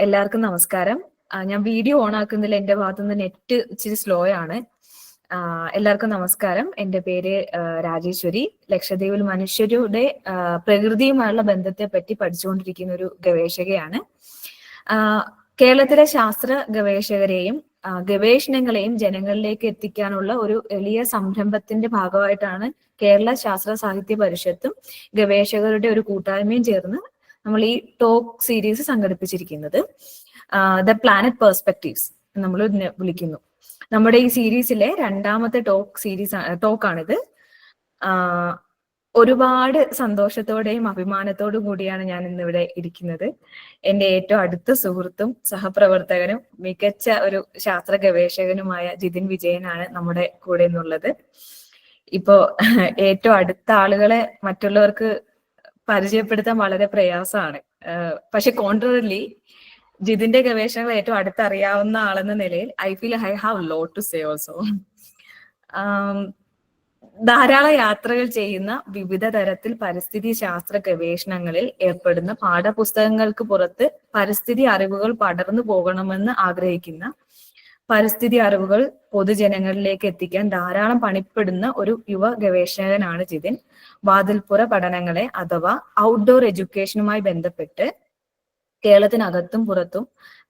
എല്ലാവർക്കും നമസ്കാരം. ഞാൻ വീഡിയോ ഓൺ ആക്കുന്നതിൽ എന്റെ ഭാഗത്തുനിന്ന് നെറ്റ് ഇച്ചിരി സ്ലോ ആണ്. എല്ലാവർക്കും നമസ്കാരം. എന്റെ പേര് രാജേശ്വരി. ലക്ഷദ്വീപിൽ മനുഷ്യരുടെ പ്രകൃതിയുമായുള്ള ബന്ധത്തെ പറ്റി പഠിച്ചുകൊണ്ടിരിക്കുന്ന ഒരു ഗവേഷകയാണ്. കേരളത്തിലെ ശാസ്ത്ര ഗവേഷകരെയും ഗവേഷണങ്ങളെയും ജനങ്ങളിലേക്ക് എത്തിക്കാനുള്ള ഒരു എളിയ സംരംഭത്തിന്റെ ഭാഗമായിട്ടാണ് കേരള ശാസ്ത്ര സാഹിത്യ പരിഷത്തും ഗവേഷകരുടെ ഒരു കൂട്ടായ്മയും ചേർന്ന് നമ്മൾ ഈ ടോക്ക് സീരീസ് സംഘടിപ്പിച്ചിരിക്കുന്നത്. ദ പ്ലാനറ്റ് പെർസ്പെക്റ്റീവ്സ് നമ്മൾ വിളിക്കുന്നു. നമ്മുടെ ഈ സീരീസിലെ രണ്ടാമത്തെ ടോക്കാണിത്. ഒരുപാട് സന്തോഷത്തോടെയും അഭിമാനത്തോടും കൂടിയാണ് ഞാൻ ഇന്നിവിടെ ഇരിക്കുന്നത്. എന്റെ ഏറ്റവും അടുത്ത സുഹൃത്തും സഹപ്രവർത്തകനും മികച്ച ഒരു ശാസ്ത്ര ഗവേഷകനുമായ ജിതിൻ വിജയനാണ് നമ്മുടെ കൂടെ എന്നുള്ളത്. ഇപ്പോ ഏറ്റവും അടുത്ത ആളുകളെ മറ്റുള്ളവർക്ക് പരിചയപ്പെടുത്താൻ വളരെ പ്രയാസമാണ്. പക്ഷെ കോൺട്രറിലി ജിതിന്റെ ഗവേഷണങ്ങൾ ഏറ്റവും അടുത്തറിയാവുന്ന ആളെന്ന നിലയിൽ I feel I have lot to say also. ധാരാളം യാത്രകൾ ചെയ്യുന്ന, വിവിധ തരത്തിൽ പരിസ്ഥിതി ശാസ്ത്ര ഗവേഷണങ്ങളിൽ ഏർപ്പെടുന്ന, പാഠപുസ്തകങ്ങൾക്ക് പുറത്ത് പരിസ്ഥിതി അറിവുകൾ പടർന്നു പോകണമെന്ന് ആഗ്രഹിക്കുന്ന, പരിസ്ഥിതി അറിവുകൾ പൊതുജനങ്ങളിലേക്ക് എത്തിക്കാൻ ധാരാളം പണിപ്പെടുന്ന ഒരു യുവ ഗവേഷകനാണ് ജിതിൻ. വാതിൽപ്പുറ പഠനങ്ങളെ അഥവാ ഔട്ട്ഡോർ എഡ്യൂക്കേഷനുമായി ബന്ധപ്പെട്ട് കേരളത്തിനകത്തും പുറത്തും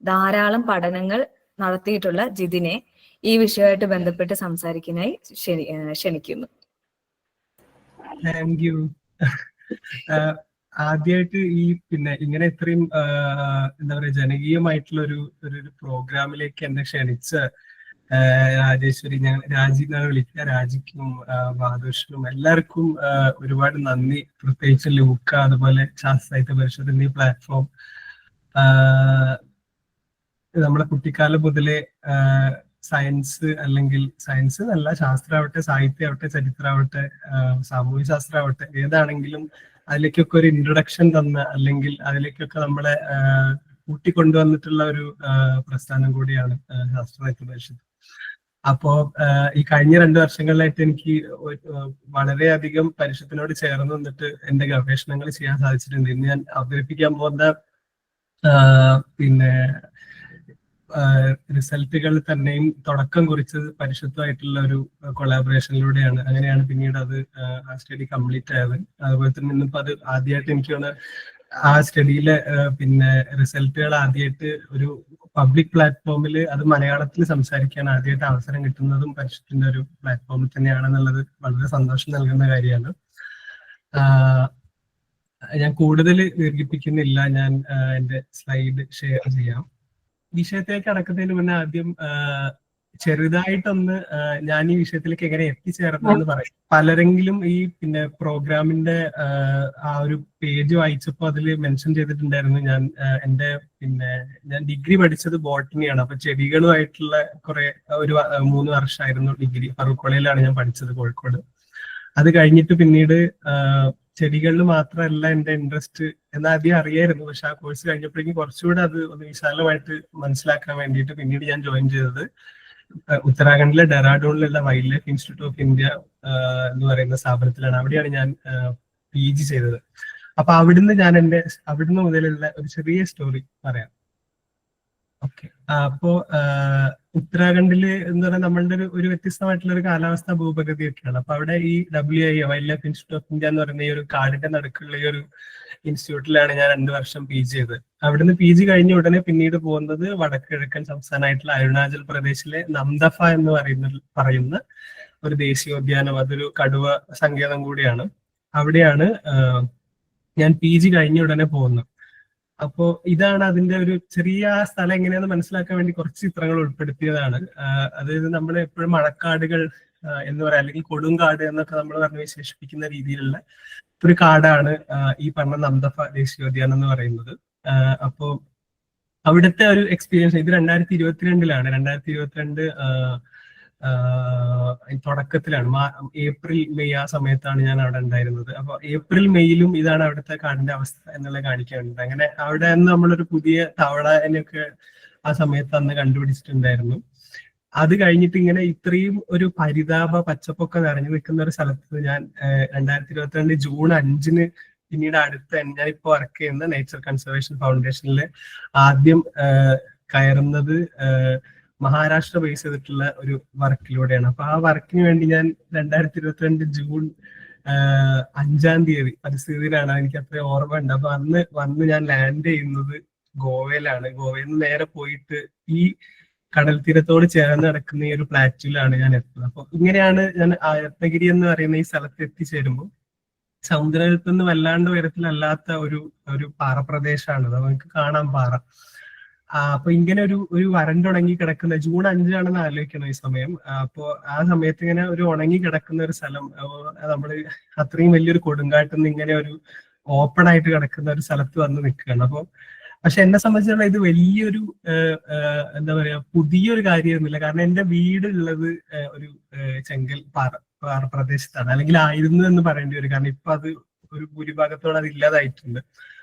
ധാരാളം പഠനങ്ങൾ നടത്തിയിട്ടുള്ള ജിതിനെ ഈ വിഷയമായിട്ട് ബന്ധപ്പെട്ട് സംസാരിക്കാനായി ക്ഷണിക്കുന്നു. Thank you. ആദ്യമായിട്ട് ഈ ഇങ്ങനെ ഇത്രയും എന്താ പറയാ ജനകീയമായിട്ടുള്ള ഒരു പ്രോഗ്രാമിലേക്ക് എന്നെ ക്ഷണിച്ച രാജേശ്വരി, ഞാൻ രാജി എന്നാണ് വിളിക്കുക. രാജിക്കും ബാദുഷിനും എല്ലാവർക്കും ഒരുപാട് നന്ദി. പ്രത്യേകിച്ച് ലൂക്ക, അതുപോലെ ശാസ്ത്ര സാഹിത്യ പരിഷത്ത് എന്നീ പ്ലാറ്റ്ഫോം നമ്മളെ കുട്ടിക്കാലം മുതലേ സയൻസ്, അല്ലെങ്കിൽ സയൻസ് എന്നല്ല, ശാസ്ത്രമാവട്ടെ, സാഹിത്യമാവട്ടെ, ചരിത്രമാവട്ടെ, സാമൂഹ്യ ശാസ്ത്രമാവട്ടെ, ഏതാണെങ്കിലും അതിലേക്കൊക്കെ ഒരു ഇൻട്രൊഡക്ഷൻ തന്ന, അല്ലെങ്കിൽ അതിലേക്കൊക്കെ നമ്മളെ കൂട്ടിക്കൊണ്ടുവന്നിട്ടുള്ള ഒരു പ്രസ്ഥാനം കൂടിയാണ് ശാസ്ത്ര സാഹിത്യ പരിഷത്ത്. അപ്പോ ഈ കഴിഞ്ഞ 2 വർഷങ്ങളിലായിട്ട് എനിക്ക് വളരെയധികം പരിഷത്തിനോട് ചേർന്ന് നിന്നിട്ട് എന്റെ ഗവേഷണങ്ങൾ ചെയ്യാൻ സാധിച്ചിട്ടുണ്ട്. ഇന്ന് ഞാൻ അവതരിപ്പിക്കാൻ പോകുന്ന റിസൾട്ടുകൾ തന്നെയും തുടക്കം കുറിച്ചത് പരിഷത്തുമായിട്ടുള്ള ഒരു കൊളാബറേഷനിലൂടെയാണ്. അങ്ങനെയാണ് പിന്നീട് അത് ആ സ്റ്റഡി കംപ്ലീറ്റ് ആയത്. അതുപോലെ തന്നെ ഇന്നിപ്പോ അത് ആദ്യമായിട്ട് എനിക്ക് ആ സ്റ്റഡിയിലെ റിസൾട്ടുകൾ ആദ്യമായിട്ട് ഒരു പബ്ലിക് പ്ലാറ്റ്ഫോമിൽ അത് മലയാളത്തിൽ സംസാരിക്കാൻ ആദ്യമായിട്ട് അവസരം കിട്ടുന്നതും പരിഷത്തിന്റെ ഒരു പ്ലാറ്റ്ഫോമിൽ തന്നെയാണെന്നുള്ളത് വളരെ സന്തോഷം നൽകുന്ന കാര്യമാണ്. ഞാൻ കൂടുതൽ ദീർഘിപ്പിക്കുന്നില്ല. ഞാൻ എന്റെ സ്ലൈഡ് ഷെയർ ചെയ്യാം. വിഷയത്തിലേക്ക് കടക്കുന്നതിന് മുന്നേ ആദ്യം ചെറുതായിട്ടൊന്ന് ഞാൻ ഈ വിഷയത്തിലേക്ക് എങ്ങനെ എത്തിച്ചേർന്നെന്ന് പറയും. പലരെങ്കിലും ഈ പ്രോഗ്രാമിന്റെ ആ ഒരു പേജ് വായിച്ചപ്പോൾ അതിൽ മെൻഷൻ ചെയ്തിട്ടുണ്ടായിരുന്നു ഞാൻ ഡിഗ്രി പഠിച്ചത് ബോട്ടണിയാണ്. അപ്പൊ ചെടികളുമായിട്ടുള്ള ഒരു 3 വർഷമായിരുന്നു ഡിഗ്രി. ഫറൂഖ് കോളേജിലാണ് ഞാൻ പഠിച്ചത്, കോഴിക്കോട്. അത് കഴിഞ്ഞിട്ട് പിന്നീട് ചെടികളിൽ മാത്രമല്ല എന്റെ ഇൻട്രസ്റ്റ് എന്ന് ആദ്യം അറിയായിരുന്നു. പക്ഷെ ആ കോഴ്സ് കഴിഞ്ഞപ്പോഴേക്കും കുറച്ചുകൂടെ അത് ഒന്ന് വിശാലമായിട്ട് മനസ്സിലാക്കാൻ വേണ്ടിയിട്ട് പിന്നീട് ഞാൻ ജോയിൻ ചെയ്തത് ഉത്തരാഖണ്ഡിലെ ഡെറാഡൂണിലുള്ള wild life institute of India എന്ന് പറയുന്ന സ്ഥാപനത്തിലാണ്. അവിടെയാണ് ഞാൻ PG ചെയ്തത്. അപ്പൊ അവിടുന്ന് മുതലുള്ള ഒരു ചെറിയ സ്റ്റോറി പറയാം. ഓക്കെ. അപ്പോ ഉത്തരാഖണ്ഡില് എന്ന് പറഞ്ഞാൽ നമ്മളുടെ ഒരു വ്യത്യസ്തമായിട്ടുള്ള ഒരു കാലാവസ്ഥ, ഭൂപഗതി ഒക്കെയാണ്. അപ്പൊ അവിടെ ഈ WIA wild life institute of India എന്ന് പറയുന്ന ഈ ഒരു കാടിന്റെ നടുക്കുള്ള ഈ ഒരു ഇൻസ്റ്റിറ്റ്യൂട്ടിലാണ് ഞാൻ 2 വർഷം PG ചെയ്തത്. അവിടുന്ന് PG കഴിഞ്ഞ ഉടനെ പിന്നീട് പോകുന്നത് വടക്ക് കിഴക്കൻ സംസ്ഥാനമായിട്ടുള്ള അരുണാചൽ പ്രദേശിലെ നംദഫ എന്ന് പറയുന്ന ഒരു ദേശീയോദ്യാനം. അതൊരു കടുവ സങ്കേതം കൂടിയാണ്. അവിടെയാണ് ഞാൻ PG കഴിഞ്ഞ ഉടനെ പോകുന്നത്. അപ്പോ ഇതാണ് അതിന്റെ ഒരു ചെറിയ സ്ഥലം എങ്ങനെയാന്ന് മനസ്സിലാക്കാൻ വേണ്ടി കുറച്ച് ചിത്രങ്ങൾ ഉൾപ്പെടുത്തിയതാണ്. അതായത് നമ്മൾ എപ്പോഴും മഴക്കാടുകൾ എന്ന് പറയാം, അല്ലെങ്കിൽ കൊടുങ്കാട് എന്നൊക്കെ നമ്മൾ പറഞ്ഞ് വിശേഷിപ്പിക്കുന്ന രീതിയിലുള്ള ഒരു കാടാണ് ഈ പറഞ്ഞ നംദഫ ദേശീയോദ്യാനം എന്ന് പറയുന്നത്. അപ്പോ അവിടുത്തെ ഒരു എക്സ്പീരിയൻസ് ഇത് 2022 2022 തുടക്കത്തിലാണ്. ഏപ്രിൽ മെയ് ആ സമയത്താണ് ഞാൻ അവിടെ ഉണ്ടായിരുന്നത്. അപ്പൊ ഏപ്രിൽ മെയ്യിലും ഇതാണ് അവിടുത്തെ കാടിന്റെ അവസ്ഥ എന്നുള്ളത് കാണിക്കാറുണ്ട്. അങ്ങനെ അവിടെ നിന്ന് നമ്മളൊരു പുതിയ തവളനെയൊക്കെ ആ സമയത്ത് അന്ന് കണ്ടുപിടിച്ചിട്ടുണ്ടായിരുന്നു. അത് കഴിഞ്ഞിട്ട് ഇങ്ങനെ ഇത്രയും ഒരു പരിതാപ പച്ചപ്പൊക്കെ നിറഞ്ഞു നിൽക്കുന്ന ഒരു സ്ഥലത്ത് ഞാൻ 2022 ജൂൺ 5 പിന്നീട് ഞാനിപ്പോ വർക്ക് ചെയ്യുന്ന നേച്ചർ കൺസർവേഷൻ ഫൗണ്ടേഷനിൽ ആദ്യം കയറുന്നത് മഹാരാഷ്ട്ര ബേസ് ചെയ്തിട്ടുള്ള ഒരു വർക്കിലൂടെയാണ്. അപ്പൊ ആ വർക്കിന് വേണ്ടി ഞാൻ 2022 ജൂൺ 5-ാം തീയതി പരിസ്ഥിതിയിലാണ്, എനിക്ക് അത്ര ഓർമ്മ ഉണ്ട്. അപ്പൊ അന്ന് വന്ന് ഞാൻ ലാൻഡ് ചെയ്യുന്നത് ഗോവയിലാണ്. ഗോവയിൽ നിന്ന് നേരെ പോയിട്ട് ഈ കടൽ തീരത്തോട് ചേർന്ന് കിടക്കുന്ന ഈ ഒരു പ്ലാറ്റ്യൂലാണ് ഞാൻ എത്തുന്നത്. അപ്പൊ ഇങ്ങനെയാണ് ഞാൻ രത്നഗിരി എന്ന് പറയുന്ന ഈ സ്ഥലത്ത് എത്തിച്ചേരുമ്പോൾ സമുദ്രത്തിൽ നിന്ന് വല്ലാണ്ട് ഉയരത്തിലല്ലാത്ത ഒരു പാറപ്രദേശമാണ് നമുക്ക് കാണാൻ പാറ. അപ്പൊ ഇങ്ങനെ ഒരു വരണ്ടുണങ്ങി കിടക്കുന്ന ജൂൺ 5 ആലോചിക്കണം ഈ സമയം. അപ്പോ ആ സമയത്ത് ഇങ്ങനെ ഒരു ഉണങ്ങി കിടക്കുന്ന ഒരു സ്ഥലം, നമ്മള് അത്രയും വലിയൊരു കൊടുങ്കാട്ടിൽ നിന്ന് ഇങ്ങനെ ഒരു ഓപ്പൺ ആയിട്ട് കിടക്കുന്ന ഒരു സ്ഥലത്ത് വന്ന് നിൽക്കുകയാണ്. അപ്പൊ പക്ഷെ എന്നെ സംബന്ധിച്ചിടത്തോളം ഇത് വലിയൊരു എന്താ പറയാ പുതിയൊരു കാര്യമൊന്നുമില്ല. കാരണം എന്റെ വീട് ഉള്ളത് ഒരു ചെങ്കൽ പാറ പ്രദേശത്താണ്, അല്ലെങ്കിൽ ആയിരുന്നു എന്ന് പറയേണ്ടി വരും. കാരണം ഇപ്പൊ അത് ഒരു ഭൂരിഭാഗത്തോടെ അത് ഇല്ലാതായിട്ടുണ്ട്.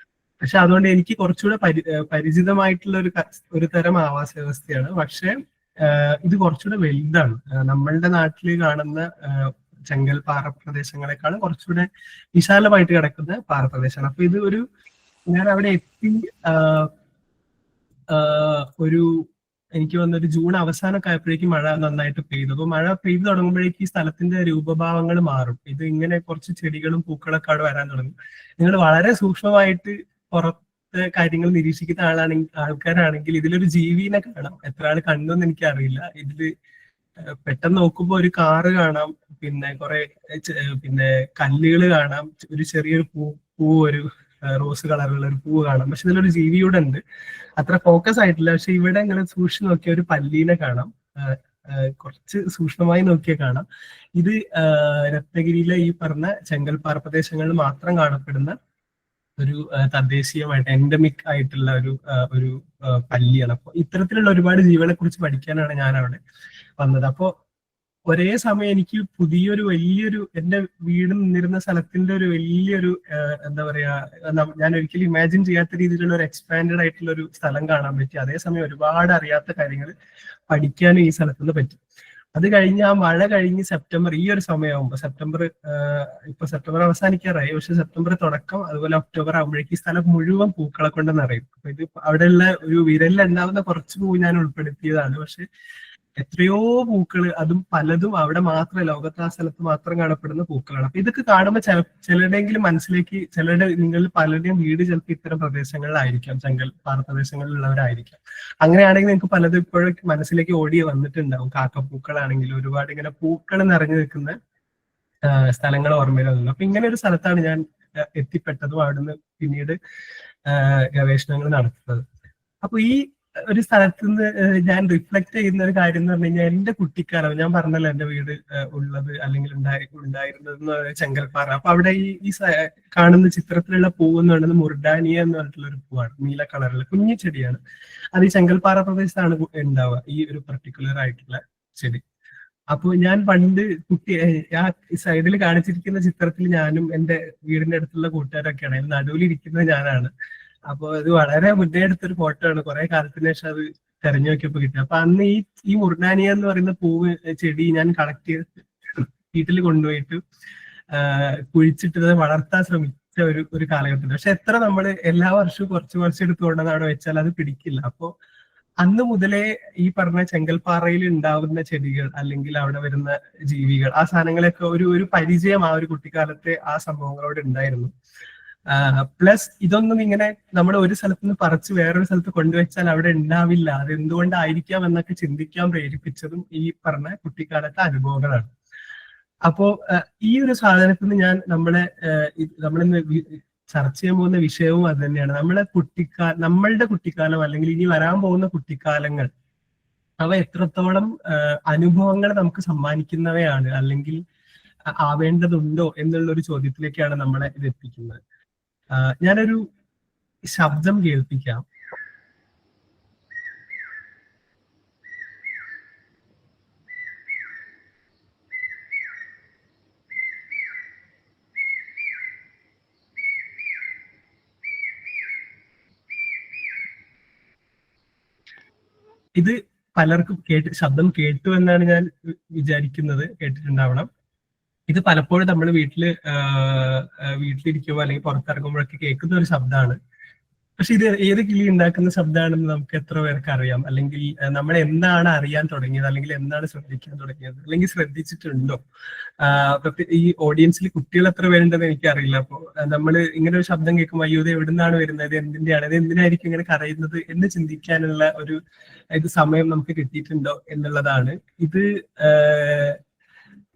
പക്ഷെ അതുകൊണ്ട് എനിക്ക് കുറച്ചുകൂടെ പരിചിതമായിട്ടുള്ള ഒരു തരം ആവാസ വ്യവസ്ഥയാണ്. പക്ഷെ ഇത് കുറച്ചുകൂടെ വലുതാണ്. നമ്മളുടെ നാട്ടിൽ കാണുന്ന ചെങ്കൽ പാറ പ്രദേശങ്ങളെക്കാളും കുറച്ചുകൂടെ വിശാലമായിട്ട് കിടക്കുന്ന പാറപ്രദേശമാണ്. അപ്പൊ ഇത് ഞാൻ അവിടെ എത്തി എനിക്ക് വന്നൊരു ജൂൺ അവസാനമൊക്കെ ആയപ്പോഴേക്കും മഴ നന്നായിട്ട് പെയ്തു. അപ്പൊ മഴ പെയ്തു തുടങ്ങുമ്പോഴേക്കും ഈ സ്ഥലത്തിന്റെ രൂപഭാവങ്ങൾ മാറും. ഇത് ഇങ്ങനെ കുറച്ച് ചെടികളും പൂക്കളൊക്കെ അവിടെ വരാൻ തുടങ്ങും. നിങ്ങൾ വളരെ സൂക്ഷ്മമായിട്ട് പുറത്തെ കാര്യങ്ങൾ നിരീക്ഷിക്കുന്ന ആൾക്കാരാണെങ്കിൽ ഇതിലൊരു ജീവിനെ കാണാം. എത്ര ആൾ കണ്ടെന്ന് എനിക്കറിയില്ല. ഇതില് പെട്ടെന്ന് നോക്കുമ്പോൾ ഒരു കാറ് കാണാം, പിന്നെ പിന്നെ കല്ലുകൾ കാണാം, ഒരു ചെറിയൊരു ഒരു റോസ് കളറുള്ള ഒരു പൂവ് കാണാം. പക്ഷെ ഇതിലൊരു ജീവിയുടെ ഉണ്ട്, അത്ര ഫോക്കസ് ആയിട്ടില്ല. പക്ഷെ ഇവിടെ ഇങ്ങനെ സൂക്ഷിച്ച് നോക്കിയ ഒരു പല്ലീനെ കാണാം, കുറച്ച് സൂക്ഷ്മമായി നോക്കിയാൽ കാണാം. ഇത് രത്നഗിരിയിലെ ഈ പറഞ്ഞ ചെങ്കൽ പാറ പ്രദേശങ്ങളിൽ മാത്രം കാണപ്പെടുന്ന ഒരു തദ്ദേശീയമായിട്ട് എൻഡമിക് ആയിട്ടുള്ള ഒരു പല്ലിയാണ്. അപ്പൊ ഇത്തരത്തിലുള്ള ഒരുപാട് ജീവികളെ കുറിച്ച് പഠിക്കാനാണ് ഞാൻ അവിടെ വന്നത്. അപ്പോ ഒരേ സമയം എനിക്ക് വലിയൊരു എന്റെ വീട് നിന്നിരുന്ന സ്ഥലത്തിന്റെ ഒരു വലിയൊരു എന്താ പറയാ, ഞാൻ ഒരിക്കലും ഇമാജിൻ ചെയ്യാത്ത രീതിയിലുള്ള ഒരു എക്സ്പാൻഡഡ് ആയിട്ടുള്ള ഒരു സ്ഥലം കാണാൻ പറ്റി. അതേസമയം ഒരുപാട് അറിയാത്ത കാര്യങ്ങൾ പഠിക്കാനും ഈ സ്ഥലത്തുനിന്ന് പറ്റി. അത് കഴിഞ്ഞ് ആ മഴ കഴിഞ്ഞ് സെപ്റ്റംബർ ഈ ഒരു സമയമാകുമ്പോൾ ഇപ്പൊ സെപ്റ്റംബർ അവസാനിക്കാറായി, പക്ഷെ സെപ്റ്റംബർ തുടക്കം അതുപോലെ ഒക്ടോബർ ആകുമ്പോഴേക്കും ഈ സ്ഥലം മുഴുവൻ പൂക്കളെ കൊണ്ട് നിറയും. അപ്പൊ ഇത് അവിടെയുള്ള ഒരു വിരലിലുണ്ടാവുന്ന കുറച്ച് പൂ ഞാൻ ഉൾപ്പെടുത്തിയതാണ്. പക്ഷെ എത്രയോ പൂക്കള്, അതും പലതും അവിടെ മാത്രമേ, ലോകത്ത് ആ സ്ഥലത്ത് മാത്രം കാണപ്പെടുന്ന പൂക്കളാണ്. അപ്പൊ ഇതൊക്കെ കാണുമ്പോൾ ചിലരുടെയെങ്കിലും മനസ്സിലേക്ക്, നിങ്ങൾ പലരുടെയും വീട് ചിലപ്പോൾ ഇത്തരം പ്രദേശങ്ങളിലായിരിക്കാം, ചെങ്കൽ പാറ പ്രദേശങ്ങളിലുള്ളവരായിരിക്കാം. അങ്ങനെയാണെങ്കിൽ നിങ്ങൾക്ക് പലതും ഇപ്പോഴും മനസ്സിലേക്ക് ഓടി വന്നിട്ടുണ്ടാവും. കാക്കപ്പൂക്കളാണെങ്കിലും ഒരുപാട് ഇങ്ങനെ പൂക്കൾ നിറഞ്ഞു നിൽക്കുന്ന സ്ഥലങ്ങൾ ഓർമ്മയിൽ വന്നു. അപ്പൊ ഇങ്ങനെ ഒരു സ്ഥലത്താണ് ഞാൻ എത്തിപ്പെട്ടതും അവിടുന്ന് പിന്നീട് ഗവേഷണങ്ങൾ നടത്തുന്നത്. അപ്പൊ ഈ ഒരു സ്ഥലത്ത് നിന്ന് ഞാൻ റിഫ്ലക്ട് ചെയ്യുന്ന ഒരു കാര്യം എന്ന് പറഞ്ഞു കഴിഞ്ഞാൽ, എന്റെ കുട്ടിക്കാലം, ഞാൻ പറഞ്ഞല്ലോ എന്റെ വീട് ഉള്ളത് അല്ലെങ്കിൽ ഉണ്ടായിരുന്നത് ചെങ്കൽപ്പാറ. അപ്പൊ അവിടെ ഈ കാണുന്ന ചിത്രത്തിലുള്ള പൂവ് എന്ന് പറയുന്നത് മുർഡാനിയ എന്ന് പറഞ്ഞിട്ടുള്ള ഒരു പൂവാണ്, നീല കളറിൽ കുഞ്ഞു ചെടിയാണ്. അത് ഈ ചെങ്കൽപ്പാറ പ്രദേശത്താണ് ഉണ്ടാവുക, ഈ ഒരു പർട്ടിക്കുലർ ആയിട്ടുള്ള ചെടി. അപ്പൊ ഞാൻ പണ്ട് ആ സൈഡിൽ കാണിച്ചിരിക്കുന്ന ചിത്രത്തിൽ ഞാനും എന്റെ വീടിന്റെ അടുത്തുള്ള കൂട്ടുകാരൊക്കെയാണ്, അതിൽ നടുവിലിരിക്കുന്നത് ഞാനാണ്. അപ്പൊ അത് വളരെ മുന്നേ എടുത്തൊരു ഫോട്ടോ ആണ്, കുറെ കാലത്തിന് ശേഷം അത് തെരഞ്ഞു നോക്കിയപ്പോ കിട്ടി. അപ്പൊ അന്ന് ഈ മുർഡാനിയ എന്ന് പറയുന്ന പൂവ് ചെടി ഞാൻ കളക്ട് ചെയ്ത് വീട്ടിൽ കൊണ്ടുപോയിട്ട് കുഴിച്ചിട്ടത് വളർത്താൻ ശ്രമിച്ച ഒരു കാലഘട്ടത്തിൽ. പക്ഷെ എത്ര നമ്മള് എല്ലാ വർഷവും കുറച്ച് എടുത്ത് കൊണ്ടുവന്ന് അവിടെ വെച്ചാൽ അത് പിടിക്കില്ല. അപ്പോ അന്ന് മുതലേ ഈ പറഞ്ഞ ചെങ്കൽപ്പാറയിൽ ഉണ്ടാവുന്ന ചെടികൾ അല്ലെങ്കിൽ അവിടെ വരുന്ന ജീവികൾ, ആ സാധനങ്ങളൊക്കെ ഒരു പരിചയം ആ ഒരു കുട്ടിക്കാലത്തെ ആ സംഭവങ്ങളോട് ഉണ്ടായിരുന്നു. പ്ലസ് ഇതൊന്നും ഇങ്ങനെ നമ്മൾ ഒരു സ്ഥലത്ത് നിന്ന് പറിച്ച് വേറൊരു സ്ഥലത്ത് കൊണ്ടുവച്ചാൽ അവിടെ ഉണ്ടാവില്ല, അത് എന്തുകൊണ്ടായിരിക്കാം എന്നൊക്കെ ചിന്തിക്കാൻ പ്രേരിപ്പിച്ചതും ഈ പറഞ്ഞ കുട്ടിക്കാലത്തെ അനുഭവങ്ങളാണ്. അപ്പോ ഈ ഒരു സാധനത്തിൽ നിന്ന് ഞാൻ നമ്മളിന്ന് ചർച്ച ചെയ്യാൻ പോകുന്ന വിഷയവും അത് തന്നെയാണ്. നമ്മളുടെ കുട്ടിക്കാലം അല്ലെങ്കിൽ ഇനി വരാൻ പോകുന്ന കുട്ടിക്കാലങ്ങൾ, അവ എത്രത്തോളം അനുഭവങ്ങൾ നമുക്ക് സമ്മാനിക്കുന്നവയാണ് അല്ലെങ്കിൽ ആവേണ്ടതുണ്ടോ എന്നുള്ള ഒരു ചോദ്യത്തിലേക്കാണ് നമ്മളെ ഇത് എത്തിക്കുന്നത്. ഞാനൊരു ശബ്ദം കേൾപ്പിക്കാം. ഇത് പലർക്കും ശബ്ദം കേട്ടു എന്നാണ് ഞാൻ വിചാരിക്കുന്നത്, കേട്ടിട്ടുണ്ടാവണം. ഇത് പലപ്പോഴും നമ്മൾ വീട്ടിലിരിക്കുമ്പോൾ അല്ലെങ്കിൽ പുറത്തിറങ്ങുമ്പോഴൊക്കെ കേൾക്കുന്ന ഒരു ശബ്ദമാണ്. പക്ഷെ ഇത് ഏത് കിളി ഉണ്ടാക്കുന്ന ശബ്ദമാണെന്ന് നമുക്ക് എത്ര പേർക്ക് അറിയാം? അല്ലെങ്കിൽ നമ്മൾ എന്താണ് അറിയാൻ തുടങ്ങിയത്, അല്ലെങ്കിൽ എന്താണ് ശ്രദ്ധിക്കാൻ തുടങ്ങിയത്, അല്ലെങ്കിൽ ശ്രദ്ധിച്ചിട്ടുണ്ടോ? ഈ ഓഡിയൻസിൽ കുട്ടികൾ എത്ര പേരുണ്ടെന്ന് എനിക്കറിയില്ല. അപ്പോൾ നമ്മൾ ഇങ്ങനെ ഒരു ശബ്ദം കേൾക്കുമ്പോൾ അയ്യോ ഇത് എവിടുന്നാണ് വരുന്നത്, എന്തിന്റെയാണ് ഇത്, എന്തിനായിരിക്കും ഇങ്ങനെ കരയുന്നത് എന്ന് ചിന്തിക്കാനുള്ള ഒരു സമയം നമുക്ക് കിട്ടിയിട്ടുണ്ടോ എന്നുള്ളതാണ്. ഇത്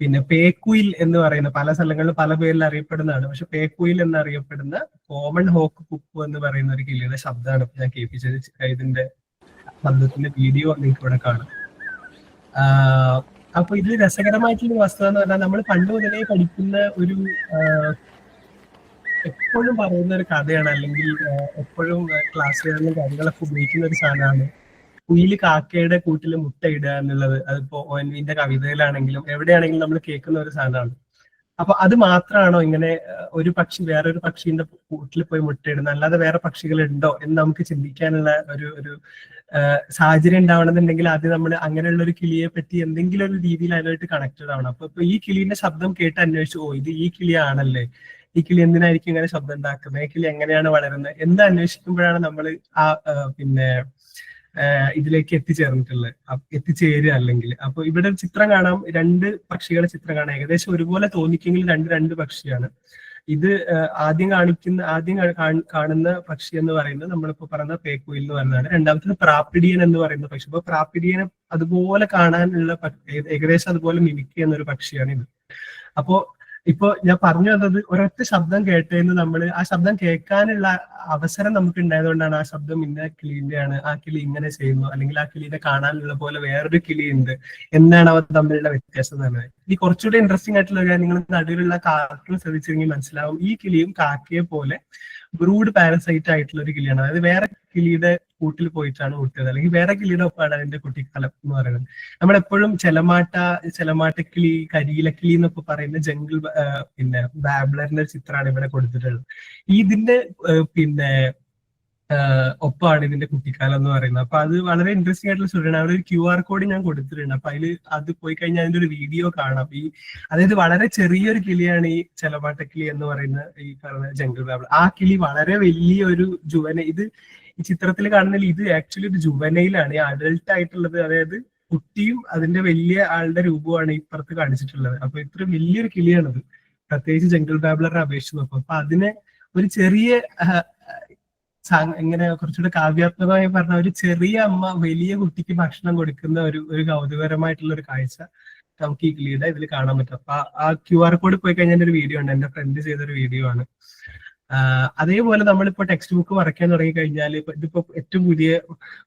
പിന്നെ പേക്കുയിൽ എന്ന് പറയുന്ന, പല സ്ഥലങ്ങളിലും പല പേരിൽ അറിയപ്പെടുന്നതാണ്. പക്ഷെ പേക്കുയിൽ എന്നറിയപ്പെടുന്ന കോമൺ ഹോക്ക് കുക്കു എന്ന് പറയുന്ന ഒരു കിളിയുടെ ശബ്ദമാണ് ഞാൻ കേൾപ്പിച്ചത്. ഇതിന്റെ ശബ്ദത്തിന്റെ വീഡിയോ നിങ്ങൾക്ക് ഇവിടെ കാണാം. അപ്പൊ ഇതിൽ രസകരമായിട്ടുള്ള വസ്തുത എന്ന് പറഞ്ഞാൽ, നമ്മൾ പണ്ട് മുതലേ പഠിക്കുന്ന ഒരു എപ്പോഴും പറയുന്ന ഒരു കഥയാണ്, അല്ലെങ്കിൽ എപ്പോഴും ക്ലാസ്സുകളിലും കാര്യങ്ങളൊക്കെ ഉപയോഗിക്കുന്ന ഒരു സാധനമാണ് കുയില് കാക്കയുടെ കൂട്ടില് മുട്ടയിടുക എന്നുള്ളത്. അതിപ്പോ ONVന്റെ കവിതയിലാണെങ്കിലും എവിടെയാണെങ്കിലും നമ്മൾ കേൾക്കുന്ന ഒരു സാധനമാണ്. അപ്പൊ അത് മാത്രമാണോ ഇങ്ങനെ ഒരു പക്ഷി വേറൊരു പക്ഷിന്റെ കൂട്ടിൽ പോയി മുട്ടയിടുന്നത്, അല്ലാതെ വേറെ പക്ഷികൾ ഉണ്ടോ എന്ന് നമുക്ക് ചിന്തിക്കാനുള്ള ഒരു സാഹചര്യം ഉണ്ടാവണമെന്നുണ്ടെങ്കിൽ ആദ്യം നമ്മൾ അങ്ങനെയുള്ള ഒരു കിളിയെ പറ്റി എന്തെങ്കിലും ഒരു രീതിയിൽ അതിനായിട്ട് കണക്റ്റഡ് ആവണം. അപ്പൊ ഈ കിളീന്റെ ശബ്ദം കേട്ട് അന്വേഷിച്ചു, ഓ ഇത് ഈ കിളിയാണല്ലേ, ഈ കിളി എന്തിനായിരിക്കും ഇങ്ങനെ ശബ്ദം ഉണ്ടാക്കുന്നത്, ഈ കിളി എങ്ങനെയാണ് വളരുന്നത് എന്ന് അന്വേഷിക്കുമ്പോഴാണ് നമ്മൾ പിന്നെ ഇതിലേക്ക് എത്തിച്ചേരുക. അല്ലെങ്കിൽ അപ്പൊ ഇവിടെ ചിത്രം കാണാം, രണ്ട് പക്ഷികളുടെ ചിത്രം കാണാം. ഏകദേശം ഒരുപോലെ തോന്നിക്കെങ്കിൽ രണ്ട് പക്ഷിയാണ്. ഇത് ആദ്യം കാണുന്ന പക്ഷി എന്ന് പറയുന്നത് നമ്മളിപ്പോ പറയുന്ന പേക്കുയിൽ എന്ന് പറയുന്നതാണ്. രണ്ടാമത്തത് പ്രാപ്പിഡിയൻ എന്ന് പറയുന്ന പക്ഷി. അപ്പൊ പ്രാപ്പിഡിയനെ അതുപോലെ കാണാനുള്ള ഏകദേശം അതുപോലെ മിമിക് ചെയ്യുന്ന ഒരു പക്ഷിയാണ് ഇത്. അപ്പോ ഇപ്പൊ ഞാൻ പറഞ്ഞു വന്നത്, ഒരൊറ്റ ശബ്ദം കേട്ടതെന്ന് നമ്മൾ ആ ശബ്ദം കേൾക്കാനുള്ള അവസരം നമുക്ക് ഉണ്ടായതുകൊണ്ടാണ് ആ ശബ്ദം ഇന്ന കിളിന്റെയാണ്, ആ കിളി ഇങ്ങനെ ചെയ്യുന്നു, അല്ലെങ്കിൽ ആ കിളിനെ കാണാനുള്ള പോലെ വേറൊരു കിളി ഉണ്ട് എന്നാണ് അവർ തമ്മിലുള്ള വ്യത്യാസം എന്ന് പറയുന്നത്. ഈ കുറച്ചുകൂടെ ഇൻട്രസ്റ്റിംഗ് ആയിട്ടുള്ള കാര്യം, നിങ്ങൾ നടുവിലുള്ള കാർട്ടൂൺ ശ്രദ്ധിച്ചെങ്കിൽ മനസ്സിലാവും, ഈ കിളിയും കാക്കയെ പോലെ ബ്രൂഡ് പാരസൈറ്റ് ആയിട്ടുള്ള ഒരു കിളിയാണ്. അതായത് വേറെ കിളിയുടെ കൂട്ടിൽ പോയിട്ടാണ് മുട്ടത്, അല്ലെങ്കിൽ വേറെ കിളിയുടെ ഒപ്പമാണ് അതിന്റെ കുട്ടിക്കാലം എന്ന് പറയുന്നത്. നമ്മളെപ്പോഴും ചെലമാട്ടക്കിളി, കരിയിലക്കിളി എന്നൊക്കെ പറയുന്ന ജംഗിൾ പിന്നെ ബാബ്ലറിന്റെ ചിത്രമാണ് ഇവിടെ കൊടുത്തിട്ടുള്ളത്. ഇതിന്റെ പിന്നെ ഒപ്പമാണ് ഇതിന്റെ കുട്ടിക്കാലം എന്ന് പറയുന്നത്. അപ്പൊ അത് വളരെ ഇൻട്രസ്റ്റിംഗ് ആയിട്ടുള്ള സ്റ്റോറിയാണ്. അവിടെ ഒരു QR കോഡ് ഞാൻ കൊടുത്തിട്ടുണ്ട്. അപ്പൊ അത് പോയി കഴിഞ്ഞാൽ അതിന്റെ ഒരു വീഡിയോ കാണാം. അതായത് വളരെ ചെറിയൊരു കിളിയാണ് ഈ ചെലമാട്ടക്കിളി എന്ന് പറയുന്ന ഈ പറയുന്ന ജംഗിൾ ബാബിൾ. ആ കിളി വളരെ വലിയൊരു ഈ ചിത്രത്തിൽ കാണുന്നതിൽ ഇത് ആക്ച്വലി ഒരു ജുവനയിലാണ്, ഈ അഡൽട്ട് ആയിട്ടുള്ളത്. അതായത് കുട്ടിയും അതിന്റെ വലിയ ആളുടെ രൂപമാണ് ഇപ്പുറത്ത് കാണിച്ചിട്ടുള്ളത്. അപ്പൊ ഇത്ര വലിയൊരു കിളിയാണത്, പ്രത്യേകിച്ച് ജംഗിൾ ബാബ്ലറിനെ അപേക്ഷിച്ച് നോക്കും. അപ്പൊ അതിനെ ഒരു ചെറിയ ഇങ്ങനെ കുറച്ചുകൂടെ കാവ്യാത്മകമായി പറഞ്ഞ, ഒരു ചെറിയ അമ്മ വലിയ കുട്ടിക്ക് ഭക്ഷണം കൊടുക്കുന്ന ഒരു കൗതുകരമായിട്ടുള്ള ഒരു കാഴ്ച നമുക്ക് ഈ കിളിയുടെ ഇതിൽ കാണാൻ പറ്റും. അപ്പൊ ആ QR കോഡ് പോയി കഴിഞ്ഞാൽ ഒരു വീഡിയോ ഉണ്ട്, എന്റെ ഫ്രണ്ട് ചെയ്തൊരു വീഡിയോ ആണ്. അതേപോലെ നമ്മളിപ്പോ ടെക്സ്റ്റ് ബുക്ക് വരയ്ക്കാൻ തുടങ്ങി കഴിഞ്ഞാൽ, ഇതിപ്പോ ഏറ്റവും പുതിയ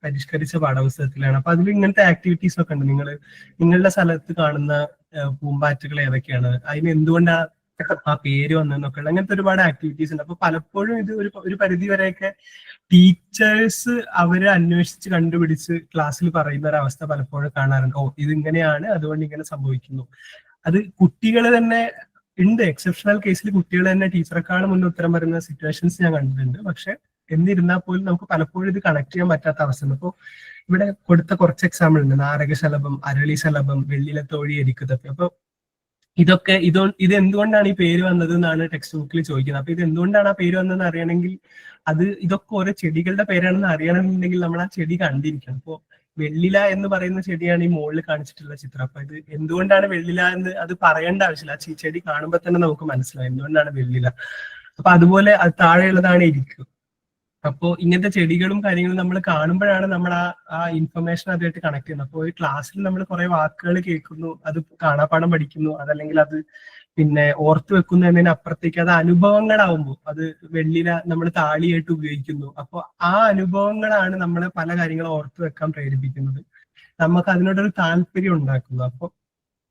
പരിഷ്കരിച്ച പാഠപുസ്തകത്തിലാണ്. അപ്പൊ അതിൽ ഇങ്ങനത്തെ ആക്ടിവിറ്റീസ് ഒക്കെ ഉണ്ട്. നിങ്ങളുടെ സ്ഥലത്ത് കാണുന്ന പൂമ്പാറ്റകൾ ഏതൊക്കെയാണ്, അതിന് എന്തുകൊണ്ടാണ് ആ പേര് വന്നതെന്നൊക്കെ ഉള്ള അങ്ങനത്തെ ഒരുപാട് ആക്ടിവിറ്റീസ് ഉണ്ട്. അപ്പൊ പലപ്പോഴും ഇത് ഒരു പരിധി വരെയൊക്കെ ടീച്ചേഴ്സ് അവരെ അന്വേഷിച്ച് കണ്ടുപിടിച്ച് ക്ലാസ്സിൽ പറയുന്ന ഒരു അവസ്ഥ പലപ്പോഴും കാണാറുണ്ട്. ഓ ഇതിങ്ങനെയാണ്, അതുകൊണ്ട് ഇങ്ങനെ സംഭവിക്കുന്നു. അത് കുട്ടികൾ തന്നെ ഉണ്ട്. എക്സെപ്ഷണൽ കേസിൽ കുട്ടികൾ തന്നെ ടീച്ചറെക്കാളും മുന്നേ ഉത്തരം പറയുന്ന സിറ്റുവേഷൻസ് ഞാൻ കണ്ടിട്ടുണ്ട്. പക്ഷെ എന്നിരുന്നാൽ പോലും നമുക്ക് പലപ്പോഴും ഇത് കണക്ട് ചെയ്യാൻ പറ്റാത്ത അവസ്ഥ. അപ്പോൾ ഇവിടെ കൊടുത്ത കുറച്ച് എക്സാമ്പിൾ ഉണ്ട്. നാരകശലഭം, അരളിശലഭം, വെള്ളിലത്തോഴി, എരിക്കുതപ്പി. അപ്പൊ ഇത് എന്തുകൊണ്ടാണ് ഈ പേര് വന്നത് എന്നാണ് ടെക്സ്റ്റ് ബുക്കിൽ ചോദിക്കുന്നത്. അപ്പൊ ഇത് എന്തുകൊണ്ടാണ് ആ പേര് വന്നതെന്ന് അറിയണമെങ്കിൽ ഇതൊക്കെ ഓരോ ചെടികളുടെ പേരാണെന്ന് അറിയണമെന്നുണ്ടെങ്കിൽ നമ്മൾ ആ ചെടി കണ്ടിരിക്കണം. അപ്പോ വെള്ളില എന്ന് പറയുന്ന ചെടിയാണ് ഈ മുകളിൽ കാണിച്ചിട്ടുള്ള ചിത്രം. അപ്പൊ ഇത് എന്തുകൊണ്ടാണ് വെള്ളില എന്ന് അത് പറയേണ്ട ആവശ്യമില്ല, ആ ചെടി കാണുമ്പോൾ തന്നെ നമുക്ക് മനസ്സിലാവും എന്തുകൊണ്ടാണ് വെള്ളില. അപ്പൊ അതുപോലെ അത് താഴെയുള്ളതാണ് ഇരിക്കും. അപ്പോ ഇങ്ങനത്തെ ചെടികളും കാര്യങ്ങളും നമ്മൾ കാണുമ്പോഴാണ് നമ്മൾ ആ ഇൻഫർമേഷൻ അതുമായിട്ട് കണക്ട് ചെയ്യുന്നത്. അപ്പോൾ ഈ ക്ലാസ്സിൽ നമ്മൾ കുറെ വാക്കുകൾ കേൾക്കുന്നു, അത് കാണാപ്പാഠം പഠിക്കുന്നു, അതല്ലെങ്കിൽ അത് പിന്നെ ഓർത്ത് വെക്കുന്നു എന്നതിന് അപ്പുറത്തേക്ക് അത് അനുഭവങ്ങളാവുമ്പോൾ അത് വെള്ളില നമ്മൾ താളിയായിട്ട് ഉപയോഗിക്കുന്നു. അപ്പോൾ ആ അനുഭവങ്ങളാണ് നമ്മളെ പല കാര്യങ്ങളും ഓർത്ത് വെക്കാൻ പ്രേരിപ്പിക്കുന്നത്, നമുക്ക് അതിനോടൊരു താല്പര്യം ഉണ്ടാക്കുന്നു. അപ്പോൾ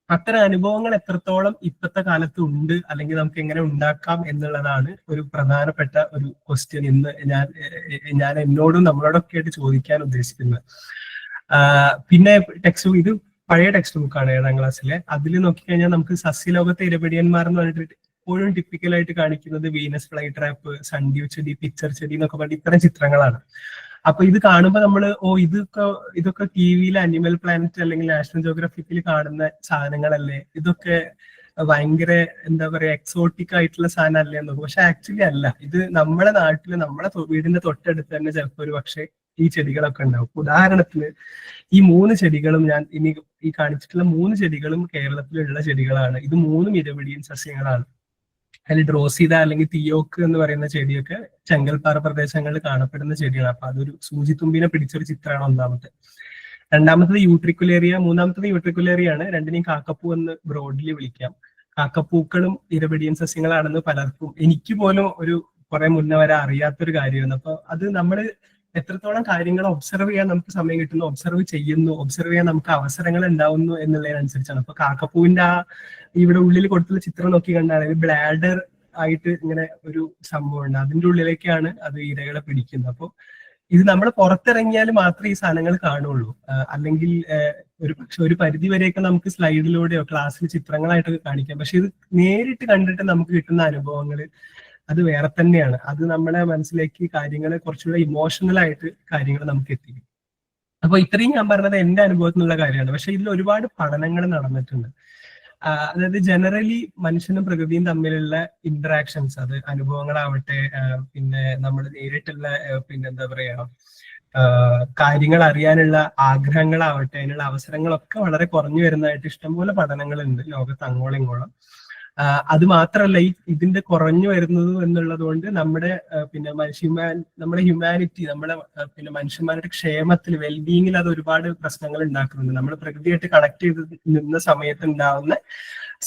അത്തരം അനുഭവങ്ങൾ എത്രത്തോളം ഇപ്പോഴത്തെ കാലത്ത് ഉണ്ട്, അല്ലെങ്കിൽ നമുക്ക് എങ്ങനെ ഉണ്ടാക്കാം എന്നുള്ളതാണ് ഒരു പ്രധാനപ്പെട്ട ഒരു ക്വസ്റ്റ്യൻ ഇന്ന് ഞാൻ എന്നോടും നമ്മളോടൊക്കെ ആയിട്ട് ചോദിക്കാൻ ഉദ്ദേശിക്കുന്നത്. പിന്നെ ഇത് പഴയ ടെക്സ്റ്റ് ബുക്കാണ് 7ാം ക്ലാസ്സിലെ. അതിൽ നോക്കിക്കഴിഞ്ഞാൽ നമുക്ക് സസ്യലോകത്തെ ഇരപിടിയന്മാർ എന്ന് പറഞ്ഞിട്ട് എപ്പോഴും ടിപ്പിക്കലായിട്ട് കാണിക്കുന്നത് വീനസ് ഫ്ലൈ ട്രാപ്പ്, സൺഡ്യൂ ചെടി, പിക്ചർ ചെടി എന്നൊക്കെ പറഞ്ഞിട്ട് ഇത്തരം ചിത്രങ്ങളാണ്. അപ്പൊ ഇത് കാണുമ്പോൾ നമ്മള് ഇതൊക്കെ TV-യിൽ അനിമൽ പ്ലാനറ്റ് അല്ലെങ്കിൽ നാഷണൽ ജോഗ്രഫിക്കിൽ കാണുന്ന സാധനങ്ങളല്ലേ, ഇതൊക്കെ ഭയങ്കര എന്താ പറയാ എക്സോട്ടിക് ആയിട്ടുള്ള സാധനം അല്ലേ എന്ന് നോക്കും. പക്ഷെ ആക്ച്വലി അല്ല. ഇത് നമ്മളെ നാട്ടില് നമ്മളെ വീടിന്റെ തൊട്ടടുത്ത് തന്നെ ചിലപ്പോൾ ഒരു പക്ഷെ ഈ ചെടികളൊക്കെ ഉണ്ടാവും. ഉദാഹരണത്തിന് ഈ 3 ചെടികളും ഞാൻ ഇനി ഈ കാണിച്ചിട്ടുള്ള 3 ചെടികളും കേരളത്തിലുള്ള ചെടികളാണ്. ഇത് 3ഉം ഇരപിടിയൻ സസ്യങ്ങളാണ്. അതിൽ ഡ്രോസീത അല്ലെങ്കിൽ തിയോക്ക് എന്ന് പറയുന്ന ചെടിയൊക്കെ ചെങ്കൽപ്പാറ പ്രദേശങ്ങളിൽ കാണപ്പെടുന്ന ചെടികളാണ്. അപ്പൊ അതൊരു സൂചിത്തുമ്പിനെ പിടിച്ചൊരു ചിത്രമാണ് ഒന്നാമത്തെ. രണ്ടാമത്തത് യൂട്രിക്കുലേറിയ, മൂന്നാമത്തത് യൂട്രിക്കുലേറിയ ആണ്. രണ്ടിനെയും കാക്കപ്പൂ എന്ന് ബ്രോഡ്ലി വിളിക്കാം. കാക്കപ്പൂക്കളും ഇരപിടിയൻ സസ്യങ്ങളാണെന്ന് പലർക്കും, എനിക്ക് പോലും ഒരു കുറെ മുന്നേ വരെ അറിയാത്തൊരു കാര്യമാണ്. അപ്പൊ അത് നമ്മൾ എത്രത്തോളം കാര്യങ്ങൾ ഒബ്സർവ് ചെയ്യാൻ നമുക്ക് സമയം കിട്ടുന്നു, ഒബ്സർവ് ചെയ്യുന്നു, ഒബ്സർവ് ചെയ്യാൻ നമുക്ക് അവസരങ്ങൾ ഉണ്ടാവുന്നു എന്നുള്ളതിനനുസരിച്ചാണ്. അപ്പൊ കാക്കപ്പൂവിന്റെ ആ ഇവിടെ ഉള്ളിൽ കൊടുത്തുള്ള ചിത്രം നോക്കി കണ്ടാണ് ബ്ലാഡർ ആയിട്ട് ഇങ്ങനെ ഒരു സംഭവം ഉണ്ട്. അതിന്റെ ഉള്ളിലേക്കാണ് അത് ഇരകളെ പിടിക്കുന്നത്. അപ്പൊ ഇത് നമ്മൾ പുറത്തിറങ്ങിയാൽ മാത്രമേ ഈ സാധനങ്ങൾ കാണുള്ളൂ. അല്ലെങ്കിൽ ഒരു പക്ഷെ ഒരു പരിധി വരെയൊക്കെ നമുക്ക് സ്ലൈഡിലൂടെയോ ക്ലാസ്സിൽ ചിത്രങ്ങളായിട്ടൊക്കെ കാണിക്കാം. പക്ഷെ ഇത് നേരിട്ട് കണ്ടിട്ട് നമുക്ക് കിട്ടുന്ന അനുഭവങ്ങൾ അത് വേറെ തന്നെയാണ്. അത് നമ്മുടെ മനസ്സിലേക്ക് കാര്യങ്ങൾ കുറച്ചുകൂടെ ഇമോഷണൽ ആയിട്ട് കാര്യങ്ങൾ നമുക്ക് എത്തിക്കും. അപ്പൊ ഇത്രയും ഞാൻ പറഞ്ഞത് എന്റെ അനുഭവത്തിൽ നിന്നുള്ള കാര്യമാണ്. പക്ഷെ ഇതിൽ ഒരുപാട് പഠനങ്ങൾ നടന്നിട്ടുണ്ട്. അതായത് ജനറലി മനുഷ്യനും പ്രകൃതിയും തമ്മിലുള്ള ഇന്ററാക്ഷൻസ്, അത് അനുഭവങ്ങളാവട്ടെ, പിന്നെ നമ്മൾ നേരിട്ടുള്ള പിന്നെ എന്താ പറയാ കാര്യങ്ങൾ അറിയാനുള്ള ആഗ്രഹങ്ങളാവട്ടെ, അതിനുള്ള അവസരങ്ങളൊക്കെ വളരെ കുറഞ്ഞു വരുന്നതായിട്ട് ഇഷ്ടംപോലെ പഠനങ്ങളുണ്ട് ലോകത്ത് അങ്ങോളം ഇങ്ങോളം. അത് മാത്രമല്ല, ഇതിന്റെ കുറഞ്ഞു വരുന്നത് എന്നുള്ളത് കൊണ്ട് നമ്മുടെ പിന്നെ നമ്മുടെ ഹ്യൂമാനിറ്റി, നമ്മുടെ പിന്നെ മനുഷ്യന്മാരുടെ ക്ഷേമത്തിൽ, വെൽബീയിങ്ങിൽ അത് ഒരുപാട് പ്രശ്നങ്ങൾ ഉണ്ടാക്കുന്നുണ്ട്. നമ്മൾ പ്രകൃതിയായിട്ട് കണക്ട് ചെയ്ത് നിന്ന സമയത്ത് ഉണ്ടാവുന്ന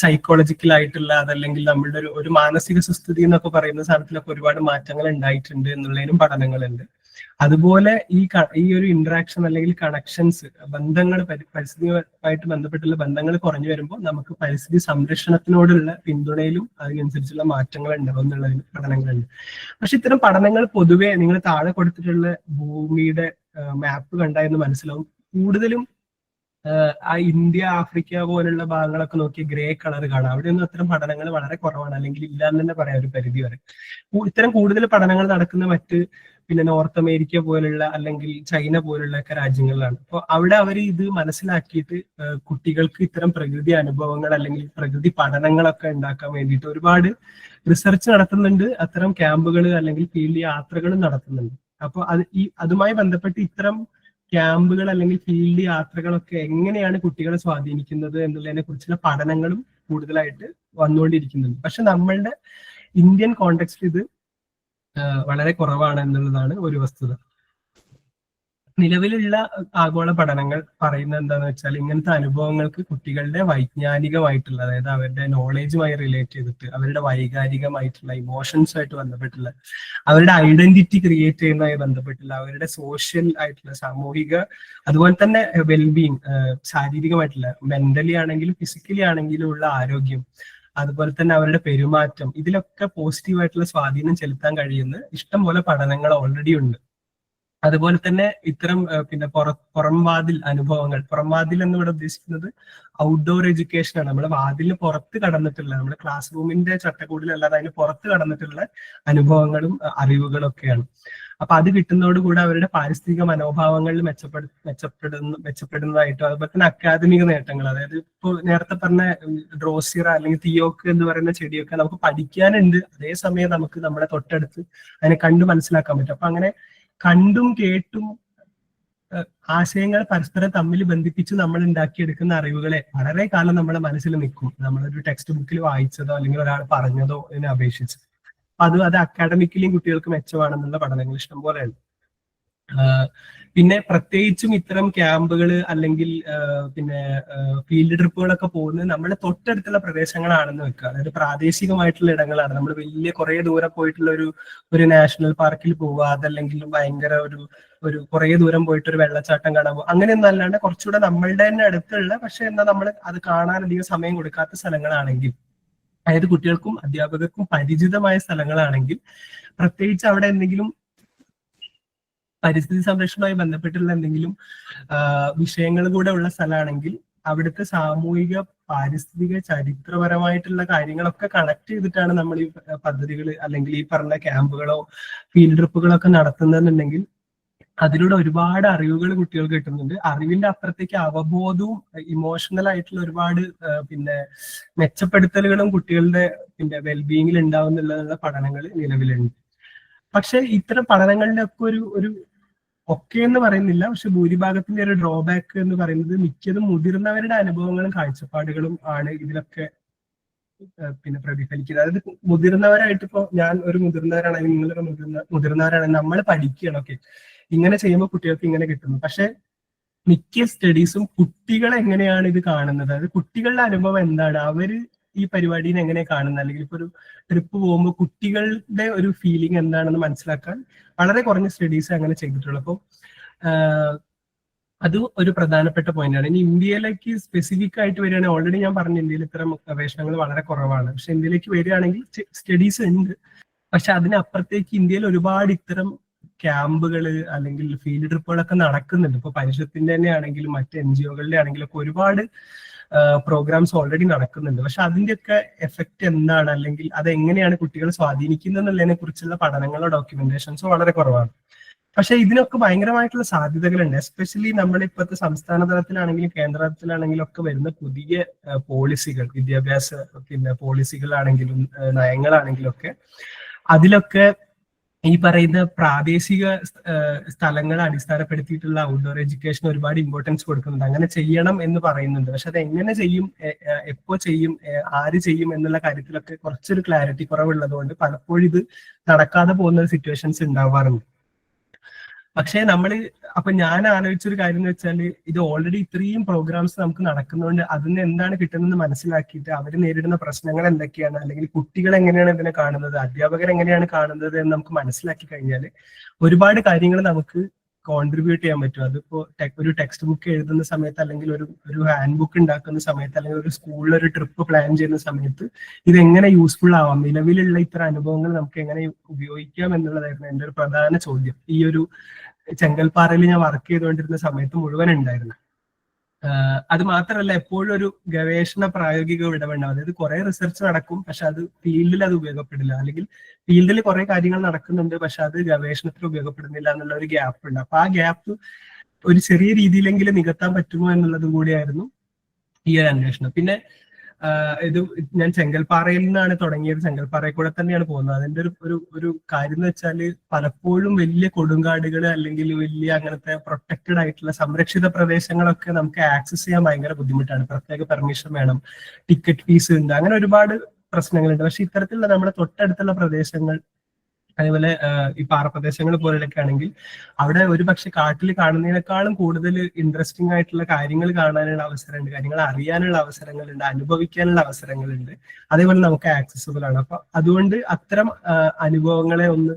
സൈക്കോളജിക്കൽ ആയിട്ടുള്ള, അതല്ലെങ്കിൽ നമ്മളുടെ ഒരു മാനസിക സുസ്ഥിതി എന്നൊക്കെ പറയുന്ന സാധനത്തിലൊക്കെ ഒരുപാട് മാറ്റങ്ങൾ ഉണ്ടായിട്ടുണ്ട് എന്നുള്ളതിനും പഠനങ്ങളുണ്ട്. അതുപോലെ ഈ ഒരു ഇന്ററാക്ഷൻ അല്ലെങ്കിൽ കണക്ഷൻസ്, ബന്ധങ്ങൾ, പരിസ്ഥിതിയുമായിട്ട് ബന്ധപ്പെട്ടുള്ള ബന്ധങ്ങൾ കുറഞ്ഞു വരുമ്പോൾ നമുക്ക് പരിസ്ഥിതി സംരക്ഷണത്തിനോടുള്ള പിന്തുണയിലും അതിനനുസരിച്ചുള്ള മാറ്റങ്ങൾ ഉണ്ടാവും എന്നുള്ളതിന് പഠനങ്ങളുണ്ട്. പക്ഷെ ഇത്തരം പഠനങ്ങൾ പൊതുവെ നിങ്ങൾ താഴെ കൊടുത്തിട്ടുള്ള ഭൂമിയുടെ മാപ്പ് കണ്ടായെന്ന് മനസ്സിലാവും. കൂടുതലും ആ ഇന്ത്യ, ആഫ്രിക്ക പോലുള്ള ഭാഗങ്ങളൊക്കെ നോക്കി ഗ്രേ കളർ കാണാം. അവിടെയൊന്നും അത്തരം പഠനങ്ങൾ വളരെ കുറവാണ്, അല്ലെങ്കിൽ ഇല്ല എന്ന് തന്നെ പറയാം ഒരു പരിധി വരെ. ഇത്തരം കൂടുതൽ പഠനങ്ങൾ നടക്കുന്ന മറ്റ് പിന്നെ നോർത്ത് അമേരിക്ക പോലുള്ള അല്ലെങ്കിൽ ചൈന പോലുള്ള ഒക്കെ രാജ്യങ്ങളിലാണ്. അപ്പോൾ അവിടെ അവർ ഇത് മനസ്സിലാക്കിയിട്ട് കുട്ടികൾക്ക് ഇത്തരം പ്രകൃതി അനുഭവങ്ങൾ അല്ലെങ്കിൽ പ്രകൃതി പഠനങ്ങളൊക്കെ ഉണ്ടാക്കാൻ വേണ്ടിയിട്ട് ഒരുപാട് റിസർച്ച് നടത്തുന്നുണ്ട്. അത്തരം ക്യാമ്പുകൾ അല്ലെങ്കിൽ ഫീൽഡ് യാത്രകളും നടത്തുന്നുണ്ട്. അപ്പോൾ അതുമായി ബന്ധപ്പെട്ട് ഇത്തരം ക്യാമ്പുകൾ അല്ലെങ്കിൽ ഫീൽഡ് യാത്രകളൊക്കെ എങ്ങനെയാണ് കുട്ടികളെ സ്വാധീനിക്കുന്നത് എന്നുള്ളതിനെ കുറിച്ചുള്ള പഠനങ്ങളും കൂടുതലായിട്ട് വന്നുകൊണ്ടിരിക്കുന്നുണ്ട്. പക്ഷെ നമ്മളുടെ ഇന്ത്യൻ കോണ്ടെക്സ്റ്റിൽ ഇത് വളരെ കുറവാണ് എന്നുള്ളതാണ് ഒരു വസ്തുത. നിലവിലുള്ള ആഗോള പഠനങ്ങൾ പറയുന്നത് എന്താന്ന് വെച്ചാൽ, ഇങ്ങനത്തെ അനുഭവങ്ങൾക്ക് കുട്ടികളുടെ വൈജ്ഞാനികമായിട്ടുള്ള, അതായത് അവരുടെ നോളേജുമായി റിലേറ്റ് ചെയ്തിട്ട്, അവരുടെ വൈകാരികമായിട്ടുള്ള ഇമോഷൻസുമായിട്ട് ബന്ധപ്പെട്ടുള്ള, അവരുടെ ഐഡന്റിറ്റി ക്രിയേറ്റ് ചെയ്യുന്നതുമായി ബന്ധപ്പെട്ടുള്ള, അവരുടെ സോഷ്യൽ ആയിട്ടുള്ള, സാമൂഹിക, അതുപോലെ തന്നെ വെൽബീയിങ്, ശാരീരികമായിട്ടുള്ള, മെന്റലി ആണെങ്കിലും ഫിസിക്കലി ആണെങ്കിലും ഉള്ള ആരോഗ്യം, അതുപോലെ തന്നെ അവരുടെ പെരുമാറ്റം, ഇതിലൊക്കെ പോസിറ്റീവായിട്ടുള്ള സ്വാധീനം ചെലുത്താൻ കഴിയുന്ന ഇഷ്ടംപോലെ പഠനങ്ങൾ ഓൾറെഡി ഉണ്ട്. അതുപോലെ തന്നെ ഇത്തരം പിന്നെ പുറംവാതിൽ അനുഭവങ്ങൾ, പുറംവാതിൽ എന്നിവിടെ ഉദ്ദേശിക്കുന്നത് ഔട്ട്ഡോർ എഡ്യൂക്കേഷൻ ആണ്. നമ്മുടെ വാതിലിന് പുറത്ത് കടന്നിട്ടുള്ള, നമ്മുടെ ക്ലാസ് റൂമിന്റെ ചട്ടക്കൂടിലല്ലാതെ അതിന് പുറത്ത് കടന്നിട്ടുള്ള അനുഭവങ്ങളും അറിവുകളും ഒക്കെയാണ്. അപ്പൊ അത് കിട്ടുന്നതോടുകൂടി അവരുടെ പാരിസ്ഥിതിക മനോഭാവങ്ങളിൽ മെച്ചപ്പെടുന്നതായിട്ടും, അതുപോലെ തന്നെ അക്കാദമിക നേട്ടങ്ങൾ, അതായത് ഇപ്പോൾ നേരത്തെ പറഞ്ഞ ഡ്രോസിറ അല്ലെങ്കിൽ തിയോക്ക് എന്ന് പറയുന്ന ചെടിയൊക്കെ നമുക്ക് പഠിക്കാനുണ്ട്, അതേസമയം നമുക്ക് നമ്മുടെ തൊട്ടടുത്ത് അതിനെ കണ്ടു മനസ്സിലാക്കാൻ പറ്റും. അപ്പൊ അങ്ങനെ കണ്ടും കേട്ടും ആശയങ്ങൾ പരസ്പരം തമ്മിൽ ബന്ധിപ്പിച്ച് നമ്മൾ ഉണ്ടാക്കിയെടുക്കുന്ന അറിവുകളെ വളരെ കാലം നമ്മുടെ മനസ്സിൽ നിൽക്കും, നമ്മളൊരു ടെക്സ്റ്റ് ബുക്കിൽ വായിച്ചതോ അല്ലെങ്കിൽ ഒരാൾ പറഞ്ഞതോ ഇതിനെ അപേക്ഷിച്ച്. അത് അക്കാഡമിക്കലിയും കുട്ടികൾക്ക് മെച്ചമാണെന്നുള്ള പഠനങ്ങൾ ഇഷ്ടംപോലെ ഉണ്ട്. പിന്നെ പ്രത്യേകിച്ചും ഇത്തരം ക്യാമ്പുകൾ അല്ലെങ്കിൽ പിന്നെ ഫീൽഡ് ട്രിപ്പുകളൊക്കെ പോകുന്നത് നമ്മുടെ തൊട്ടടുത്തുള്ള പ്രദേശങ്ങളാണെന്ന് വെക്കുക. അതായത് പ്രാദേശികമായിട്ടുള്ള ഇടങ്ങളാണ്. നമ്മൾ വലിയ കുറെ ദൂരം പോയിട്ടുള്ള ഒരു നാഷണൽ പാർക്കിൽ പോവുക, അതല്ലെങ്കിൽ ഭയങ്കര ഒരു കുറെ ദൂരം പോയിട്ട് ഒരു വെള്ളച്ചാട്ടം കാണാൻ പോകുക, അങ്ങനെയൊന്നും അല്ലാണ്ട് കുറച്ചുകൂടെ നമ്മളുടെ തന്നെ അടുത്തുള്ള, പക്ഷെ എന്നാൽ നമ്മൾ അത് കാണാൻ അധികം സമയം കൊടുക്കാത്ത സ്ഥലങ്ങളാണെങ്കിൽ, അതായത് കുട്ടികൾക്കും അധ്യാപകർക്കും പരിചിതമായ സ്ഥലങ്ങളാണെങ്കിൽ, പ്രത്യേകിച്ച് അവിടെ എന്തെങ്കിലും പരിസ്ഥിതി സംരക്ഷണവുമായി ബന്ധപ്പെട്ടുള്ള എന്തെങ്കിലും വിഷയങ്ങൾ കൂടെ ഉള്ള സ്ഥലമാണെങ്കിൽ, അവിടുത്തെ സാമൂഹിക, പാരിസ്ഥിതിക, ചരിത്രപരമായിട്ടുള്ള കാര്യങ്ങളൊക്കെ കണക്ട് ചെയ്തിട്ടാണ് നമ്മൾ ഈ പദ്ധതികൾ അല്ലെങ്കിൽ ഈ പറഞ്ഞ ക്യാമ്പുകളോ ഫീൽഡ് ട്രിപ്പുകളോ ഒക്കെ നടത്തുന്നതെന്നുണ്ടെങ്കിൽ അതിലൂടെ ഒരുപാട് അറിവുകൾ കുട്ടികൾക്ക് കിട്ടുന്നുണ്ട്. അറിവിന്റെ അപ്പുറത്തേക്ക് അവബോധവും ഇമോഷണൽ ആയിട്ടുള്ള ഒരുപാട് പിന്നെ മെച്ചപ്പെടുത്തലുകളും കുട്ടികളുടെ പിന്നെ വെൽബീയിങ്ങിൽ ഉണ്ടാവുന്നുള്ള പഠനങ്ങൾ നിലവിലുണ്ട്. പക്ഷെ ഇത്തരം പഠനങ്ങളുടെ ഒക്കെ ഒരു ഒക്കെ എന്ന് പറയുന്നില്ല, പക്ഷെ ഭൂരിഭാഗത്തിന്റെ ഒരു ഡ്രോബാക്ക് എന്ന് പറയുന്നത് മിക്കതും മുതിർന്നവരുടെ അനുഭവങ്ങളും കാഴ്ചപ്പാടുകളും ആണ് ഇതിലൊക്കെ പിന്നെ പ്രതിഫലിക്കുന്നത്. അതായത് മുതിർന്നവരായിട്ട് ഇപ്പോ ഞാൻ ഒരു മുതിർന്നവരാണെങ്കിൽ നിങ്ങളൊരു മുതിർന്നവരാണെങ്കിൽ നമ്മൾ പഠിക്കുകയാണ്, ഓക്കെ ഇങ്ങനെ ചെയ്യുമ്പോൾ കുട്ടികൾക്ക് ഇങ്ങനെ കിട്ടുന്നു. പക്ഷെ മിക്ക സ്റ്റഡീസും കുട്ടികൾ എങ്ങനെയാണ് ഇത് കാണുന്നത്, അതായത് കുട്ടികളുടെ അനുഭവം എന്താണ്, അവര് ഈ പരിപാടിനെ എങ്ങനെ കാണുന്നത്, അല്ലെങ്കിൽ ഇപ്പൊ ഒരു ട്രിപ്പ് പോകുമ്പോൾ കുട്ടികളുടെ ഒരു ഫീലിംഗ് എന്താണെന്ന് മനസ്സിലാക്കാൻ വളരെ കുറഞ്ഞ സ്റ്റഡീസ് അങ്ങനെ ചെയ്തിട്ടുള്ളൂ. അപ്പോൾ അത് ഒരു പ്രധാനപ്പെട്ട പോയിന്റ് ആണ്. ഇനി ഇന്ത്യയിലേക്ക് സ്പെസിഫിക് ആയിട്ട് വരികയാണെങ്കിൽ ഓൾറെഡി ഞാൻ പറഞ്ഞു ഇന്ത്യയിൽ ഇത്തരം ഗവേഷണങ്ങൾ വളരെ കുറവാണ്. പക്ഷെ ഇന്ത്യയിലേക്ക് വരികയാണെങ്കിൽ സ്റ്റഡീസ് ഉണ്ട്. പക്ഷെ അതിനപ്പുറത്തേക്ക് ഇന്ത്യയിൽ ഒരുപാട് ഇത്തരം ക്യാമ്പുകള് അല്ലെങ്കിൽ ഫീൽഡ് ട്രിപ്പുകളൊക്കെ നടക്കുന്നുണ്ട്. ഇപ്പൊ പരിഷത്തിന്റെ തന്നെ ആണെങ്കിലും മറ്റ് NGO-കളുടെ ആണെങ്കിലും ഒക്കെ ഒരുപാട് പ്രോഗ്രാംസ് ഓൾറെഡി നടക്കുന്നുണ്ട്. പക്ഷെ അതിന്റെയൊക്കെ എഫക്റ്റ് എന്താണ്, അല്ലെങ്കിൽ അതെങ്ങനെയാണ് കുട്ടികളെ സ്വാധീനിക്കുന്നത് എന്നുള്ളതിനെ കുറിച്ചുള്ള പഠനങ്ങളോ ഡോക്യുമെന്റേഷൻസോ വളരെ കുറവാണ്. പക്ഷെ ഇതിനൊക്കെ ഭയങ്കരമായിട്ടുള്ള സാധ്യതകളുണ്ട്. എസ്പെഷ്യലി നമ്മുടെ ഇപ്പോഴത്തെ സംസ്ഥാന തലത്തിലാണെങ്കിലും കേന്ദ്ര തലത്തിലാണെങ്കിലും ഒക്കെ വരുന്ന പുതിയ പോളിസികൾ, വിദ്യാഭ്യാസ പിന്നെ പോളിസികളാണെങ്കിലും നയങ്ങളാണെങ്കിലും ഒക്കെ അതിലൊക്കെ ഈ പറയുന്ന പ്രാദേശിക സ്ഥലങ്ങളെ അടിസ്ഥാനപ്പെടുത്തിയിട്ടുള്ള ഔട്ട്ഡോർ എഡ്യൂക്കേഷൻ ഒരുപാട് ഇമ്പോർട്ടൻസ് കൊടുക്കുന്നുണ്ട്. അങ്ങനെ ചെയ്യണം എന്ന് പറയുന്നുണ്ട്. പക്ഷെ അത് എങ്ങനെ ചെയ്യും, എപ്പോ ചെയ്യും, ആര് ചെയ്യും എന്നുള്ള കാര്യത്തിലൊക്കെ കുറച്ചൊരു ക്ലാരിറ്റി കുറവുള്ളത് കൊണ്ട് പലപ്പോഴും ഇത് നടക്കാതെ പോകുന്ന സിറ്റുവേഷൻസ് ഉണ്ടാവാറുണ്ട്. പക്ഷെ അപ്പൊ ഞാൻ ആലോചിച്ചൊരു കാര്യം എന്ന് വെച്ചാൽ ഇത് ഓൾറെഡി ഇത്രയും പ്രോഗ്രാംസ് നമുക്ക് നടക്കുന്നതുകൊണ്ട് അതിന് എന്താണ് കിട്ടുന്നത് മനസ്സിലാക്കിയിട്ട് അവർ നേരിടുന്ന പ്രശ്നങ്ങൾ എന്തൊക്കെയാണ്, അല്ലെങ്കിൽ കുട്ടികൾ എങ്ങനെയാണ് ഇതിനെ കാണുന്നത്, അധ്യാപകർ എങ്ങനെയാണ് കാണുന്നത് എന്ന് നമുക്ക് മനസ്സിലാക്കി കഴിഞ്ഞാൽ ഒരുപാട് കാര്യങ്ങൾ നമുക്ക് കോൺട്രിബ്യൂട്ട് ചെയ്യാൻ പറ്റും. അതിപ്പോ ഒരു ടെക്സ്റ്റ് ബുക്ക് എഴുതുന്ന സമയത്ത്, അല്ലെങ്കിൽ ഒരു ഹാൻഡ് ബുക്ക് ഉണ്ടാക്കുന്ന സമയത്ത്, അല്ലെങ്കിൽ ഒരു സ്കൂളിൽ ഒരു ട്രിപ്പ് പ്ലാൻ ചെയ്യുന്ന സമയത്ത് ഇത് എങ്ങനെ യൂസ്ഫുൾ ആവാം, നിലവിലുള്ള ഇത്തരം അനുഭവങ്ങൾ നമുക്ക് എങ്ങനെ ഉപയോഗിക്കാം എന്നുള്ളതായിരുന്നു എൻ്റെ ഒരു പ്രധാന ചോദ്യം. ഈ ഒരു ചെങ്കൽപ്പാറയിൽ ഞാൻ വർക്ക് ചെയ്തുകൊണ്ടിരുന്ന സമയത്ത് മുഴുവൻ ഉണ്ടായിരുന്നു. അത് മാത്രമല്ല എപ്പോഴും ഒരു ഗവേഷണ പ്രായോഗിക വിടവുണ്ടാവും. അതായത് കുറെ റിസർച്ച് നടക്കും, പക്ഷെ അത് ഫീൽഡിൽ അത് ഉപയോഗപ്പെടില്ല, അല്ലെങ്കിൽ ഫീൽഡിൽ കുറെ കാര്യങ്ങൾ നടക്കുന്നുണ്ട് പക്ഷെ അത് ഗവേഷണത്തിൽ ഉപയോഗപ്പെടുന്നില്ല എന്നുള്ള ഒരു ഗ്യാപ്പ് ഉണ്ട്. അപ്പൊ ആ ഗ്യാപ്പ് ഒരു ചെറിയ രീതിയിലെങ്കിലും നികത്താൻ പറ്റുമോ എന്നുള്ളത് കൂടിയായിരുന്നു ഈ ഒരു അന്വേഷണം. പിന്നെ ഇത് ഞാൻ ചെങ്കൽപ്പാറയിൽ നിന്നാണ് തുടങ്ങിയത്, ചെങ്കൽപ്പാറയിൽ കൂടെ തന്നെയാണ് പോകുന്നത്. അതിന്റെ ഒരു കാര്യം എന്ന് വെച്ചാൽ പലപ്പോഴും വലിയ കൊടുങ്കാടുകൾ അല്ലെങ്കിൽ വലിയ അങ്ങനത്തെ പ്രൊട്ടക്റ്റഡ് ആയിട്ടുള്ള സംരക്ഷിത പ്രദേശങ്ങളൊക്കെ നമുക്ക് ആക്സസ് ചെയ്യാൻ ഭയങ്കര ബുദ്ധിമുട്ടാണ്. പ്രത്യേക പെർമിഷൻ വേണം, ടിക്കറ്റ് ഫീസ് ഉണ്ട്, അങ്ങനെ ഒരുപാട് പ്രശ്നങ്ങളുണ്ട്. പക്ഷെ ഇത്തരത്തിലുള്ള നമ്മുടെ തൊട്ടടുത്തുള്ള പ്രദേശങ്ങൾ, അതേപോലെ ഈ പാറപ്രദേശങ്ങൾ പോലെയൊക്കെ ആണെങ്കിൽ അവിടെ ഒരു പക്ഷെ കാട്ടിൽ കാണുന്നതിനേക്കാളും കൂടുതൽ ഇൻട്രസ്റ്റിംഗ് ആയിട്ടുള്ള കാര്യങ്ങൾ കാണാനുള്ള അവസരമുണ്ട്, കാര്യങ്ങൾ അറിയാനുള്ള അവസരങ്ങളുണ്ട്, അനുഭവിക്കാനുള്ള അവസരങ്ങളുണ്ട്, അതേപോലെ നമുക്ക് ആക്സസിബിൾ ആണ്. അപ്പൊ അതുകൊണ്ട് അത്തരം അനുഭവങ്ങളെ ഒന്ന്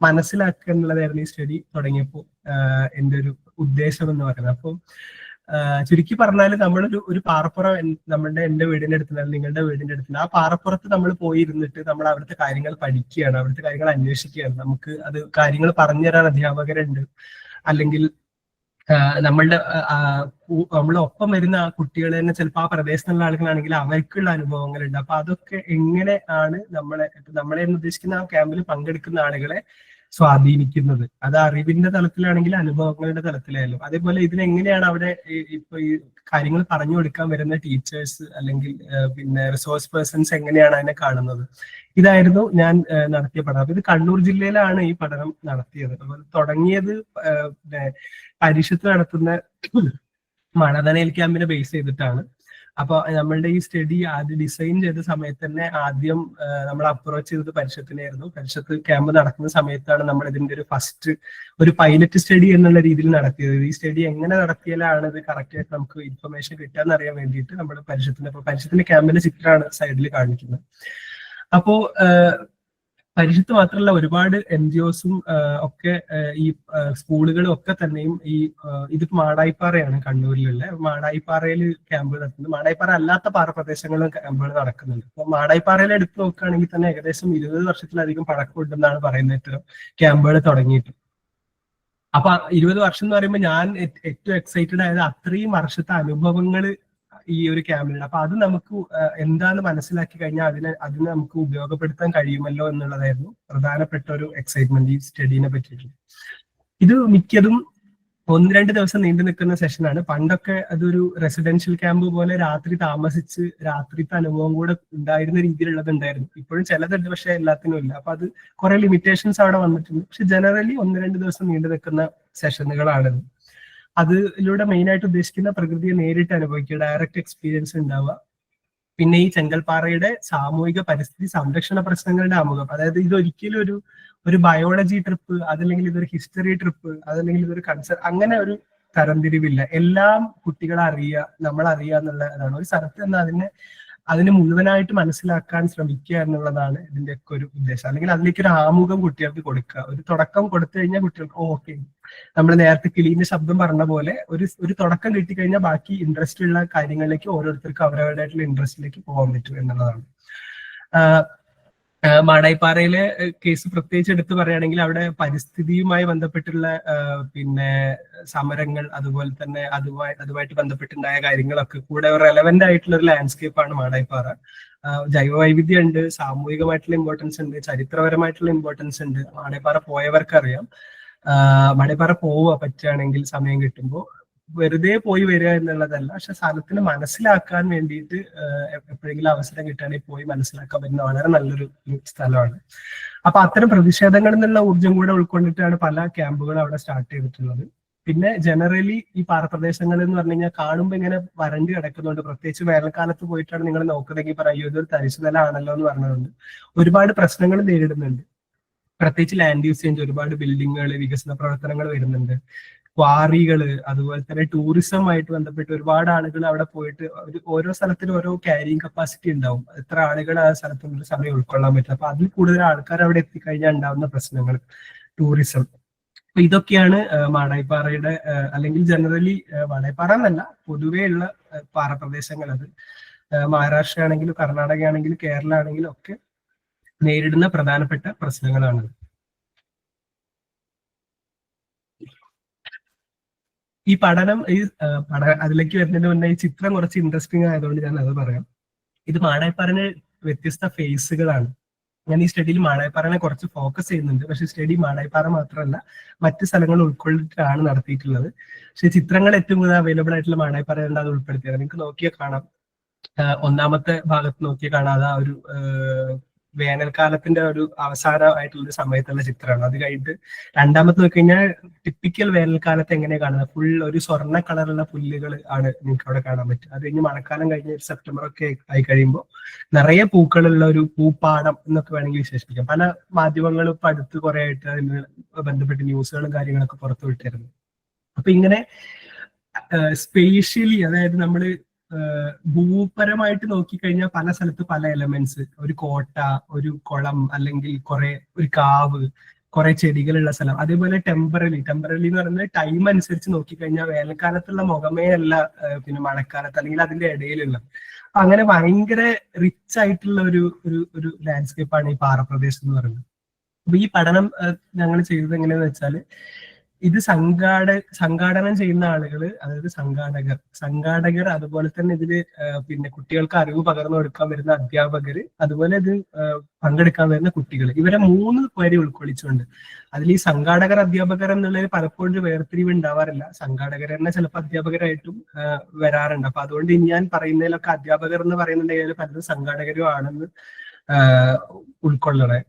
മനസ്സിലാക്കുക എന്നുള്ളതായിരുന്നു ഈ സ്റ്റഡി തുടങ്ങിയപ്പോൾ എൻ്റെ ഒരു ഉദ്ദേശം എന്ന് പറയുന്നത്. അപ്പം ചുരുക്കി പറഞ്ഞാൽ ഒരു പാറപ്പുറം എന്റെ വീടിന്റെ അടുത്തുള്ള നിങ്ങളുടെ വീടിന്റെ അടുത്തുള്ള ആ പാറപ്പുറത്ത് നമ്മൾ പോയിരുന്നിട്ട് നമ്മൾ അവിടുത്തെ കാര്യങ്ങൾ പഠിക്കുകയാണ്, അവിടുത്തെ കാര്യങ്ങൾ അന്വേഷിക്കുകയാണ്. നമുക്ക് അത് കാര്യങ്ങൾ പറഞ്ഞുതരാൻ അധ്യാപകരുണ്ട്, അല്ലെങ്കിൽ നമ്മളൊപ്പം വരുന്ന ആ കുട്ടികൾ തന്നെ ചിലപ്പോൾ ആ പ്രദേശത്തുള്ള ആളുകളാണെങ്കിൽ അവർക്കുള്ള അനുഭവങ്ങളുണ്ട്. അപ്പൊ അതൊക്കെ എങ്ങനെയാണ് നമ്മളെ ഉദ്ദേശിക്കുന്ന ആ ക്യാമ്പിൽ പങ്കെടുക്കുന്ന ആളുകളെ സ്വാധീനിക്കുന്നത്. അത് അറിവിന്റെ തലത്തിലാണെങ്കിലും അനുഭവങ്ങളുടെ തലത്തിലായാലും. അതേപോലെ ഇതിനെങ്ങനെയാണ് അവിടെ ഇപ്പൊ ഈ കാര്യങ്ങൾ പറഞ്ഞു കൊടുക്കാൻ വരുന്ന ടീച്ചേഴ്സ് അല്ലെങ്കിൽ പിന്നെ റിസോഴ്സ് പേഴ്സൺസ് എങ്ങനെയാണ് അതിനെ കാണുന്നത്. ഇതായിരുന്നു ഞാൻ നടത്തിയ പഠനം. അപ്പൊ ഇത് കണ്ണൂർ ജില്ലയിലാണ് ഈ പഠനം നടത്തിയത്. അതുപോലെ തുടങ്ങിയത് പരിഷത്ത് നടത്തുന്ന മണതനയിൽ ക്യാമ്പിനെ ബേസ് ചെയ്തിട്ടാണ്. അപ്പൊ നമ്മളുടെ ഈ സ്റ്റഡി ആദ്യം ഡിസൈൻ ചെയ്ത സമയത്ത് തന്നെ ആദ്യം നമ്മൾ അപ്രോച്ച് ചെയ്തത് പരിഷത്തിനായിരുന്നു. പരിഷത്ത് ക്യാമ്പ് നടക്കുന്ന സമയത്താണ് നമ്മൾ ഇതിന്റെ ഒരു പൈലറ്റ് സ്റ്റഡി എന്നുള്ള രീതിയിൽ നടത്തിയത്. ഈ സ്റ്റഡി എങ്ങനെ നടത്തിയാലാണ് ഇത് കറക്റ്റ് ആയിട്ട് നമുക്ക് ഇൻഫർമേഷൻ കിട്ടാന്ന് അറിയാൻ വേണ്ടിയിട്ട് നമ്മൾ പരിഷത്തിന്റെ ക്യാമ്പിന്റെ ചിത്രമാണ് സൈഡിൽ കാണിക്കുന്നത്. അപ്പോ പരിഷത്ത് മാത്രമല്ല ഒരുപാട് NGOസും ഒക്കെ ഈ സ്കൂളുകളും ഒക്കെ തന്നെയും ഇതിപ്പോ മാടായിപ്പാറയാണ് കണ്ണൂരിലുള്ള, മാടായിപ്പാറയിൽ ക്യാമ്പ് നടത്തുന്നത്. മാടായിപ്പാറ അല്ലാത്ത പാറപ്രദേശങ്ങളിലും ക്യാമ്പുകൾ നടക്കുന്നുണ്ട്. അപ്പൊ മാടായിപ്പാറയിൽ എടുത്ത് നോക്കുകയാണെങ്കിൽ തന്നെ ഏകദേശം 20 വർഷത്തിലധികം പഴക്കമുണ്ടെന്നാണ് പറയുന്നത് ഇത്തരം ക്യാമ്പുകൾ തുടങ്ങിയിട്ട്. അപ്പൊ 20 വർഷം എന്ന് പറയുമ്പോൾ ഞാൻ ഏറ്റവും എക്സൈറ്റഡ് ആയത് അത്രയും വർഷത്തെ അനുഭവങ്ങൾ ഈ ഒരു ക്യാമ്പിലുണ്ട്. അപ്പൊ അത് നമുക്ക് എന്താന്ന് മനസ്സിലാക്കി കഴിഞ്ഞാൽ അതിനെ നമുക്ക് ഉപയോഗപ്പെടുത്താൻ കഴിയുമല്ലോ എന്നുള്ളതായിരുന്നു പ്രധാനപ്പെട്ട ഒരു എക്സൈറ്റ്മെന്റ് ഈ സ്റ്റഡീനെ പറ്റിയിട്ട്. ഇത് മിക്കതും 1-2 ദിവസം നീണ്ടു നിൽക്കുന്ന സെഷനാണ്. പണ്ടൊക്കെ അതൊരു റെസിഡൻഷ്യൽ ക്യാമ്പ് പോലെ രാത്രി താമസിച്ച് രാത്രിത്തെ അനുഭവം കൂടെ ഉണ്ടായിരുന്ന രീതിയിലുള്ളത് ഉണ്ടായിരുന്നു. ഇപ്പോഴും ചിലതുണ്ട്, പക്ഷെ എല്ലാത്തിനും ഇല്ല. അപ്പൊ അത് കുറെ ലിമിറ്റേഷൻസ് അവിടെ വന്നിട്ടുണ്ട്. പക്ഷെ ജനറലി 1-2 ദിവസം നീണ്ടു നിൽക്കുന്ന സെഷനുകളാണ്. അതിലൂടെ മെയിൻ ആയിട്ട് ഉദ്ദേശിക്കുന്ന പ്രകൃതിയെ നേരിട്ട് അനുഭവിക്കുക, ഡയറക്റ്റ് എക്സ്പീരിയൻസ് ഉണ്ടാവുക. പിന്നെ ഈ ചെങ്കൽപ്പാറയുടെ സാമൂഹിക പരിസ്ഥിതി സംരക്ഷണ പ്രശ്നങ്ങളുടെ ആമുഖം. അതായത് ഇതൊരിക്കലും ഒരു ബയോളജി ട്രിപ്പ്, അതല്ലെങ്കിൽ ഇതൊരു ഹിസ്റ്ററി ട്രിപ്പ്, അതല്ലെങ്കിൽ ഇതൊരു അങ്ങനെ ഒരു തരംതിരിവില്ല. എല്ലാം കുട്ടികളെ അറിയുക, നമ്മൾ അറിയുക എന്നുള്ളതാണ്. ഒരു സ്ഥലത്ത് നിന്ന് അതിന് മുഴുവനായിട്ട് മനസ്സിലാക്കാൻ ശ്രമിക്കുക എന്നുള്ളതാണ് ഇതിന്റെ ഒക്കെ ഒരു ഉദ്ദേശം. അല്ലെങ്കിൽ അതിലേക്ക് ഒരു ആമുഖം കുട്ടികൾക്ക് കൊടുക്കുക. ഒരു തുടക്കം കൊടുത്തു കഴിഞ്ഞാൽ കുട്ടികൾക്ക് ഓക്കെ, നമ്മൾ നേരത്തെ കിളീന്റെ ശബ്ദം പറഞ്ഞ പോലെ ഒരു തുടക്കം കിട്ടിക്കഴിഞ്ഞാൽ ബാക്കി ഇൻട്രസ്റ്റ് ഉള്ള കാര്യങ്ങളിലേക്ക് ഓരോരുത്തർക്കും അവരവരുടേതായിട്ടുള്ള ഇൻട്രസ്റ്റിലേക്ക് പോകാൻ പറ്റും എന്നുള്ളതാണ്. മാടായിപ്പാറയിലെ കേസ് പ്രത്യേകിച്ച് എടുത്തു പറയുകയാണെങ്കിൽ അവിടെ പരിസ്ഥിതിയുമായി ബന്ധപ്പെട്ടുള്ള പിന്നെ സമരങ്ങൾ, അതുപോലെ തന്നെ അതുമായിട്ട് ബന്ധപ്പെട്ടുണ്ടായ കാര്യങ്ങളൊക്കെ കൂടെ റെലവെന്റ് ആയിട്ടുള്ള ഒരു ലാൻഡ്സ്കേപ്പാണ് മാടായിപ്പാറ. ജൈവ വൈവിധ്യം ഉണ്ട്, സാമൂഹികമായിട്ടുള്ള ഇമ്പോർട്ടൻസ് ഉണ്ട്, ചരിത്രപരമായിട്ടുള്ള ഇമ്പോർട്ടൻസ് ഉണ്ട്. മാടായിപ്പാറ പോയവർക്കറിയാം. മാടായിപ്പാറ പോവുക പറ്റുകയാണെങ്കിൽ സമയം കിട്ടുമ്പോൾ, വെറുതെ പോയി വരിക എന്നുള്ളതല്ല, പക്ഷെ സ്ഥലത്തിന് മനസ്സിലാക്കാൻ വേണ്ടിയിട്ട് എപ്പോഴെങ്കിലും അവസരം കിട്ടുകയാണെങ്കിൽ പോയി മനസ്സിലാക്കാൻ പറ്റുന്ന വളരെ നല്ലൊരു സ്ഥലമാണ്. അപ്പൊ അത്തരം പ്രതിഷേധങ്ങളിൽ നിന്നുള്ള ഊർജ്ജം കൂടെ ഉൾക്കൊണ്ടിട്ടാണ് പല ക്യാമ്പുകളും അവിടെ സ്റ്റാർട്ട് ചെയ്തിട്ടുള്ളത്. പിന്നെ ജനറലി ഈ പാറപ്രദേശങ്ങൾ എന്ന് പറഞ്ഞു കഴിഞ്ഞാൽ കാണുമ്പോൾ ഇങ്ങനെ വരണ്ടി കിടക്കുന്നുണ്ട്. പ്രത്യേകിച്ച് വേനൽക്കാലത്ത് പോയിട്ടാണ് നിങ്ങൾ നോക്കുന്നതെങ്കിൽ പറയും ഇതൊരു തരിശുനില ആണല്ലോ എന്ന് പറഞ്ഞതുകൊണ്ട് ഒരുപാട് പ്രശ്നങ്ങൾ നേരിടുന്നുണ്ട്. പ്രത്യേകിച്ച് ലാൻഡ് യൂസ് ചേഞ്ച്, ഒരുപാട് ബിൽഡിങ്ങുകൾ, വികസന പ്രവർത്തനങ്ങൾ വരുന്നുണ്ട്, ക്വാറികള്, അതുപോലെ തന്നെ ടൂറിസവുമായിട്ട് ബന്ധപ്പെട്ട് ഒരുപാട് ആളുകൾ അവിടെ പോയിട്ട് ഓരോ സ്ഥലത്തിനും ഓരോ ക്യാരിങ് കപ്പാസിറ്റി ഉണ്ടാവും. എത്ര ആളുകൾ ആ സ്ഥലത്തൊരു സമയം ഉൾക്കൊള്ളാൻ പറ്റും. അപ്പൊ അതിൽ കൂടുതൽ ആൾക്കാർ അവിടെ എത്തിക്കഴിഞ്ഞാൽ ഉണ്ടാവുന്ന പ്രശ്നങ്ങൾ, ടൂറിസം. അപ്പൊ ഇതൊക്കെയാണ് മാടായിപ്പാറയുടെ അല്ലെങ്കിൽ ജനറലി മാടായിപ്പാറ എന്നല്ല പൊതുവേ ഉള്ള പാറപ്രദേശങ്ങൾ. അത് മഹാരാഷ്ട്ര ആണെങ്കിലും കർണാടക ആണെങ്കിലും കേരള ആണെങ്കിലും ഒക്കെ നേരിടുന്ന പ്രധാനപ്പെട്ട പ്രശ്നങ്ങളാണ്. ഈ പഠനം അതിലേക്ക് വരുന്നതിന് മുന്നേ ഈ ചിത്രം കുറച്ച് ഇൻട്രസ്റ്റിംഗ് ആയതുകൊണ്ട് ഞാൻ അത് പറയാം. ഇത് മാടായിപ്പാറന് വ്യത്യസ്ത ഫേസുകളാണ്. ഞാൻ ഈ സ്റ്റഡിയിൽ മാടായിപ്പാറനെ കുറച്ച് ഫോക്കസ് ചെയ്യുന്നുണ്ട്, പക്ഷെ സ്റ്റഡി മാടായിപ്പാറ മാത്രമല്ല മറ്റ് സ്ഥലങ്ങൾ ഉൾക്കൊള്ളിച്ചിട്ടാണ് നടത്തിയിട്ടുള്ളത്. പക്ഷെ ചിത്രങ്ങൾ ഏറ്റവും കൂടുതൽ അവൈലബിൾ ആയിട്ടുള്ള മാടായിപ്പാറയുണ്ട്, അത് ഉൾപ്പെടുത്തിയത്. നിങ്ങൾക്ക് നോക്കിയാൽ കാണാം. ഒന്നാമത്തെ ഭാഗത്ത് നോക്കിയാൽ കാണാം, അത് ആ ഒരു വേനൽക്കാലത്തിന്റെ ഒരു അവസാനമായിട്ടുള്ള ഒരു സമയത്തുള്ള ചിത്രമാണ്. അത് കഴിഞ്ഞിട്ട് രണ്ടാമത്തെ നോക്കി കഴിഞ്ഞാൽ ടിപ്പിക്കൽ വേനൽക്കാലത്ത് എങ്ങനെയാണ് കാണുന്നത്, ഫുൾ ഒരു സ്വർണ്ണ കളറുള്ള പുല്ലുകൾ ആണ് നിങ്ങൾക്ക് അവിടെ കാണാൻ പറ്റും. അത് കഴിഞ്ഞ് മഴക്കാലം കഴിഞ്ഞ് സെപ്റ്റംബർ ഒക്കെ ആയി കഴിയുമ്പോൾ നിറയെ പൂക്കളുള്ള ഒരു പൂപ്പാടം എന്നൊക്കെ വേണമെങ്കിൽ വിശേഷിപ്പിക്കാം. പല മാധ്യമങ്ങളും ഇപ്പൊ അടുത്ത് കുറെ ആയിട്ട് അതിന് ബന്ധപ്പെട്ട് ന്യൂസുകളും കാര്യങ്ങളൊക്കെ പുറത്തു വിട്ടിരുന്നു. അപ്പൊ ഇങ്ങനെ സ്പേഷ്യലി, അതായത് നമ്മള് ഭൂപരമായിട്ട് നോക്കിക്കഴിഞ്ഞാൽ പല സ്ഥലത്ത് പല എലമെന്റ്സ്, ഒരു കോട്ട, ഒരു കുളം, അല്ലെങ്കിൽ ഒരു കാവ്, കുറെ ചെടികളുള്ള സ്ഥലം. അതേപോലെ ടെമ്പറലി എന്ന് പറയുന്നത് ടൈം അനുസരിച്ച് നോക്കിക്കഴിഞ്ഞാൽ വേനൽക്കാലത്തുള്ള മുഖമേ അല്ല പിന്നെ മഴക്കാലത്ത് അല്ലെങ്കിൽ അതിന്റെ ഇടയിലുള്ള. അങ്ങനെ ഭയങ്കര റിച്ച് ആയിട്ടുള്ള ഒരു ലാൻഡ്സ്കേപ്പാണ് ഈ പാറപ്രദേശം എന്ന് പറയുന്നത്. അപ്പൊ ഈ പഠനം ഞങ്ങൾ ചെയ്തത് എങ്ങനെയാന്ന് വെച്ചാല്, ഇത് സംഘാടനം ചെയ്യുന്ന ആളുകൾ, അതായത് സംഘാടകർ, അതുപോലെ തന്നെ ഇതില് പിന്നെ കുട്ടികൾക്ക് അറിവ് പകർന്നു കൊടുക്കാൻ വരുന്ന അധ്യാപകര്, അതുപോലെ ഇത് പങ്കെടുക്കാൻ വരുന്ന കുട്ടികൾ, ഇവരെ 3 പേരെ ഉൾക്കൊള്ളിച്ചുകൊണ്ട്. അതിൽ ഈ അധ്യാപകർ എന്നുള്ളതിൽ പലപ്പോഴും വേർതിരിവ് ഉണ്ടാവാറില്ല. സംഘാടകർ തന്നെ ചിലപ്പോൾ അധ്യാപകരായിട്ടും വരാറുണ്ട്. അപ്പൊ അതുകൊണ്ട് ഞാൻ പറയുന്നതിലൊക്കെ അധ്യാപകർ എന്ന് പറയുന്നുണ്ടെങ്കിൽ പലരും സംഘാടകരും ആണെന്ന് ഉൾക്കൊള്ളണേ.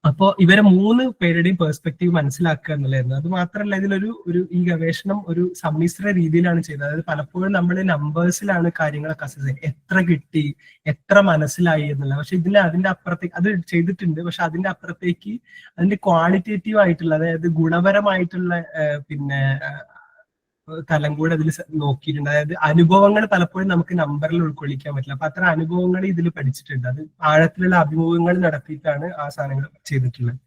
അപ്പോ ഇവരെ 3 പേരുടെയും പെർസ്പെക്റ്റീവ് മനസ്സിലാക്കുക എന്നുള്ളതായിരുന്നു. അത് മാത്രമല്ല, ഇതിലൊരു ഈ ഗവേഷണം ഒരു സമ്മിശ്ര രീതിയിലാണ് ചെയ്തത്. അതായത് പലപ്പോഴും നമ്മൾ നമ്പേഴ്സിലാണ് കാര്യങ്ങളൊക്കെ അസസ് ചെയ്യുന്നത്, എത്ര കിട്ടി, എത്ര മനസ്സിലായി എന്നുള്ള. പക്ഷെ അതിന്റെ അപ്പുറത്തേക്ക് അത് ചെയ്തിട്ടുണ്ട്. പക്ഷെ അതിന്റെ അപ്പുറത്തേക്ക് അതിന്റെ ക്വാളിറ്റേറ്റീവ് ആയിട്ടുള്ള, അതായത് ഗുണപരമായിട്ടുള്ള പിന്നെ തലം കൂടെ അതിൽ നോക്കിയിട്ടുണ്ട്. അതായത് അനുഭവങ്ങൾ പലപ്പോഴും നമുക്ക് നമ്പറിൽ ഉൾക്കൊള്ളിക്കാൻ പറ്റില്ല. അപ്പൊ അത്ര അനുഭവങ്ങൾ ഇതിൽ പഠിച്ചിട്ടുണ്ട്. അത് ആഴത്തിലുള്ള അഭിമുഖങ്ങൾ നടത്തിയിട്ടാണ് ആ സാധനങ്ങൾ ചെയ്തിട്ടുള്ളത്.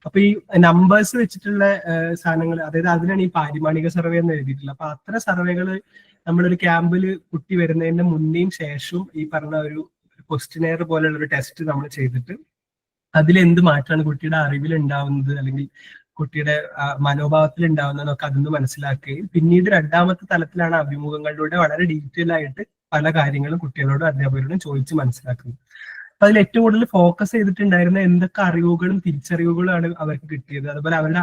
അപ്പൊ ഈ നമ്പേഴ്സ് വെച്ചിട്ടുള്ള സാധനങ്ങൾ, അതായത് അതിനാണ് ഈ പാരിമാണിക സർവേ എന്ന് എഴുതിയിട്ടുള്ളത്. അപ്പൊ അത്ര സർവേകൾ നമ്മളൊരു ക്യാമ്പിൽ കുട്ടി വരുന്നതിന്റെ മുന്നേയും ശേഷവും ഈ പറഞ്ഞ ഒരു ക്വസ്റ്റിനെയർ പോലുള്ള ഒരു ടെസ്റ്റ് നമ്മൾ ചെയ്തിട്ട് അതിലെന്ത് മാറ്റമാണ് കുട്ടിയുടെ അറിവിൽ ഉണ്ടാവുന്നത്, അല്ലെങ്കിൽ കുട്ടിയുടെ മനോഭാവത്തിൽ ഉണ്ടാവുന്നതൊക്കെ അതൊന്ന് മനസ്സിലാക്കുകയും പിന്നീട് രണ്ടാമത്തെ തലത്തിലാണ് അഭിമുഖങ്ങളിലൂടെ വളരെ ഡീറ്റെയിൽ ആയിട്ട് പല കാര്യങ്ങളും കുട്ടികളോടും അധ്യാപകരോടും ചോദിച്ച് മനസ്സിലാക്കുന്നത്. അപ്പൊ അതിൽ ഏറ്റവും കൂടുതൽ ഫോക്കസ് ചെയ്തിട്ടുണ്ടായിരുന്ന എന്തൊക്കെ അറിവുകളും തിരിച്ചറിവുകളും ആണ് അവർക്ക് കിട്ടിയത്, അതുപോലെ അവരുടെ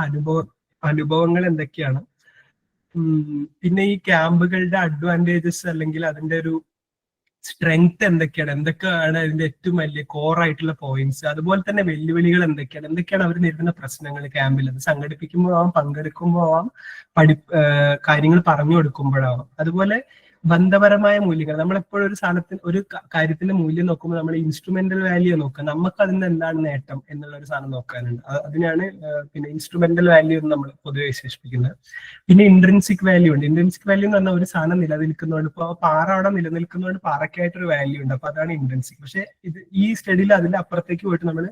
അനുഭവങ്ങൾ എന്തൊക്കെയാണ്, പിന്നെ ഈ ക്യാമ്പുകളുടെ അഡ്വാൻറ്റേജസ് അല്ലെങ്കിൽ അതിന്റെ ഒരു സ്ട്രെങ്ത് എന്തൊക്കെയാണ് അതിന്റെ ഏറ്റവും വലിയ കോർ ആയിട്ടുള്ള പോയിന്റ്സ്, അതുപോലെ തന്നെ വെല്ലുവിളികൾ എന്തൊക്കെയാണ് അവർ നേരിടുന്ന പ്രശ്നങ്ങൾ ക്യാമ്പിൽ, അത് സംഘടിപ്പിക്കുമ്പോൾ ആവാം, പങ്കെടുക്കുമ്പോൾ ആവാം, കാര്യങ്ങൾ പറഞ്ഞു കൊടുക്കുമ്പോഴാവാം. അതുപോലെ ബന്ധപരമായ മൂല്യങ്ങൾ, നമ്മളെപ്പോഴും ഒരു സാധനത്തിന് ഒരു കാര്യത്തിന്റെ മൂല്യം നോക്കുമ്പോൾ നമ്മൾ ഇൻസ്ട്രുമെന്റൽ വാല്യൂ നോക്കുക, നമുക്ക് അതിന് എന്താണ് നേട്ടം എന്നുള്ള ഒരു സാധനം നോക്കാനുണ്ട്. അതിനാണ് പിന്നെ ഇൻസ്ട്രുമെന്റൽ വാല്യൂ എന്ന് നമ്മൾ പൊതുവെ വിശേഷിപ്പിക്കുന്നത്. പിന്നെ ഇൻട്രിൻസിക് വാല്യൂ ഉണ്ട്. ഇൻട്രിൻസിക് വാല്യൂ എന്ന് പറഞ്ഞാൽ ഒരു സാധനം നിലനിൽക്കുന്നതുകൊണ്ട്, ഇപ്പോൾ പാറ അവിടെ നിലനിൽക്കുന്നതുകൊണ്ട് പാറയ്ക്കായിട്ടൊരു വാല്യൂ ഉണ്ട്, അപ്പൊ അതാണ് ഇൻട്രിൻസിക്. പക്ഷെ ഈ സ്റ്റഡിയിൽ അതിന്റെ അപ്പുറത്തേക്ക് പോയിട്ട് നമ്മൾ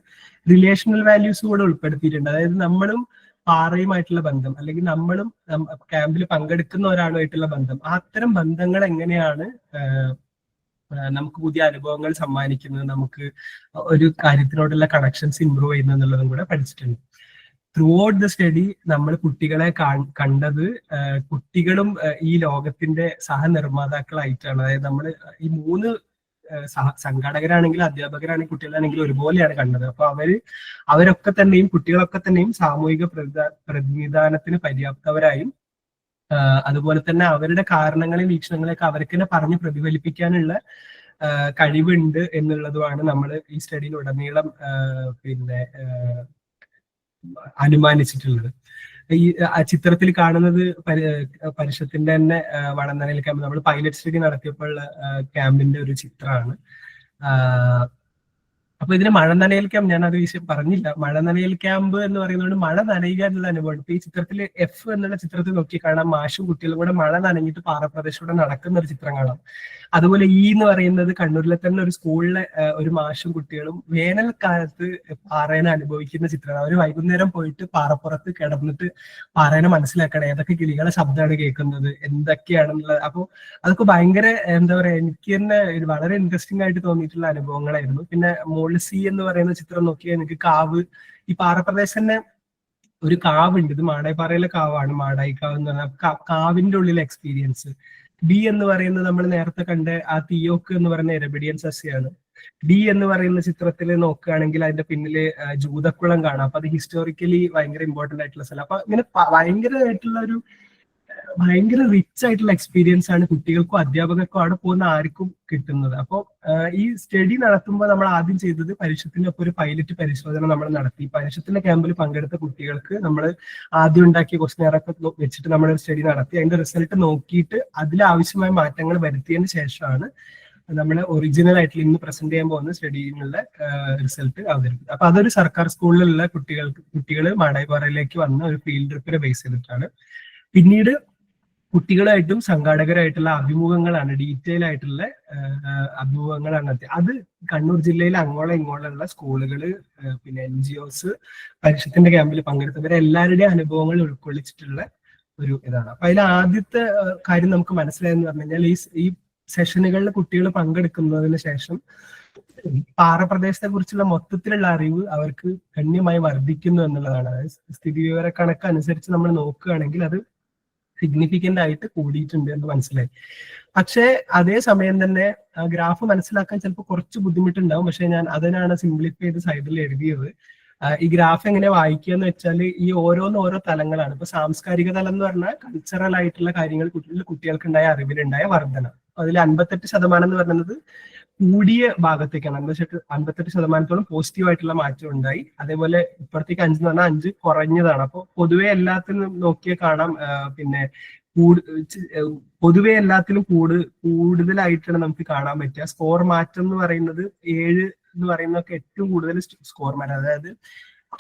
റിലേഷണൽ വാല്യൂസ് കൂടെ ഉൾപ്പെടുത്തിയിട്ടുണ്ട്. അതായത് നമ്മളും പാറയുമായിട്ടുള്ള ബന്ധം, അല്ലെങ്കിൽ നമ്മളും ക്യാമ്പിൽ പങ്കെടുക്കുന്ന ഒരാളുമായിട്ടുള്ള ബന്ധം, അത്തരം ബന്ധങ്ങൾ എങ്ങനെയാണ് നമുക്ക് പുതിയ അനുഭവങ്ങൾ സമ്മാനിക്കുന്നത്, നമുക്ക് ഒരു കാര്യത്തിനോടുള്ള കണക്ഷൻസ് ഇമ്പ്രൂവ് ചെയ്യുന്നത് എന്നുള്ളതും കൂടെ പഠിച്ചിട്ടുണ്ട്. ത്രൂ ഔട്ട് ദ സ്റ്റഡി നമ്മൾ കുട്ടികളെ കണ്ടത് കുട്ടികളും ഈ ലോകത്തിന്റെ സഹനിർമ്മാതാക്കളായിട്ടാണ്. അതായത് നമ്മൾ ഈ 3 സംഘാടകരാണെങ്കിലും അധ്യാപകരാണെങ്കിലും കുട്ടികളാണെങ്കിലും ഒരുപോലെയാണ് കണ്ടത്. അപ്പൊ അവരൊക്കെ തന്നെയും കുട്ടികളൊക്കെ തന്നെയും സാമൂഹിക പ്രതിനിധാനത്തിന് പര്യാപ്തവരായും അതുപോലെ തന്നെ അവരുടെ കാരണങ്ങളെയും വീക്ഷണങ്ങളെയൊക്കെ അവർക്ക് തന്നെ പറഞ്ഞ് പ്രതിഫലിപ്പിക്കാനുള്ള കഴിവുണ്ട് എന്നുള്ളതുമാണ് നമ്മൾ ഈ സ്റ്റഡിയിൽ ഉടനീളം പിന്നെ അനുമാനിച്ചിട്ടുള്ളത്. ഈ ചിത്രത്തിൽ കാണുന്നത് പരിഷത്തിന്റെ തന്നെ വളർന്നനയിൽ ക്യാമ്പ്, നമ്മൾ പൈലറ്റ് സ്റ്റഡി നടത്തിയപ്പോൾ ക്യാമ്പിന്റെ ഒരു ചിത്രമാണ്. അപ്പൊ ഇതിന് മഴ നനയൽ ക്യാമ്പ്, ഞാൻ അത് വിഷയം പറഞ്ഞില്ല. മഴ നനയൽ ക്യാമ്പ് എന്ന് പറയുന്നത് മഴ നനയുക എന്നുള്ള അനുഭവം. ഇപ്പൊ ഈ ചിത്രത്തിൽ എഫ് എന്നുള്ള ചിത്രത്തിൽ നോക്കി കാണാം, മാഷും കുട്ടികളും കൂടെ മഴ നനഞ്ഞിട്ട് പാറപ്രദേശത്തൂടെ നടക്കുന്ന ഒരു ചിത്രം കാണാം. അതുപോലെ ഈ എന്ന് പറയുന്നത് കണ്ണൂരിലെ തന്നെ ഒരു സ്കൂളിലെ ഒരു മാഷും കുട്ടികളും വേനൽക്കാലത്ത് പാറേനെ അനുഭവിക്കുന്ന ചിത്രമാണ്. അവർ വൈകുന്നേരം പോയിട്ട് പാറപ്പുറത്ത് കിടന്നിട്ട് പാറേനെ മനസ്സിലാക്കണം, ഏതൊക്കെ കിളികളെ ശബ്ദമാണ് കേൾക്കുന്നത്, എന്തൊക്കെയാണെന്നുള്ളത്. അപ്പോൾ അതൊക്കെ ഭയങ്കര എന്താ പറയാ, എനിക്ക് തന്നെ വളരെ ഇൻട്രസ്റ്റിംഗ് ആയിട്ട് തോന്നിയിട്ടുള്ള അനുഭവങ്ങളായിരുന്നു. പിന്നെ സി എന്ന് പറയുന്ന ചിത്രം നോക്കിയാൽ എനിക്ക് കാവ്, ഈ പാറപ്രദേശം തന്നെ ഒരു കാവുണ്ട്, ഇത് മാടായിപ്പാറയിലെ കാവാണ്, മാടായിക്കാവ് എന്ന് പറഞ്ഞാൽ കാവിന്റെ ഉള്ളിലെ എക്സ്പീരിയൻസ്. ബി എന്ന് പറയുന്നത് നമ്മൾ നേരത്തെ കണ്ട ആ തീയോക്ക് എന്ന് പറയുന്ന എരബിഡിയൻ സസ്യമാണ്. ഡി എന്ന് പറയുന്ന ചിത്രത്തിൽ നോക്കുകയാണെങ്കിൽ അതിന്റെ പിന്നില് ജൂതക്കുളം കാണാം. അപ്പൊ അത് ഹിസ്റ്റോറിക്കലി ഭയങ്കര ഇമ്പോർട്ടന്റ് ആയിട്ടുള്ള സ്ഥലം. അപ്പൊ ഇങ്ങനെ ഭയങ്കര റിച്ച് ആയിട്ടുള്ള എക്സ്പീരിയൻസ് ആണ് കുട്ടികൾക്കും അധ്യാപകർക്കും അവിടെ പോകുന്ന ആർക്കും കിട്ടുന്നത്. അപ്പോൾ ഈ സ്റ്റഡി നടത്തുമ്പോൾ നമ്മൾ ആദ്യം ചെയ്തത് പരിഷത്തിന്റെ ഒപ്പം ഒരു പൈലറ്റ് പരിശോധന നമ്മൾ നടത്തി. പരിഷത്തിന്റെ ക്യാമ്പിൽ പങ്കെടുത്ത കുട്ടികൾക്ക് നമ്മൾ ആദ്യം ഉണ്ടാക്കിയ ക്വസ്റ്റ്യനൊക്കെ വെച്ചിട്ട് നമ്മൾ സ്റ്റഡി നടത്തി. അതിന്റെ റിസൾട്ട് നോക്കിയിട്ട് അതിലാവശ്യമായ മാറ്റങ്ങൾ വരുത്തിയതിന് ശേഷമാണ് നമ്മൾ ഒറിജിനൽ ആയിട്ടുള്ള ഇന്ന് പ്രസന്റ് ചെയ്യാൻ പോകുന്ന സ്റ്റഡിയിലുള്ള റിസൾട്ട് അവതരിപ്പിക്കും. അപ്പൊ അതൊരു സർക്കാർ സ്കൂളിലുള്ള കുട്ടികൾ മാടായിപ്പാറയിലേക്ക് വന്ന ഒരു ഫീൽഡ് ട്രിപ്പിനെ ബേസ് ചെയ്തിട്ടാണ്. പിന്നീട് കുട്ടികളായിട്ടും സംഘാടകരായിട്ടുള്ള അഭിമുഖങ്ങളാണ്, ഡീറ്റെയിൽ ആയിട്ടുള്ള അഭിമുഖങ്ങളാണ്. അത് കണ്ണൂർ ജില്ലയിൽ അങ്ങോളം ഇങ്ങോളമുള്ള സ്കൂളുകള്, പിന്നെ NGOs, പരിഷത്തിന്റെ ക്യാമ്പിൽ പങ്കെടുത്തവരെ എല്ലാവരുടെയും അനുഭവങ്ങൾ ഉൾക്കൊള്ളിച്ചിട്ടുള്ള ഒരു ഇതാണ്. അപ്പൊ അതിൽ ആദ്യത്തെ കാര്യം നമുക്ക് മനസ്സിലായെന്ന് പറഞ്ഞു കഴിഞ്ഞാൽ ഈ സെഷനുകളിൽ കുട്ടികൾ പങ്കെടുക്കുന്നതിന് ശേഷം പാറപ്രദേശത്തെ കുറിച്ചുള്ള മൊത്തത്തിലുള്ള അറിവ് അവർക്ക് ഗണ്യമായി വർദ്ധിക്കുന്നു എന്നുള്ളതാണ്. അതായത് സ്ഥിതിവിവര കണക്ക് അനുസരിച്ച് നമ്മൾ നോക്കുകയാണെങ്കിൽ അത് സിഗ്നിഫിക്കന്റ് ആയിട്ട് കൂടിയിട്ടുണ്ട് എന്ന് മനസ്സിലായി. പക്ഷേ അതേ സമയം തന്നെ ഗ്രാഫ് മനസ്സിലാക്കാൻ ചിലപ്പോൾ കുറച്ച് ബുദ്ധിമുട്ടുണ്ടാവും. പക്ഷെ ഞാൻ അതിനാണ് സിംപ്ലിഫൈ ചെയ്ത് സൈഡിൽ എഴുതിയത്. ഈ ഗ്രാഫ് എങ്ങനെ വായിക്കുക എന്ന് വെച്ചാൽ ഈ ഓരോ തലങ്ങളാണ്. ഇപ്പൊ സാംസ്കാരിക തലം എന്ന് പറഞ്ഞാൽ കൾച്ചറൽ ആയിട്ടുള്ള കാര്യങ്ങൾ കുട്ടികൾക്കുണ്ടായ അറിവിലുണ്ടായ വർധന. അതിൽ 58% എന്ന് പറയുന്നത് കൂടിയ ഭാഗത്തേക്കാണ്. 58% പോസിറ്റീവ് ആയിട്ടുള്ള മാറ്റം ഉണ്ടായി. അതേപോലെ ഇപ്പുറത്തേക്ക് 5 എന്ന് പറഞ്ഞാൽ 5 കുറഞ്ഞതാണ്. അപ്പോൾ പൊതുവെ എല്ലാത്തിനും നോക്കിയാൽ കാണാം, പിന്നെ പൊതുവെ എല്ലാത്തിലും കൂടുതലായിട്ടാണ് നമുക്ക് കാണാൻ പറ്റുക. സ്കോർ മാറ്റം എന്ന് പറയുന്നത് 7 എന്ന് പറയുന്നതൊക്കെ ഏറ്റവും കൂടുതൽ സ്കോർ മാറ്റം. അതായത്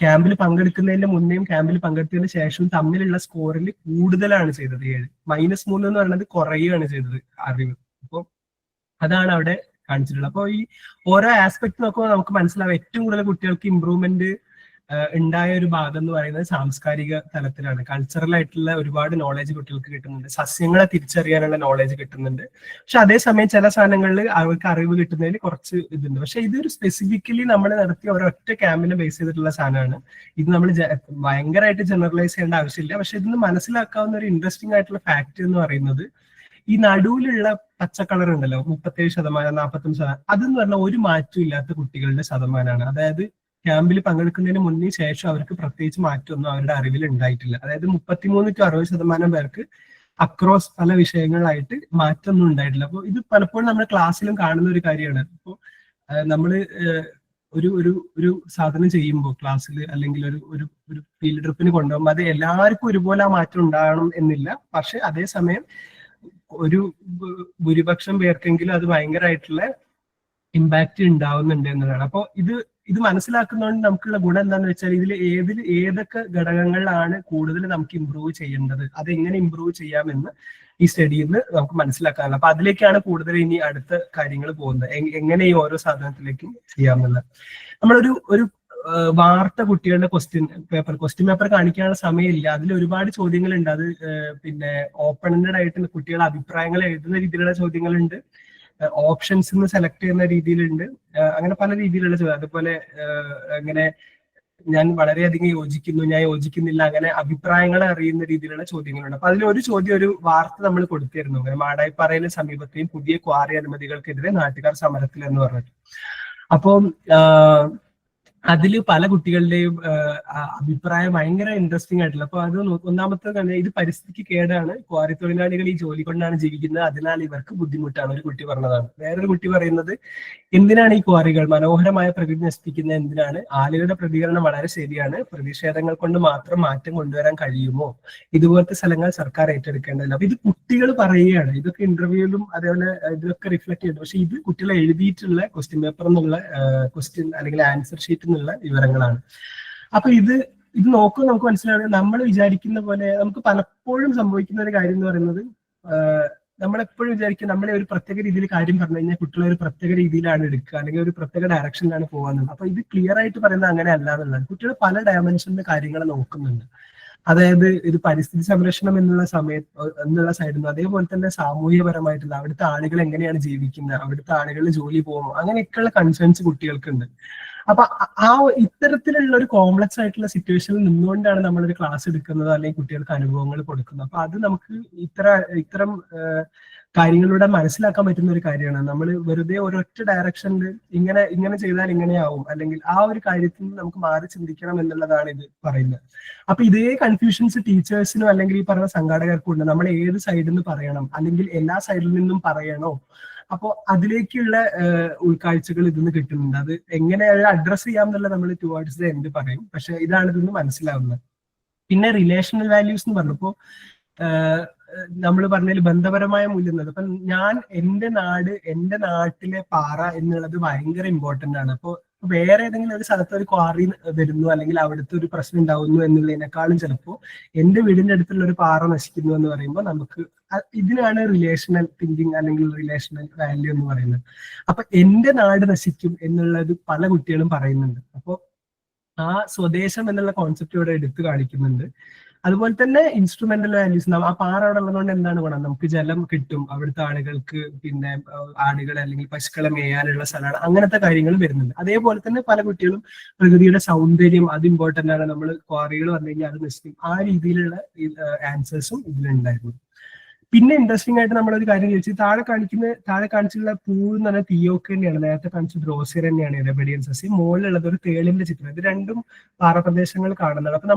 ക്യാമ്പിൽ പങ്കെടുക്കുന്നതിന്റെ മുന്നേയും ക്യാമ്പിൽ പങ്കെടുത്തതിന് ശേഷം തമ്മിലുള്ള സ്കോറിൽ കൂടുതലാണ് ചെയ്തത് 7. -3 എന്ന് പറയുന്നത് കുറയുകയാണ് ചെയ്തത് അറിവ്. അപ്പോൾ അതാണ് അവിടെ കാണിച്ചിട്ടുള്ളത്. അപ്പോൾ ഈ ഓരോ ആസ്പെക്ട് നോക്കുമ്പോൾ നമുക്ക് മനസ്സിലാവും ഏറ്റവും കൂടുതൽ കുട്ടികൾക്ക് ഇമ്പ്രൂവ്മെന്റ് ഉണ്ടായ ഒരു ഭാഗം എന്ന് പറയുന്നത് സാംസ്കാരിക തലത്തിലാണ്. കൾച്ചറൽ ആയിട്ടുള്ള ഒരുപാട് നോളേജ് കുട്ടികൾക്ക് കിട്ടുന്നുണ്ട്, സസ്യങ്ങളെ തിരിച്ചറിയാനുള്ള നോളേജ് കിട്ടുന്നുണ്ട്. പക്ഷെ അതേസമയം ചില സാധനങ്ങളിൽ അവർക്ക് അറിവ് കിട്ടുന്നതിൽ കുറച്ച് ഇതുണ്ട്. പക്ഷെ ഇതൊരു സ്പെസിഫിക്കലി നമ്മൾ നടത്തിയ ഒരൊറ്റ ക്യാമ്പിനെ ബേസ് ചെയ്തിട്ടുള്ള സാധനമാണ്. ഇത് നമ്മൾ ഭയങ്കരമായിട്ട് ജനറലൈസ് ചെയ്യേണ്ട ആവശ്യമില്ല. പക്ഷെ ഇതിന് മനസ്സിലാക്കാവുന്ന ഒരു ഇൻട്രസ്റ്റിംഗ് ആയിട്ടുള്ള ഫാക്ട് എന്ന് പറയുന്നത് ഈ നടുവിലുള്ള പച്ച കളർ ഉണ്ടല്ലോ, 37%, 45%, അതെന്ന് പറഞ്ഞാൽ ഒരു മാറ്റം ഇല്ലാത്ത കുട്ടികളുടെ ശതമാനമാണ്. അതായത് ക്യാമ്പിൽ പങ്കെടുക്കുന്നതിന് മുന്നേ ശേഷം അവർക്ക് പ്രത്യേകിച്ച് മാറ്റമൊന്നും അവരുടെ അറിവിൽ ഉണ്ടായിട്ടില്ല. അതായത് 33 to 60% പേർക്ക് അക്രോസ് പല വിഷയങ്ങളായിട്ട് മാറ്റമൊന്നും ഉണ്ടായിട്ടില്ല. അപ്പോൾ ഇത് പലപ്പോഴും നമ്മുടെ ക്ലാസ്സിലും കാണുന്ന ഒരു കാര്യമാണ്. അപ്പോൾ നമ്മൾ ഒരു ഒരു ഒരു സാധനം ചെയ്യുമ്പോൾ ക്ലാസ്സിൽ അല്ലെങ്കിൽ ഒരു ഒരു ഫീൽഡ് ട്രിപ്പിന് കൊണ്ടുപോകുമ്പോൾ അത് എല്ലാവർക്കും ഒരുപോലെ ആ മാറ്റം ഉണ്ടാകണം എന്നില്ല. പക്ഷെ അതേസമയം ഒരു ഭൂരിപക്ഷം പേർക്കെങ്കിലും അത് ഭയങ്കരമായിട്ടുള്ള ഇമ്പാക്റ്റ് ഉണ്ടാവുന്നുണ്ട് എന്നതാണ്. അപ്പോൾ ഇത് മനസ്സിലാക്കുന്നതുകൊണ്ട് നമുക്കുള്ള ഗുണം എന്താണെന്ന് വെച്ചാൽ ഏതൊക്കെ ഘടകങ്ങളിലാണ് കൂടുതൽ നമുക്ക് ഇമ്പ്രൂവ് ചെയ്യേണ്ടത്, അതെങ്ങനെ ഇമ്പ്രൂവ് ചെയ്യാമെന്ന് ഈ സ്റ്റഡിയിൽ നിന്ന് നമുക്ക് മനസ്സിലാക്കാനുള്ള. അപ്പൊ അതിലേക്കാണ് കൂടുതൽ ഇനി അടുത്ത കാര്യങ്ങൾ പോകുന്നത്, എങ്ങനെ ഈ ഓരോ സാധനത്തിലേക്കും ചെയ്യാമെന്നുള്ളത്. നമ്മളൊരു വാർത്ത കുട്ടികളുടെ ക്വസ്റ്റ്യൻ പേപ്പർ കാണിക്കാനുള്ള സമയമില്ല. അതിൽ ഒരുപാട് ചോദ്യങ്ങളുണ്ട്. അത് പിന്നെ ഓപ്പൺ എൻഡഡ് ആയിട്ട് കുട്ടികളുടെ അഭിപ്രായങ്ങൾ എഴുതുന്ന രീതിയിലുള്ള ചോദ്യങ്ങളുണ്ട്, ഓപ്ഷൻസ് നിന്ന് സെലക്ട് ചെയ്യുന്ന രീതിയിലുണ്ട്, അങ്ങനെ പല രീതിയിലുള്ള ചോദ്യം. അതുപോലെ അങ്ങനെ ഞാൻ വളരെയധികം യോജിക്കുന്നു, ഞാൻ യോജിക്കുന്നില്ല, അങ്ങനെ അഭിപ്രായങ്ങൾ അറിയുന്ന രീതിയിലുള്ള ചോദ്യങ്ങളുണ്ട്. അപ്പൊ അതിലൊരു ചോദ്യം, ഒരു വാർത്ത നമ്മൾ കൊടുത്തിരുന്നു, അങ്ങനെ മാടായിപ്പാറയിലെ സമീപത്തെയും പുതിയ ക്വാറി അനുമതികൾക്കെതിരെ നാട്ടുകാർ സമരത്തിൽ എന്ന് പറഞ്ഞിട്ട്. അപ്പം അതിൽ പല കുട്ടികളുടെയും അഭിപ്രായം ഭയങ്കര ഇൻട്രസ്റ്റിംഗ് ആയിട്ടുള്ള. അപ്പൊ അത് ഒന്നാമത്തെ തന്നെ ഇത് പരിസ്ഥിതിക്ക് കേടാണ്, ക്വാറി തൊഴിലാളികൾ ഈ ജോലി കൊണ്ടാണ് ജീവിക്കുന്നത്, അതിനാൽ ഇവർക്ക് ബുദ്ധിമുട്ടാണ് ഒരു കുട്ടി പറഞ്ഞതാണ്. വേറൊരു കുട്ടി പറയുന്നത്, എന്തിനാണ് ഈ ക്വാറികൾ, മനോഹരമായ പ്രകൃതി നശിപ്പിക്കുന്നത് എന്തിനാണ്, ആളുകളുടെ പ്രതികരണം വളരെ ശരിയാണ്, പ്രതിഷേധങ്ങൾ കൊണ്ട് മാത്രം മാറ്റം കൊണ്ടുവരാൻ കഴിയുമോ, ഇതുപോലത്തെ സ്ഥലങ്ങൾ സർക്കാർ ഏറ്റെടുക്കേണ്ടതില്ല. അപ്പൊ ഇത് കുട്ടികൾ പറയുകയാണ്. ഇതൊക്കെ ഇന്റർവ്യൂവിലും അതേപോലെ ഇതൊക്കെ റിഫ്ലക്ട് ചെയ്യുന്നു. പക്ഷെ ഇത് കുട്ടികളെ എഴുതിയിട്ടുള്ള ക്വസ്റ്റ്യൻ പേപ്പർ എന്നുള്ള ക്വസ്റ്റ്യൻ അല്ലെങ്കിൽ ആൻസർ ഷീറ്റ് എന്നുള്ള വിവരങ്ങളാണ്. അപ്പൊ ഇത് നോക്കുമ്പോൾ നമുക്ക് മനസ്സിലാവുന്നത്, നമ്മൾ വിചാരിക്കുന്ന പോലെ നമുക്ക് പലപ്പോഴും സംഭവിക്കുന്ന ഒരു കാര്യം എന്ന് പറയുന്നത്, നമ്മളെപ്പോഴും വിചാരിക്കും നമ്മളെ ഒരു പ്രത്യേക രീതിയിൽ കാര്യം പറഞ്ഞു കഴിഞ്ഞാൽ കുട്ടികളെ ഒരു പ്രത്യേക രീതിയിലാണ് എടുക്കുക, അല്ലെങ്കിൽ ഒരു പ്രത്യേക ഡയറക്ഷനിലാണ് പോകാന്നുള്ളത്. അപ്പൊ ഇത് ക്ലിയർ ആയിട്ട് പറയുന്നത് അങ്ങനെ അല്ല എന്നുള്ളതാണ്. കുട്ടികൾ പല ഡയമെൻഷനിലെ കാര്യങ്ങൾ നോക്കുന്നുണ്ട്. അതായത് ഇത് പരിസ്ഥിതി സംരക്ഷണം എന്നുള്ള സൈഡിൽ നിന്ന്, അതേപോലെ തന്നെ സാമൂഹ്യപരമായിട്ടുള്ള അവിടുത്തെ ആളുകൾ എങ്ങനെയാണ് ജീവിക്കുന്നത്, അവിടുത്തെ ആളുകളുടെ ജോലി പോകുമോ, അങ്ങനെയൊക്കെയുള്ള കൺസേൺസ് കുട്ടികൾക്കുണ്ട്. അപ്പൊ ഇത്തരത്തിലുള്ള ഒരു കോംപ്ലക്സ് ആയിട്ടുള്ള സിറ്റുവേഷനിൽ നിന്നുകൊണ്ടാണ് നമ്മളൊരു ക്ലാസ് എടുക്കുന്നത്, അല്ലെങ്കിൽ കുട്ടികൾക്ക് അനുഭവങ്ങൾ കൊടുക്കുന്നത്. അപ്പൊ അത് നമുക്ക് ഇത്തരം കാര്യങ്ങളിലൂടെ മനസ്സിലാക്കാൻ പറ്റുന്ന ഒരു കാര്യമാണ്. നമ്മൾ വെറുതെ ഒരൊറ്റ ഡയറക്ഷനിൽ ഇങ്ങനെ ചെയ്താൽ ഇങ്ങനെയാവും, അല്ലെങ്കിൽ ആ ഒരു കാര്യത്തിൽ നിന്ന് നമുക്ക് മാറി ചിന്തിക്കണം എന്നുള്ളതാണ് ഇത് പറയുന്നത്. അപ്പൊ ഇതേ കൺഫ്യൂഷൻസ് ടീച്ചേഴ്സിനും അല്ലെങ്കിൽ ഈ പറഞ്ഞ സംഘാടകർക്കും ഉണ്ട്. നമ്മൾ ഏത് സൈഡിൽ നിന്ന് പറയണം, അല്ലെങ്കിൽ എല്ലാ സൈഡിൽ നിന്നും പറയണോ, അപ്പോൾ അതിലേക്കുള്ള ഉൾക്കാഴ്ചകൾ ഇതിന്ന് കിട്ടുന്നുണ്ട്. അത് എങ്ങനെ അഡ്രസ് ചെയ്യാമെന്നുള്ള നമ്മൾ ടുവേർഡ്സ് ദ എൻഡ് പറയും. പക്ഷെ ഇതാണ് ഇതിന്ന് മനസ്സിലാവുന്നത്. പിന്നെ റിലേഷണൽ വാല്യൂസ് എന്ന് പറഞ്ഞപ്പോ നമ്മൾ പറഞ്ഞതിൽ ബന്ധപരമായ മൂല്യം എന്നത്, അപ്പൊ എന്റെ നാട്ടിലെ പാറ എന്നുള്ളത് ഭയങ്കര ഇമ്പോർട്ടന്റ് ആണ്. അപ്പൊ വേറെ ഏതെങ്കിലും ഒരു സ്ഥലത്ത് ഒരു ക്വാറി വരുന്നു, അല്ലെങ്കിൽ അവിടുത്തെ ഒരു പ്രശ്നം ഉണ്ടാവുന്നു എന്നുള്ളതിനേക്കാളും ചിലപ്പോൾ എന്റെ വീടിന്റെ അടുത്തുള്ള ഒരു പാറ നശിക്കുന്നു എന്ന് പറയുമ്പോൾ നമുക്ക് ഇതിനാണ് റിലേഷണൽ തിങ്കിങ് അല്ലെങ്കിൽ റിലേഷണൽ വാല്യൂ എന്ന് പറയുന്നത്. അപ്പൊ എന്റെ നാട് നശിക്കും എന്നുള്ളത് പല കുട്ടികളും പറയുന്നുണ്ട്. അപ്പോൾ ആ സ്വദേശം എന്നുള്ള കോൺസെപ്റ്റ് ഇവിടെ എടുത്തു കാണിക്കുന്നുണ്ട്. അതുപോലെ തന്നെ ഇൻസ്ട്രുമെന്റൽ വാല്യൂസ്, ആ പാറ അവിടെ ഉള്ളതുകൊണ്ട് എന്താണ് ഗുണം, നമുക്ക് ജലം കിട്ടും, അവിടുത്തെ ആളുകൾക്ക് പിന്നെ ആടുകളെ അല്ലെങ്കിൽ പശുക്കളെ മേയാനുള്ള സ്ഥലമാണ്, അങ്ങനത്തെ കാര്യങ്ങൾ വരുന്നുണ്ട്. അതേപോലെ തന്നെ പല കുട്ടികളും പ്രകൃതിയുടെ സൗന്ദര്യം അത് ഇമ്പോർട്ടന്റ് ആണ്, നമ്മൾ ക്വാറികൾ വന്നു കഴിഞ്ഞാൽ അത് നശിക്കും, ആ രീതിയിലുള്ള ആൻസേഴ്സും ഇതിലുണ്ടായിരുന്നു. പിന്നെ ഇൻട്രസ്റ്റിംഗ് ആയിട്ട് നമ്മളൊരു കാര്യം ചോദിച്ചു, താഴെ കാണിച്ചിട്ടുള്ള പൂവ് എന്ന് പറഞ്ഞാൽ തിയോക്ക് തന്നെയാണ്, നേരത്തെ കാണിച്ച ഡ്രോസിയർ തന്നെയാണ് എരബഡിയൻ സസ്യം, മുകളിലുള്ളത് ഒരു തേളിന്റെ ചിത്രം. ഇത് രണ്ടും പാറപ്രദേശങ്ങൾ കാണുന്നതാണ്. അപ്പൊ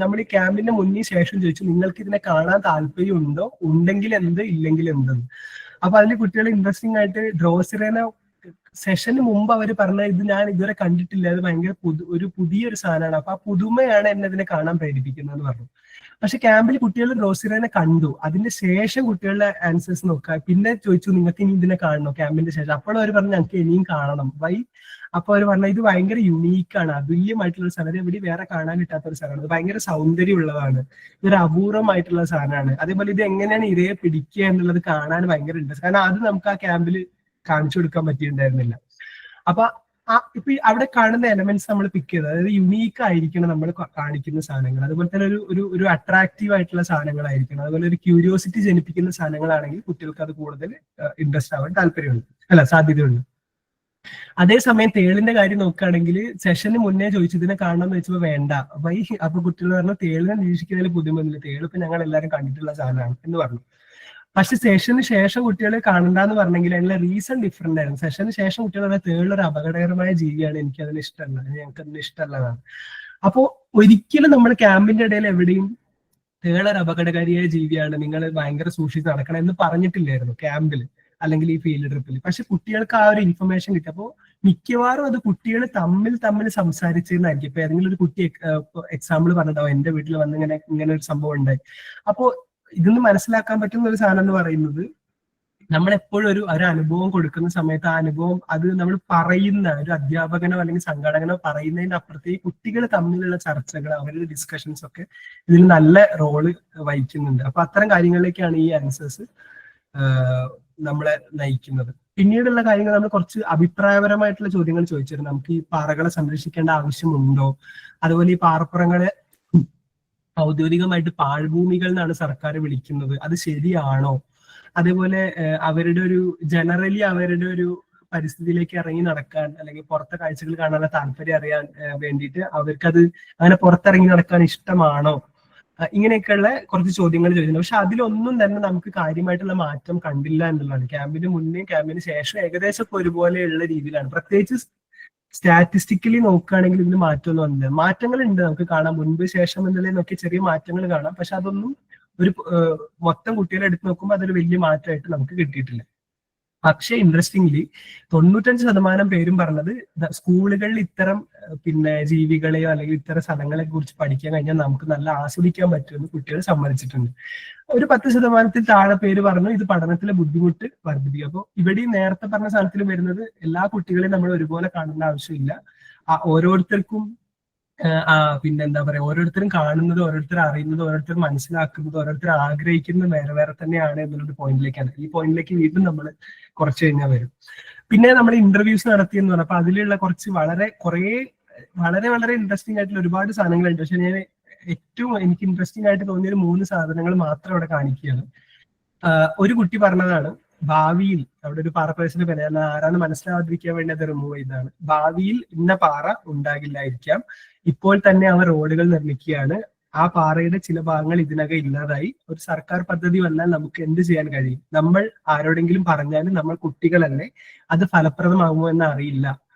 നമ്മൾ ഈ ക്യാമ്പിന്റെ മുന്നിൽ ശേഷം ചോദിച്ചു, നിങ്ങൾക്ക് ഇതിനെ കാണാൻ താല്പര്യം ഉണ്ടോ, ഉണ്ടെങ്കിൽ എന്ത്, ഇല്ലെങ്കിൽ എന്തെന്ന്. അപ്പൊ അതിൽ കുട്ടികൾ ഇൻട്രസ്റ്റിംഗ് ആയിട്ട് ഡ്രോസിയറിനെ സെഷന് മുമ്പ് അവർ പറഞ്ഞ ഇത് ഞാൻ ഇതുവരെ കണ്ടിട്ടില്ല, അത് ഭയങ്കര പുതിയൊരു സാധനമാണ്, അപ്പൊ ആ പുതുമയാണ് എന്നെ ഇതിനെ കാണാൻ പ്രേരിപ്പിക്കുന്നതെന്ന് പറഞ്ഞു. പക്ഷെ ക്യാമ്പിൽ കുട്ടികൾ ഡ്രോസിയറിനെ കണ്ടു, അതിന്റെ ശേഷം കുട്ടികളുടെ ആൻസേഴ്സ് നോക്കുക, പിന്നെ ചോദിച്ചു നിങ്ങൾക്ക് ഇനി ഇതിനെ കാണണോ ക്യാമ്പിന്റെ ശേഷം, അപ്പോഴും അവർ പറഞ്ഞു ഞങ്ങൾക്ക് ഇനിയും കാണണം. വൈ? അപ്പൊ അവർ പറഞ്ഞ ഇത് ഭയങ്കര യുണീക്കാണ്, അതുല്യമായിട്ടുള്ള സ്ഥലം, എവിടെ വേറെ കാണാൻ കിട്ടാത്ത ഒരു സ്ഥലമാണ്, ഇത് ഭയങ്കര സൗന്ദര്യമുള്ളതാണ്, ഇതൊരു അപൂർവമായിട്ടുള്ള സാധനമാണ്. അതേപോലെ ഇത് എങ്ങനെയാണ് ഇരയെ പിടിക്കുക എന്നുള്ളത് കാണാൻ ഭയങ്കര ഇൻട്രസ്റ്റ്, കാരണം അത് നമുക്ക് ആ ക്യാമ്പിൽ കാണിച്ചു കൊടുക്കാൻ പറ്റിയിട്ടുണ്ടായിരുന്നില്ല. അപ്പൊ ഇപ്പൊ അവിടെ കാണുന്ന എലമെന്റ്സ് നമ്മൾ പിക്ക് ചെയ്ത്, അതായത് യുണീക്ക് ആയിരിക്കണം നമ്മൾ കാണിക്കുന്ന സാധനങ്ങൾ, അതുപോലെ തന്നെ ഒരു അട്രാക്റ്റീവ് ആയിട്ടുള്ള സാധനങ്ങളായിരിക്കണം, അതുപോലെ ഒരു ക്യൂരിയോസിറ്റി ജനിപ്പിക്കുന്ന സാധനങ്ങളാണെങ്കിൽ കുട്ടികൾക്ക് അത് കൂടുതൽ ഇൻട്രസ്റ്റ് ആവാൻ സാധ്യതയുണ്ട്. അതേസമയം തേളിന്റെ കാര്യം നോക്കുകയാണെങ്കിൽ സെഷന് മുന്നേ ചോദിച്ചു ഇതിനെ കാണണമെന്ന് വെച്ചപ്പോൾ വേണ്ട, അപ്പൊ കുട്ടികൾ പറഞ്ഞു തേളിനെ നിരീക്ഷിക്കുന്നതിൽ ബുദ്ധിമുട്ടില്ല, തേളിപ്പോ ഞങ്ങൾ എല്ലാവരും കണ്ടിട്ടുള്ള സാധനമാണ് എന്ന് പറഞ്ഞു. പക്ഷെ സെഷന് ശേഷം കുട്ടികളെ കാണണ്ടെന്ന് പറഞ്ഞെങ്കിൽ അതിനുള്ള റീസൺ ഡിഫറെന്റ് ആയിരുന്നു. സെഷന് ശേഷം കുട്ടികളെ തേളിലൊരു അപകടകരമായ ജീവിയാണ്, എനിക്ക് അതിന് ഇഷ്ടമല്ല, ഞങ്ങൾക്ക് അതിന് ഇഷ്ടമല്ലതാണ്. അപ്പോ ഒരിക്കലും നമ്മൾ ക്യാമ്പിന്റെ ഇടയിൽ എവിടെയും തേളൊരു അപകടകാരിയായ ജീവിയാണ്, നിങ്ങൾ ഭയങ്കര സൂക്ഷിച്ച് നടക്കണം എന്ന് പറഞ്ഞിട്ടില്ലായിരുന്നു ക്യാമ്പിൽ അല്ലെങ്കിൽ ഈ ഫീൽഡ് ട്രിപ്പിൽ. പക്ഷെ കുട്ടികൾക്ക് ആ ഒരു ഇൻഫർമേഷൻ കിട്ടി. അപ്പോൾ മിക്കവാറും അത് കുട്ടികൾ തമ്മിൽ സംസാരിച്ചിരുന്നായിരിക്കും. ഇപ്പൊ ഏതെങ്കിലും ഒരു കുട്ടി എക്സാമ്പിൾ പറഞ്ഞിട്ടുണ്ടാവും, എന്റെ വീട്ടിൽ വന്ന് ഇങ്ങനെ ഒരു സംഭവം ഉണ്ടായി. അപ്പോ ഇതൊന്ന് മനസ്സിലാക്കാൻ പറ്റുന്ന ഒരു സാധനം എന്ന് പറയുന്നത്, നമ്മൾ എപ്പോഴും ഒരു അനുഭവം കൊടുക്കുന്ന സമയത്ത് ആ അനുഭവം അത് നമ്മൾ പറയുന്ന ഒരു അധ്യാപകനോ അല്ലെങ്കിൽ സംഘാടകനോ പറയുന്നതിന്റെ അപ്പുറത്തേക്ക് കുട്ടികൾ തമ്മിലുള്ള ചർച്ചകൾ, അവരുടെ ഡിസ്കഷൻസ് ഒക്കെ ഇതിൽ നല്ല റോള് വഹിക്കുന്നുണ്ട്. അപ്പൊ അത്തരം കാര്യങ്ങളിലേക്കാണ് ഈ ആൻസേഴ്സ് നമ്മളെ നയിക്കുന്നത്. പിന്നീടുള്ള കാര്യങ്ങൾ നമ്മൾ കുറച്ച് അഭിപ്രായപരമായിട്ടുള്ള ചോദ്യങ്ങൾ ചോദിച്ചിരുന്നു. നമുക്ക് ഈ പാറകളെ സംരക്ഷിക്കേണ്ട ആവശ്യമുണ്ടോ, അതുപോലെ ഈ പാറപ്പുറങ്ങളെ ഔദ്യോഗികമായിട്ട് പാഴ്ഭൂമികൾ എന്നാണ് സർക്കാർ വിളിക്കുന്നത്, അത് ശരിയാണോ, അതേപോലെ അവരുടെ ഒരു ജനറലി അവരുടെ ഒരു പരിസ്ഥിതിയിലേക്ക് ഇറങ്ങി നടക്കാൻ അല്ലെങ്കിൽ പുറത്തെ കാഴ്ചകൾ കാണാനുള്ള താല്പര്യം അറിയാൻ വേണ്ടിയിട്ട് അവർക്കത് അങ്ങനെ പുറത്തിറങ്ങി നടക്കാൻ ഇഷ്ടമാണോ, ഇങ്ങനെയൊക്കെയുള്ള കുറച്ച് ചോദ്യങ്ങൾ ചോദിച്ചിട്ടുണ്ട്. പക്ഷെ അതിലൊന്നും തന്നെ നമുക്ക് കാര്യമായിട്ടുള്ള മാറ്റം കണ്ടില്ല എന്നുള്ളതാണ്. ക്യാമ്പിന് മുന്നേ ക്യാമ്പിന് ശേഷം ഏകദേശം ഒരുപോലെയുള്ള രീതിയിലാണ്. പ്രത്യേകിച്ച് സ്റ്റാറ്റിസ്റ്റിക്കലി നോക്കുകയാണെങ്കിൽ ഇതിന് മാറ്റമൊന്നും വന്നില്ല. മാറ്റങ്ങൾ ഉണ്ട്, നമുക്ക് കാണാം, മുൻപ് ശേഷം എന്നുള്ളതിനൊക്കെ ചെറിയ മാറ്റങ്ങൾ കാണാം. പക്ഷെ അതൊന്നും ഒരു മൊത്തം കുട്ടികളെ എടുത്ത് നോക്കുമ്പോൾ അതൊരു വലിയ മാറ്റമായിട്ട് നമുക്ക് കിട്ടിയിട്ടില്ല. പക്ഷെ ഇൻട്രസ്റ്റിംഗ്ലി 95% പേരും പറഞ്ഞത് സ്കൂളുകളിൽ ഇത്തരം ജീവികളെയോ അല്ലെങ്കിൽ ഇത്തരം സ്ഥലങ്ങളെ കുറിച്ച് പഠിക്കാൻ കഴിഞ്ഞാൽ നമുക്ക് നല്ല ആസ്വദിക്കാൻ പറ്റുമെന്ന് കുട്ടികൾ സമ്മതിച്ചിട്ടുണ്ട്. ഒരു 10% താഴെ പേര് പറഞ്ഞു ഇത് പഠനത്തിലെ ബുദ്ധിമുട്ട് വർദ്ധിപ്പിക്കും. അപ്പോൾ ഇവിടെയും നേരത്തെ പറഞ്ഞ സ്ഥലത്തിൽ വരുന്നത് എല്ലാ കുട്ടികളെയും നമ്മൾ ഒരുപോലെ കാണേണ്ട ആവശ്യമില്ല. ഓരോരുത്തർക്കും എന്താ പറയാ, ഓരോരുത്തരും കാണുന്നത്, ഓരോരുത്തർ അറിയുന്നത്, ഓരോരുത്തർ മനസ്സിലാക്കുന്നത്, ഓരോരുത്തർ ആഗ്രഹിക്കുന്നത് വേറെ വേറെ തന്നെയാണ് എന്നുള്ളൊരു പോയിന്റിലേക്കാണ്. ഈ പോയിന്റിലേക്ക് വീണ്ടും നമ്മൾ കുറച്ച് കഴിഞ്ഞാൽ വരും. പിന്നെ നമ്മൾ ഇന്റർവ്യൂസ് നടത്തിയെന്ന് പറഞ്ഞാൽ അപ്പൊ അതിലുള്ള കുറച്ച് വളരെ വളരെ ഇൻട്രസ്റ്റിംഗ് ആയിട്ടുള്ള ഒരുപാട് സാധനങ്ങളുണ്ട്. പക്ഷെ ഞാൻ ഏറ്റവും എനിക്ക് ഇൻട്രസ്റ്റിംഗ് ആയിട്ട് തോന്നിയ 3 സാധനങ്ങൾ മാത്രം ഇവിടെ കാണിക്കുകയാണ്. ഒരു കുട്ടി പറഞ്ഞതാണ്, ഭാവിയിൽ അവിടെ ഒരു പാറപ്രദേശത്തിന്റെ പേര് ആരാന്ന് മനസ്സിലാവാതിരിക്കാൻ വേണ്ടി അത് റിമൂവ് ചെയ്തതാണ്. ഭാവിയിൽ ഇന്ന പാറ ഉണ്ടാകില്ലായിരിക്കാം, ഇപ്പോൾ തന്നെ അവർ റോഡുകൾ നിർമ്മിക്കുകയാണ്, ആ പാറയുടെ ചില ഭാഗങ്ങൾ ഇതിനകം ഇല്ലാതായി, ഒരു സർക്കാർ പദ്ധതി വന്നാൽ നമുക്ക് എന്ത് ചെയ്യാൻ കഴിയും, നമ്മൾ ആരോടെങ്കിലും പറഞ്ഞാലും നമ്മൾ കുട്ടികളല്ലേ, അത് ഫലപ്രദമാകുമോ എന്ന് അറിയില്ല,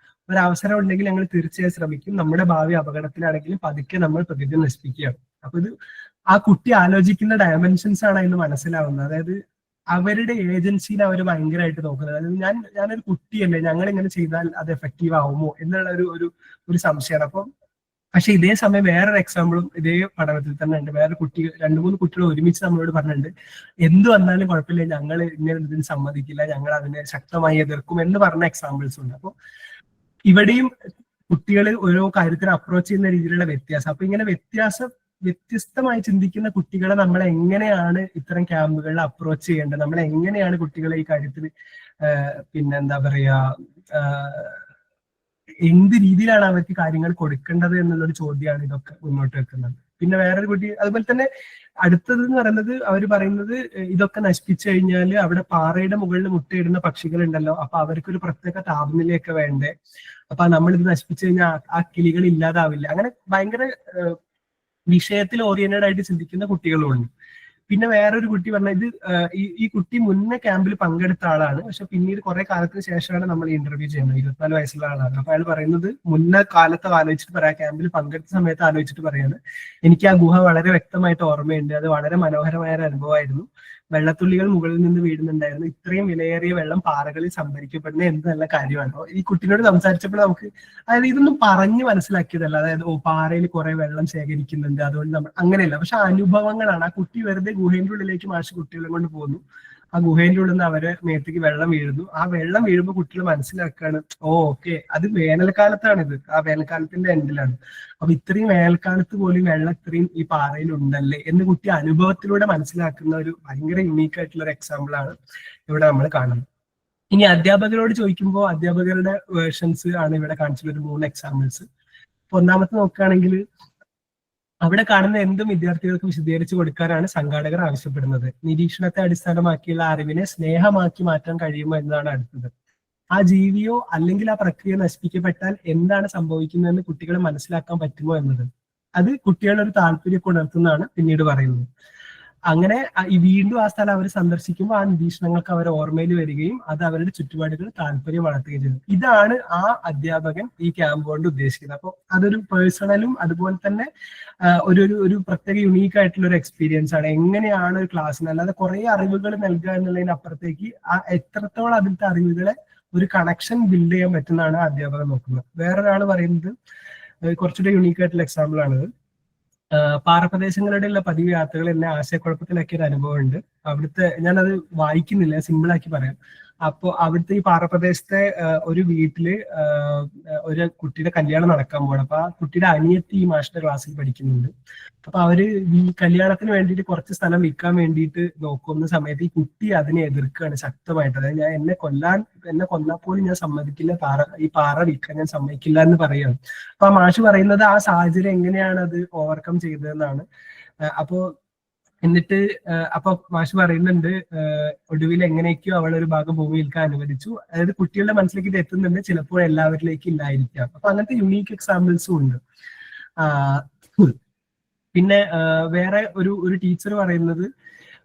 ഒരവസരം ഉണ്ടെങ്കിൽ ഞങ്ങൾ തീർച്ചയായും ശ്രമിക്കും, നമ്മുടെ ഭാവി അപകടത്തിലാണെങ്കിലും പതുക്കെ നമ്മൾ പ്രകൃതി നശിപ്പിക്കുകയാണ്. അപ്പൊ ഇത് ആ കുട്ടി ആലോചിക്കുന്ന ഡയമെൻഷൻസ് ആണ് അതിന് മനസ്സിലാവുന്നത്. അതായത് അവരുടെ ഏജൻസിനെ അവർ ഭയങ്കരമായിട്ട് നോക്കുന്നത്. അതായത് ഞാനൊരു കുട്ടിയല്ലേ, ഞങ്ങൾ ഇങ്ങനെ ചെയ്താൽ അത് എഫക്റ്റീവ് ആവുമോ എന്നുള്ള ഒരു സംശയമാണ്. അപ്പം പക്ഷെ ഇതേ സമയം വേറൊരു എക്സാമ്പിളും ഇതേ പഠനത്തിൽ തന്നെ ഉണ്ട്. വേറെ 2-3 കുട്ടികൾ ഒരുമിച്ച് നമ്മളോട് പറഞ്ഞിട്ടുണ്ട്, എന്ത് വന്നാലും കുഴപ്പമില്ല, ഞങ്ങൾ ഇങ്ങനെ ഇതിന് സമ്മതിക്കില്ല, ഞങ്ങൾ അതിനെ ശക്തമായി എതിർക്കും എന്ന് പറഞ്ഞ എക്സാമ്പിൾസ് ഉണ്ട്. അപ്പോൾ ഇവിടെയും കുട്ടികൾ ഓരോ കാര്യത്തിന് അപ്രോച്ച് ചെയ്യുന്ന രീതിയിലുള്ള വ്യത്യാസം. അപ്പൊ ഇങ്ങനെ വ്യത്യസ്തമായി ചിന്തിക്കുന്ന കുട്ടികളെ നമ്മൾ എങ്ങനെയാണ് ഇത്തരം ക്യാമ്പുകളിൽ അപ്രോച്ച് ചെയ്യേണ്ടത്, നമ്മൾ എങ്ങനെയാണ് കുട്ടികളെ ഈ കാര്യത്തിൽ എന്താ പറയാ എന്ത് രീതിയിലാണ് അവർക്ക് കാര്യങ്ങൾ കൊടുക്കേണ്ടത് എന്നുള്ളൊരു ചോദ്യമാണ് ഇതൊക്കെ മുന്നോട്ട് വെക്കുന്നത്. പിന്നെ വേറൊരു കുട്ടി അതുപോലെ തന്നെ അടുത്തത് എന്ന് പറയുന്നത്, അവർ പറയുന്നത് ഇതൊക്കെ നശിപ്പിച്ചു കഴിഞ്ഞാൽ അവിടെ പാറയുടെ മുകളിൽ മുട്ടയിടുന്ന പക്ഷികൾ ഉണ്ടല്ലോ, അപ്പൊ അവർക്കൊരു പ്രത്യേക താപനിലയൊക്കെ വേണ്ടേ, അപ്പൊ നമ്മളിത് നശിപ്പിച്ചു കഴിഞ്ഞാൽ ആ കിളികൾ ഇല്ലാതാവില്ല. അങ്ങനെ ഭയങ്കര വിഷയത്തിൽ ഓറിയന്റഡ് ആയിട്ട് ചിന്തിക്കുന്ന കുട്ടികളുണ്ട്. പിന്നെ വേറൊരു കുട്ടി പറഞ്ഞ ഇത് ഈ കുട്ടി മുന്നേ ക്യാമ്പിൽ പങ്കെടുത്ത ആളാണ്, പക്ഷെ പിന്നീട് കുറെ കാലത്തിന് ശേഷമാണ് നമ്മൾ ഇന്റർവ്യൂ ചെയ്യുന്നത്. 24 വയസ്സുള്ള ആളാണ്. അപ്പൊ അയാൾ പറയുന്നത് മുന്നേ കാലത്ത് ആലോചിച്ചിട്ട് പറയാം, ക്യാമ്പിൽ പങ്കെടുത്ത സമയത്ത് ആലോചിച്ചിട്ട് പറയാണ്, എനിക്ക് ആ ഗുഹ വളരെ വ്യക്തമായിട്ട് ഓർമ്മയുണ്ട്, അത് വളരെ മനോഹരമായ ഒരു അനുഭവമായിരുന്നു, വെള്ളത്തുള്ളികൾ മുകളിൽ നിന്ന് വീഴുന്നുണ്ടായിരുന്നു, ഇത്രയും വിലയേറിയ വെള്ളം പാറകളിൽ സംഭരിക്കപ്പെടുന്ന എന്ത് നല്ല കാര്യമാണ്. ഈ കുട്ടിയോട് സംസാരിച്ചപ്പോൾ നമുക്ക് അതായത് ഇതൊന്നും പറഞ്ഞ് മനസ്സിലാക്കിയതല്ല, അതായത് പാറയിൽ കുറെ വെള്ളം ശേഖരിക്കുന്നുണ്ട് അതുകൊണ്ട് നമ്മൾ അങ്ങനെയല്ല, പക്ഷെ അനുഭവങ്ങളാണ്. ആ കുട്ടി വെറുതെ ഗുഹേന്റെ ഉള്ളിലേക്ക് മാഷ് കുട്ടികളെ കൊണ്ട് പോകുന്നു, ആ ഗുഹേന്റെ ഉള്ളിൽ നിന്ന് അവരെ മേത്തേക്ക് വെള്ളം വീഴുന്നു, ആ വെള്ളം വീഴുമ്പോൾ കുട്ടികൾ മനസ്സിലാക്കുകയാണ്, ഓക്കെ അത് വേനൽക്കാലത്താണിത്, ആ വേനൽക്കാലത്തിന്റെ എൻഡിലാണ്, അപ്പൊ ഇത്രയും വേനൽക്കാലത്ത് പോലും വെള്ളം ഇത്രയും ഈ പാറയിൽ ഉണ്ടല്ലേ എന്ന് കുട്ടി അനുഭവത്തിലൂടെ മനസ്സിലാക്കുന്ന ഒരു ഭയങ്കര യുണീക്ക് ആയിട്ടുള്ള ഒരു എക്സാമ്പിൾ ആണ് ഇവിടെ നമ്മൾ കാണുന്നത്. ഇനി അധ്യാപകരോട് ചോദിക്കുമ്പോൾ അധ്യാപകരുടെ വേർഷൻസ് ആണ് ഇവിടെ കാണിച്ചിട്ടുള്ള ഒരു 3 എക്സാമ്പിൾസ്. ഒന്നാമത്തെ നോക്കുകയാണെങ്കിൽ അവിടെ കാണുന്ന എന്തും വിദ്യാർത്ഥികൾക്ക് വിശദീകരിച്ചു കൊടുക്കാനാണ് സംഘാടകർ ആവശ്യപ്പെടുന്നത്. നിരീക്ഷണത്തെ അടിസ്ഥാനമാക്കിയുള്ള അറിവിനെ സ്നേഹമാക്കി മാറ്റാൻ കഴിയുമോ എന്നതാണ് അടുത്തത്. ആ ജീവിയോ അല്ലെങ്കിൽ ആ പ്രക്രിയ നശിപ്പിക്കപ്പെട്ടാൽ എന്താണ് സംഭവിക്കുന്നതെന്ന് കുട്ടികളെ മനസ്സിലാക്കാൻ പറ്റുമോ എന്നത്. അത് കുട്ടികളുടെ ഒരു താല്പര്യം ഉണർത്തുന്നതാണ് പിന്നീട് പറയുന്നത്. അങ്ങനെ ഈ വീണ്ടും ആ സ്ഥലം അവർ സന്ദർശിക്കുമ്പോൾ ആ നിരീക്ഷണങ്ങൾക്ക് അവർ ഓർമ്മയിൽ വരികയും അത് അവരുടെ ചുറ്റുപാടുകൾ താല്പര്യം വളർത്തുകയും ചെയ്യുന്നു. ഇതാണ് ആ അധ്യാപകൻ ഈ ക്യാമ്പ് കൊണ്ട് ഉദ്ദേശിക്കുന്നത്. അപ്പോൾ അതൊരു പേഴ്സണലും അതുപോലെ തന്നെ ഒരു പ്രത്യേക യുണീക്ക് ആയിട്ടുള്ള ഒരു എക്സ്പീരിയൻസ് ആണ്. എങ്ങനെയാണ് ഒരു ക്ലാസ്സിന്, അല്ലാതെ കുറെ അറിവുകൾ നൽകുക എന്നുള്ളതിന് അപ്പുറത്തേക്ക് എത്രത്തോളം അതിലത്തെ അറിവുകളെ ഒരു കണക്ഷൻ ബിൽഡ് ചെയ്യാൻ പറ്റുന്നതാണ് അധ്യാപകൻ നോക്കുന്നത്. വേറൊരാൾ പറയുന്നത് കുറച്ചുകൂടി യുണീക്ക് ആയിട്ടുള്ള എക്സാമ്പിൾ ആണിത്. പാറപ്രദേശങ്ങളുടെയുള്ള പതിവ് യാത്രകൾ എന്നെ ആശയക്കുഴപ്പത്തിലാക്കിയ ഒരു അനുഭവം ഉണ്ട്. അവിടുത്തെ, ഞാനത് വായിക്കുന്നില്ല, സിമ്പിൾ ആക്കി പറയാം. അപ്പോൾ അവിടുത്തെ ഈ പാറപ്രദേശത്തെ ഒരു വീട്ടില് ഒരു കുട്ടിയുടെ കല്യാണം നടക്കാൻ പോകണം. അപ്പൊ ആ കുട്ടിയുടെ അനിയത്തി ഈ മാഷിന്റെ ക്ലാസ്സിൽ പഠിക്കുന്നുണ്ട്. അപ്പൊ അവര് ഈ കല്യാണത്തിന് വേണ്ടിയിട്ട് കുറച്ച് സ്ഥലം വിൽക്കാൻ വേണ്ടിയിട്ട് നോക്കുന്ന സമയത്ത് ഈ കുട്ടി അതിനെ എതിർക്കുകയാണ് ശക്തമായിട്ട്. അതായത് എന്നെ കൊന്നാൽ പോലും ഞാൻ സമ്മതിക്കില്ല, ഈ പാറ വിൽക്കാൻ ഞാൻ സമ്മതിക്കില്ല എന്ന് പറയുകയാണ്. അപ്പൊ ആ മാഷ് പറയുന്നത് ആ സാഹചര്യം എങ്ങനെയാണ് അത് ഓവർകം ചെയ്തതെന്നാണ്. എന്നിട്ട് മാഷ് പറയുന്നുണ്ട്, ഒടുവിൽ എങ്ങനെയൊക്കെയോ അവളൊരു ഭാഗം ഭൂമി വിൽക്കാൻ അനുവദിച്ചു. അതായത് കുട്ടികളുടെ മനസ്സിലേക്ക് ഇത് എത്തുന്നുണ്ട്, ചിലപ്പോൾ എല്ലാവരിലേക്കും ഇല്ലായിരിക്കാം. അപ്പൊ അങ്ങനത്തെ യുണീക്ക് എക്സാമ്പിൾസും ഉണ്ട്. പിന്നെ വേറെ ഒരു ടീച്ചർ പറയുന്നത്,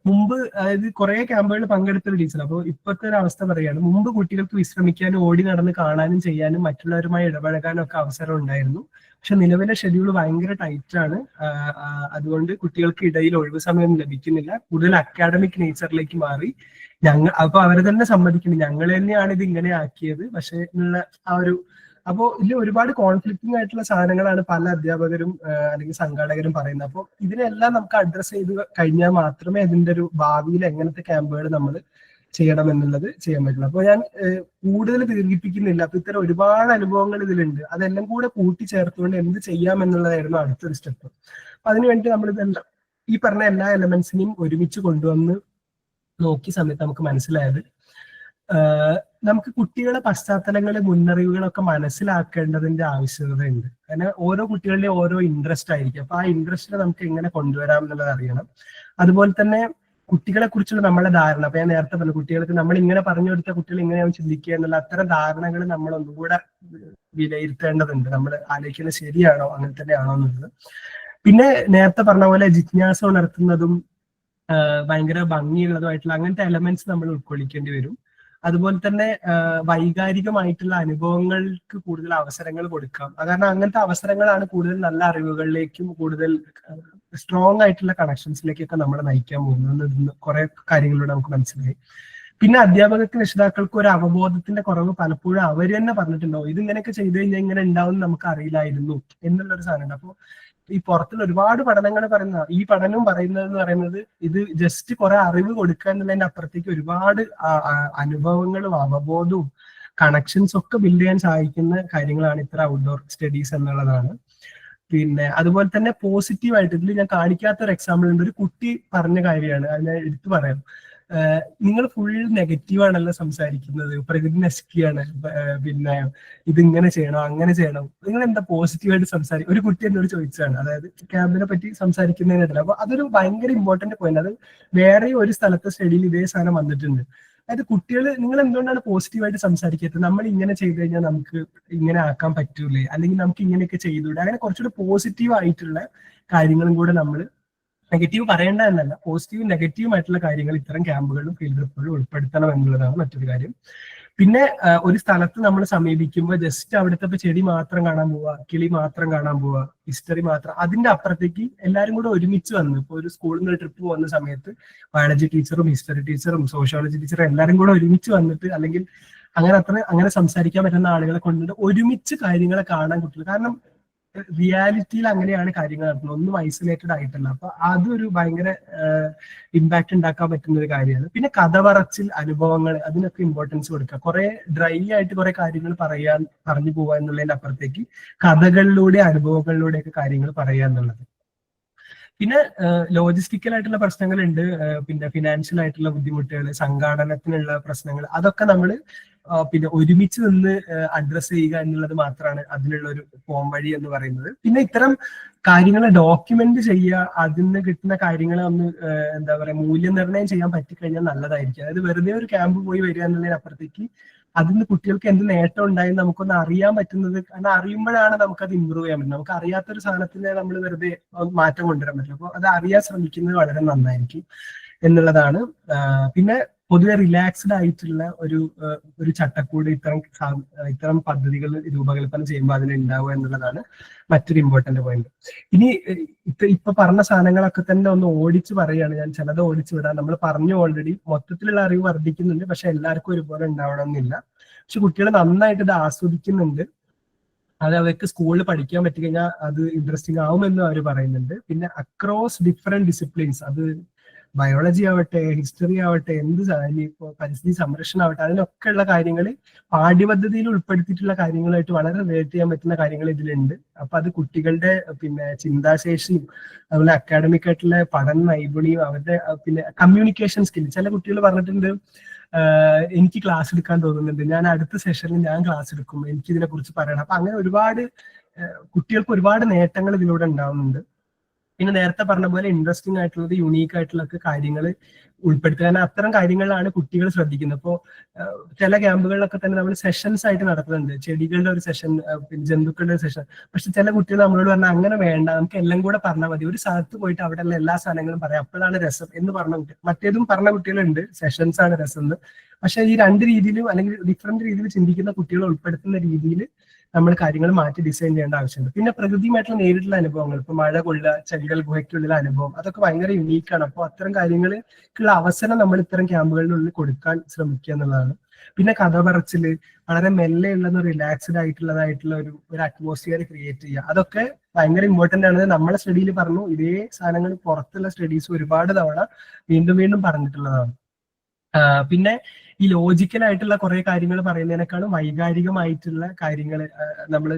മുമ്പ്, അതായത് കുറെ ക്യാമ്പുകളിൽ പങ്കെടുത്ത ഒരു ടീച്ചർ. അപ്പോൾ ഇപ്പോഴത്തെ ഒരു അവസ്ഥ പറയുകയാണ്, മുമ്പ് കുട്ടികൾക്ക് വിശ്രമിക്കാനും ഓടി നടന്ന് കാണാനും ചെയ്യാനും മറ്റുള്ളവരുമായി ഇടപഴകാനും ഒക്കെ അവസരം ഉണ്ടായിരുന്നു. പക്ഷെ നിലവിലെ ഷെഡ്യൂൾ ഭയങ്കര ടൈറ്റ് ആണ്. അതുകൊണ്ട് കുട്ടികൾക്ക് ഇടയിൽ ഒഴിവ് സമയം ലഭിക്കുന്നില്ല. കൂടുതൽ അക്കാഡമിക് നേച്ചറിലേക്ക് മാറി. അപ്പൊ അവരെ തന്നെ സമ്മതിക്കുന്നു, ഞങ്ങൾ തന്നെയാണ് ഇത് ഇങ്ങനെ ആക്കിയത്. പക്ഷെ അപ്പോ ഇതിൽ ഒരുപാട് കോൺഫ്ലിക്റ്റിംഗ് ആയിട്ടുള്ള സാധനങ്ങളാണ് പല അധ്യാപകരും അല്ലെങ്കിൽ സംഘാടകരും പറയുന്നത്. അപ്പോൾ ഇതിനെല്ലാം നമുക്ക് അഡ്രസ് ചെയ്ത് കഴിഞ്ഞാൽ മാത്രമേ അതിന്റെ ഒരു ഭാവിയിൽ എങ്ങനത്തെ ക്യാമ്പുകൾ നമ്മൾ ചെയ്യണം എന്നുള്ളത് ചെയ്യാൻ പറ്റുള്ളൂ. അപ്പോൾ ഞാൻ കൂടുതൽ ദീർഘിപ്പിക്കുന്നില്ല. അപ്പൊ ഇത്തരം ഒരുപാട് അനുഭവങ്ങൾ ഇതിലുണ്ട്. അതെല്ലാം കൂടെ കൂട്ടിച്ചേർത്തുകൊണ്ട് എന്ത് ചെയ്യാം എന്നുള്ളതായിരുന്നു അടുത്തൊരു സ്റ്റെപ്പ്. അപ്പൊ അതിനുവേണ്ടി നമ്മൾ ഇതെല്ലാം ഈ പറഞ്ഞ എല്ലാ എലമെന്റ്സിനെയും ഒരുമിച്ച് കൊണ്ടുവന്ന് നോക്കിയ സമയത്ത് നമുക്ക് മനസ്സിലായത്, നമുക്ക് കുട്ടികളുടെ പശ്ചാത്തലങ്ങളെ മുന്നറിവുകളൊക്കെ മനസ്സിലാക്കേണ്ടതിന്റെ ആവശ്യകതയുണ്ട്. കാരണം ഓരോ കുട്ടികളുടെയും ഓരോ ഇൻട്രസ്റ്റ് ആയിരിക്കും. അപ്പൊ ആ ഇൻട്രസ്റ്റിനെ നമുക്ക് എങ്ങനെ കൊണ്ടുവരാം എന്നുള്ളത് അറിയണം. അതുപോലെ തന്നെ കുട്ടികളെ കുറിച്ചുള്ള നമ്മുടെ ധാരണ, അപ്പൊ ഞാൻ നേരത്തെ പറഞ്ഞു, കുട്ടികൾക്ക് നമ്മൾ ഇങ്ങനെ പറഞ്ഞു കൊടുത്ത കുട്ടികൾ ഇങ്ങനെയാവും ചിന്തിക്കുക എന്നുള്ള അത്തരം ധാരണകൾ നമ്മൾ ഒന്നുകൂടെ വിലയിരുത്തേണ്ടതുണ്ട്. നമ്മൾ ആലോചിക്കുന്നത് ശരിയാണോ, അങ്ങനെ തന്നെയാണോ എന്നുള്ളത്. പിന്നെ നേരത്തെ പറഞ്ഞ പോലെ ജിജ്ഞാസ ഉണർത്തുന്നതും ഭയങ്കര ഭംഗിയുള്ളതുമായിട്ടുള്ള അങ്ങനത്തെ എലമെന്റ്സ് നമ്മൾ ഉൾക്കൊള്ളിക്കേണ്ടി വരും. അതുപോലെ തന്നെ വൈകാരികമായിട്ടുള്ള അനുഭവങ്ങൾക്ക് കൂടുതൽ അവസരങ്ങൾ കൊടുക്കാം. കാരണം അങ്ങനത്തെ അവസരങ്ങളാണ് കൂടുതൽ നല്ല അറിവുകളിലേക്കും കൂടുതൽ സ്ട്രോങ് ആയിട്ടുള്ള കണക്ഷൻസിലേക്കൊക്കെ നമ്മളെ നയിക്കാൻ പോകുന്നത്. കുറെ കാര്യങ്ങളിലൂടെ നമുക്ക് മനസ്സിലായി. പിന്നെ അധ്യാപകർക്ക് രക്ഷിതാക്കൾക്ക് ഒരു അവബോധത്തിന്റെ കുറവ് പലപ്പോഴും അവർ തന്നെ പറഞ്ഞിട്ടുണ്ടാവും, ഇത് ഇങ്ങനെയൊക്കെ ചെയ്തു കഴിഞ്ഞാൽ ഇങ്ങനെ ഉണ്ടാവും നമുക്ക് അറിയില്ലായിരുന്നു എന്നുള്ളൊരു സാധനമുണ്ട്. അപ്പോൾ ഈ പുറത്തുള്ള ഒരുപാട് പഠനങ്ങൾ പറയുന്ന ഈ പഠനവും പറയുന്നതെന്ന് പറയുന്നത്, ഇത് ജസ്റ്റ് കുറെ അറിവ് കൊടുക്കുക എന്നുള്ളതിന്റെ അപ്പുറത്തേക്ക് ഒരുപാട് അനുഭവങ്ങളും അവബോധവും കണക്ഷൻസ് ഒക്കെ ബിൽഡ് ചെയ്യാൻ സഹായിക്കുന്ന കാര്യങ്ങളാണ് ഇത്ര ഔട്ട്ഡോർ സ്റ്റഡീസ് എന്നുള്ളതാണ്. പിന്നെ അതുപോലെ തന്നെ പോസിറ്റീവായിട്ട് ഇതിൽ ഞാൻ കാണിക്കാത്ത ഒരു എക്സാമ്പിൾ ഉണ്ട്. ഒരു കുട്ടി പറഞ്ഞ കാര്യമാണ്, അത് ഞാൻ എടുത്തു പറയാം. നിങ്ങൾ ഫുൾ നെഗറ്റീവാണല്ലോ സംസാരിക്കുന്നത്, പ്രകൃതി നശിക്കുകയാണ്, പിന്നെ ഇതിങ്ങനെ ചെയ്യണോ അങ്ങനെ ചെയ്യണം, നിങ്ങൾ എന്താ പോസിറ്റീവായിട്ട് സംസാരിക്കും? ഒരു കുട്ടി എന്നോട് ചോദിച്ചതാണ്, അതായത് ക്യാമ്പിനെ പറ്റി സംസാരിക്കുന്നതിനായിട്ടില്ല. അപ്പൊ അതൊരു ഭയങ്കര ഇമ്പോർട്ടന്റ് പോയിന്റ്. അത് വേറെ ഒരു സ്ഥലത്തെ സ്റ്റഡിയിൽ ഇതേ സാധനം വന്നിട്ടുണ്ട്. അതായത് കുട്ടികൾ, നിങ്ങൾ എന്തുകൊണ്ടാണ് പോസിറ്റീവായിട്ട് സംസാരിക്കാത്തത്? നമ്മൾ ഇങ്ങനെ ചെയ്തു കഴിഞ്ഞാൽ നമുക്ക് ഇങ്ങനെ ആക്കാൻ പറ്റൂലേ, അല്ലെങ്കിൽ നമുക്ക് ഇങ്ങനെയൊക്കെ ചെയ്തൂടെ? അങ്ങനെ കുറച്ചുകൂടി പോസിറ്റീവ് ആയിട്ടുള്ള കാര്യങ്ങളും കൂടെ നമ്മൾ, നെഗറ്റീവ് പറയേണ്ട എന്നല്ല, പോസിറ്റീവും നെഗറ്റീവും ആയിട്ടുള്ള കാര്യങ്ങൾ ഇത്തരം ക്യാമ്പുകളിലും ഫീൽഡ് ട്രിപ്പുകളിലും ഉൾപ്പെടുത്തണം എന്നുള്ളതാണ് മറ്റൊരു കാര്യം. പിന്നെ ഒരു സ്ഥലത്ത് നമ്മൾ സമീപിക്കുമ്പോൾ ജസ്റ്റ് അവിടുത്തെ ചെടി മാത്രം കാണാൻ പോവുക, കിളി മാത്രം കാണാൻ പോവുക, ഹിസ്റ്ററി മാത്രം, അതിന്റെ അപ്പുറത്തേക്ക് എല്ലാവരും കൂടെ ഒരുമിച്ച് വന്ന്, ഇപ്പോൾ ഒരു സ്കൂളിൽ നിന്ന് ട്രിപ്പ് പോകുന്ന സമയത്ത് ബയോളജി ടീച്ചറും ഹിസ്റ്ററി ടീച്ചറും സോഷ്യോളജി ടീച്ചറും എല്ലാവരും കൂടെ ഒരുമിച്ച് വന്നിട്ട്, അല്ലെങ്കിൽ അങ്ങനെ സംസാരിക്കാൻ പറ്റുന്ന ആളുകളെ കൊണ്ടിട്ട് ഒരുമിച്ച് കാര്യങ്ങളെ കാണാൻ കുട്ടികൾ. കാരണം റിയാലിറ്റിയിൽ അങ്ങനെയാണ് കാര്യങ്ങൾ നടക്കുന്നത്, ഒന്നും ഐസൊലേറ്റഡ് ആയിട്ടല്ല. അപ്പൊ അതൊരു ഭയങ്കര ഇമ്പാക്ട് ഉണ്ടാക്കാൻ പറ്റുന്ന ഒരു കാര്യമാണ്. പിന്നെ കഥ പറച്ചിൽ, അനുഭവങ്ങൾ, അതിനൊക്കെ ഇമ്പോർട്ടൻസ് കൊടുക്കുക. കുറെ ഡ്രൈ ആയിട്ട് കുറെ കാര്യങ്ങൾ പറഞ്ഞു പോവുക എന്നുള്ളതിന്റെ അപ്പുറത്തേക്ക് കഥകളിലൂടെ അനുഭവങ്ങളിലൂടെയൊക്കെ കാര്യങ്ങൾ പറയുക എന്നുള്ളത്. പിന്നെ ലോജിസ്റ്റിക്കൽ ആയിട്ടുള്ള പ്രശ്നങ്ങളുണ്ട്, പിന്നെ ഫിനാൻഷ്യൽ ആയിട്ടുള്ള ബുദ്ധിമുട്ടുകൾ, സംഘാടനത്തിനുള്ള പ്രശ്നങ്ങൾ, അതൊക്കെ നമ്മൾ പിന്നെ ഒരുമിച്ച് നിന്ന് അഡ്രസ് ചെയ്യുക എന്നുള്ളത് മാത്രമാണ് അതിനുള്ള ഒരു പോം വഴി എന്ന് പറയുന്നത്. പിന്നെ ഇത്തരം കാര്യങ്ങളെ ഡോക്യുമെന്റ് ചെയ്യുക, അതിൽ നിന്ന് കിട്ടുന്ന കാര്യങ്ങളെ ഒന്ന് എന്താ പറയുക മൂല്യനിർണ്ണയം ചെയ്യാൻ പറ്റിക്കഴിഞ്ഞാൽ നല്ലതായിരിക്കും. അതായത് വെറുതെ ഒരു ക്യാമ്പ് പോയി വരിക എന്നുള്ളതിനപ്പുറത്തേക്ക് അതിന് കുട്ടികൾക്ക് എന്ത് നേട്ടം ഉണ്ടായെന്ന് നമുക്കൊന്ന് അറിയാൻ പറ്റുന്നത്, കാരണം അറിയുമ്പോഴാണ് നമുക്കത് ഇമ്പ്രൂവ് ചെയ്യാൻ പറ്റുന്നത്. നമുക്ക് അറിയാത്തൊരു സാധനത്തിന് നമ്മൾ വെറുതെ മാറ്റം കൊണ്ടുവരാൻ പറ്റില്ല. അപ്പോൾ അത് അറിയാൻ ശ്രമിക്കുന്നത് വളരെ നന്നായിരിക്കും എന്നുള്ളതാണ്. പിന്നെ പൊതുവെ റിലാക്സ്ഡ് ആയിട്ടുള്ള ഒരു ചട്ടക്കൂട് ഇത്തരം പദ്ധതികൾ രൂപകൽപ്പന ചെയ്യുമ്പോൾ അതിനുണ്ടാവുക എന്നുള്ളതാണ് മറ്റൊരു ഇമ്പോർട്ടന്റ് പോയിന്റ്. ഇനി ഇപ്പൊ പറഞ്ഞ സാധനങ്ങളൊക്കെ തന്നെ ഒന്ന് ഓടിച്ച് പറയുകയാണ് ഞാൻ. ചിലത് ഓടിച്ചു വിടാം. നമ്മൾ പറഞ്ഞു ഓൾറെഡി മൊത്തത്തിലുള്ള അറിവ് വർദ്ധിക്കുന്നുണ്ട്, പക്ഷെ എല്ലാവർക്കും ഒരുപോലെ ഉണ്ടാവണം എന്നില്ല. പക്ഷെ കുട്ടികൾ നന്നായിട്ട് ഇത് ആസ്വദിക്കുന്നുണ്ട്. അത് അവർക്ക് സ്കൂളിൽ പഠിക്കാൻ പറ്റി കഴിഞ്ഞാൽ അത് ഇൻട്രസ്റ്റിംഗ് ആവുമെന്നും അവർ പറയുന്നുണ്ട്. പിന്നെ അക്രോസ് ഡിഫറെന്റ് ഡിസിപ്ലിൻസ്, അത് ബയോളജി ആവട്ടെ, ഹിസ്റ്ററി ആവട്ടെ, ഇപ്പോ പരിസ്ഥിതി സംരക്ഷണം ആവട്ടെ, അതിനൊക്കെ ഉള്ള കാര്യങ്ങൾ പാഠ്യപദ്ധതിയിൽ ഉൾപ്പെടുത്തിയിട്ടുള്ള കാര്യങ്ങളായിട്ട് വളരെ റിലേറ്റ് ചെയ്യാൻ പറ്റുന്ന കാര്യങ്ങൾ ഇതിലുണ്ട്. അപ്പൊ അത് കുട്ടികളുടെ പിന്നെ ചിന്താശേഷിയും അതുപോലെ അക്കാഡമിക് ആയിട്ടുള്ള പഠന നൈപുണ്യം, അവരുടെ പിന്നെ കമ്മ്യൂണിക്കേഷൻ സ്കിൽ. ചില കുട്ടികൾ പറഞ്ഞിട്ടുണ്ട്, എനിക്ക് ക്ലാസ് എടുക്കാൻ തോന്നുന്നുണ്ട്, ഞാൻ അടുത്ത സെഷനിൽ ഞാൻ ക്ലാസ് എടുക്കും, എനിക്ക് ഇതിനെ കുറിച്ച് പറയണം. അപ്പൊ അങ്ങനെ ഒരുപാട് കുട്ടികൾക്ക് ഒരുപാട് നേട്ടങ്ങൾ ഇതിലൂടെ ഉണ്ടാവുന്നുണ്ട്. പിന്നെ നേരത്തെ പറഞ്ഞ പോലെ ഇൻട്രസ്റ്റിംഗ് ആയിട്ടുള്ളത്, യുണീക്ക് ആയിട്ടുള്ള കാര്യങ്ങൾ ഉൾപ്പെടുത്തുക. കാരണം അത്തരം കാര്യങ്ങളിലാണ് കുട്ടികൾ ശ്രദ്ധിക്കുന്നത്. ഇപ്പോൾ ചില ക്യാമ്പുകളിലൊക്കെ തന്നെ നമ്മൾ സെഷൻസ് ആയിട്ട് നടത്തുന്നുണ്ട്, ചെടികളുടെ ഒരു സെഷൻ, പിന്നെ ജന്തുക്കളുടെ ഒരു സെഷൻ. പക്ഷെ ചില കുട്ടികൾ നമ്മളോട് പറഞ്ഞാൽ അങ്ങനെ വേണ്ട, നമുക്ക് എല്ലാം കൂടെ പറഞ്ഞാൽ മതി, ഒരു സ്ഥലത്ത് പോയിട്ട് അവിടെയുള്ള എല്ലാ സാധനങ്ങളും പറയാം, അപ്പോഴാണ് രസം എന്ന് പറഞ്ഞ കുട്ടി. മറ്റേതും പറഞ്ഞ കുട്ടികളുണ്ട്, സെഷൻസ് ആണ് രസം എന്ന്. പക്ഷെ ഈ രണ്ട് രീതിയിലും അല്ലെങ്കിൽ ഡിഫറെന്റ് രീതിയിൽ ചിന്തിക്കുന്ന കുട്ടികളെ ഉൾപ്പെടുത്തുന്ന രീതിയിൽ നമ്മൾ കാര്യങ്ങൾ മാറ്റി ഡിസൈൻ ചെയ്യേണ്ട ആവശ്യമുണ്ട്. പിന്നെ പ്രകൃതിയുമായിട്ടുള്ള നേരിട്ടുള്ള അനുഭവങ്ങൾ, ഇപ്പൊ മഴ കൊള്ളുക, ചെങ്കൽ ഗുഹയ്ക്കുള്ളിലെ അനുഭവം, അതൊക്കെ ഭയങ്കര യുണീക്കാണ്. അപ്പോൾ അത്തരം കാര്യങ്ങൾക്കുള്ള അവസരം നമ്മൾ ഇത്തരം ക്യാമ്പുകളിനുള്ളിൽ കൊടുക്കാൻ ശ്രമിക്കുക എന്നുള്ളതാണ്. പിന്നെ കഥ പറച്ചില്, വളരെ മെല്ലെ ഉള്ള റിലാക്സ്ഡ് ആയിട്ടുള്ള ഒരു അറ്റ്മോസ്ഫിയർ ക്രിയേറ്റ് ചെയ്യുക, അതൊക്കെ ഭയങ്കര ഇമ്പോർട്ടന്റ് ആണ്. നമ്മളെ സ്റ്റഡിയിൽ പറഞ്ഞു, ഇതേ സാധനങ്ങൾ പുറത്തുള്ള സ്റ്റഡീസ് ഒരുപാട് തവണ വീണ്ടും വീണ്ടും പറഞ്ഞിട്ടുള്ളതാണ്. പിന്നെ ഈ ലോജിക്കലായിട്ടുള്ള കുറെ കാര്യങ്ങൾ പറയുന്നതിനേക്കാളും വൈകാരികമായിട്ടുള്ള കാര്യങ്ങൾ നമ്മൾ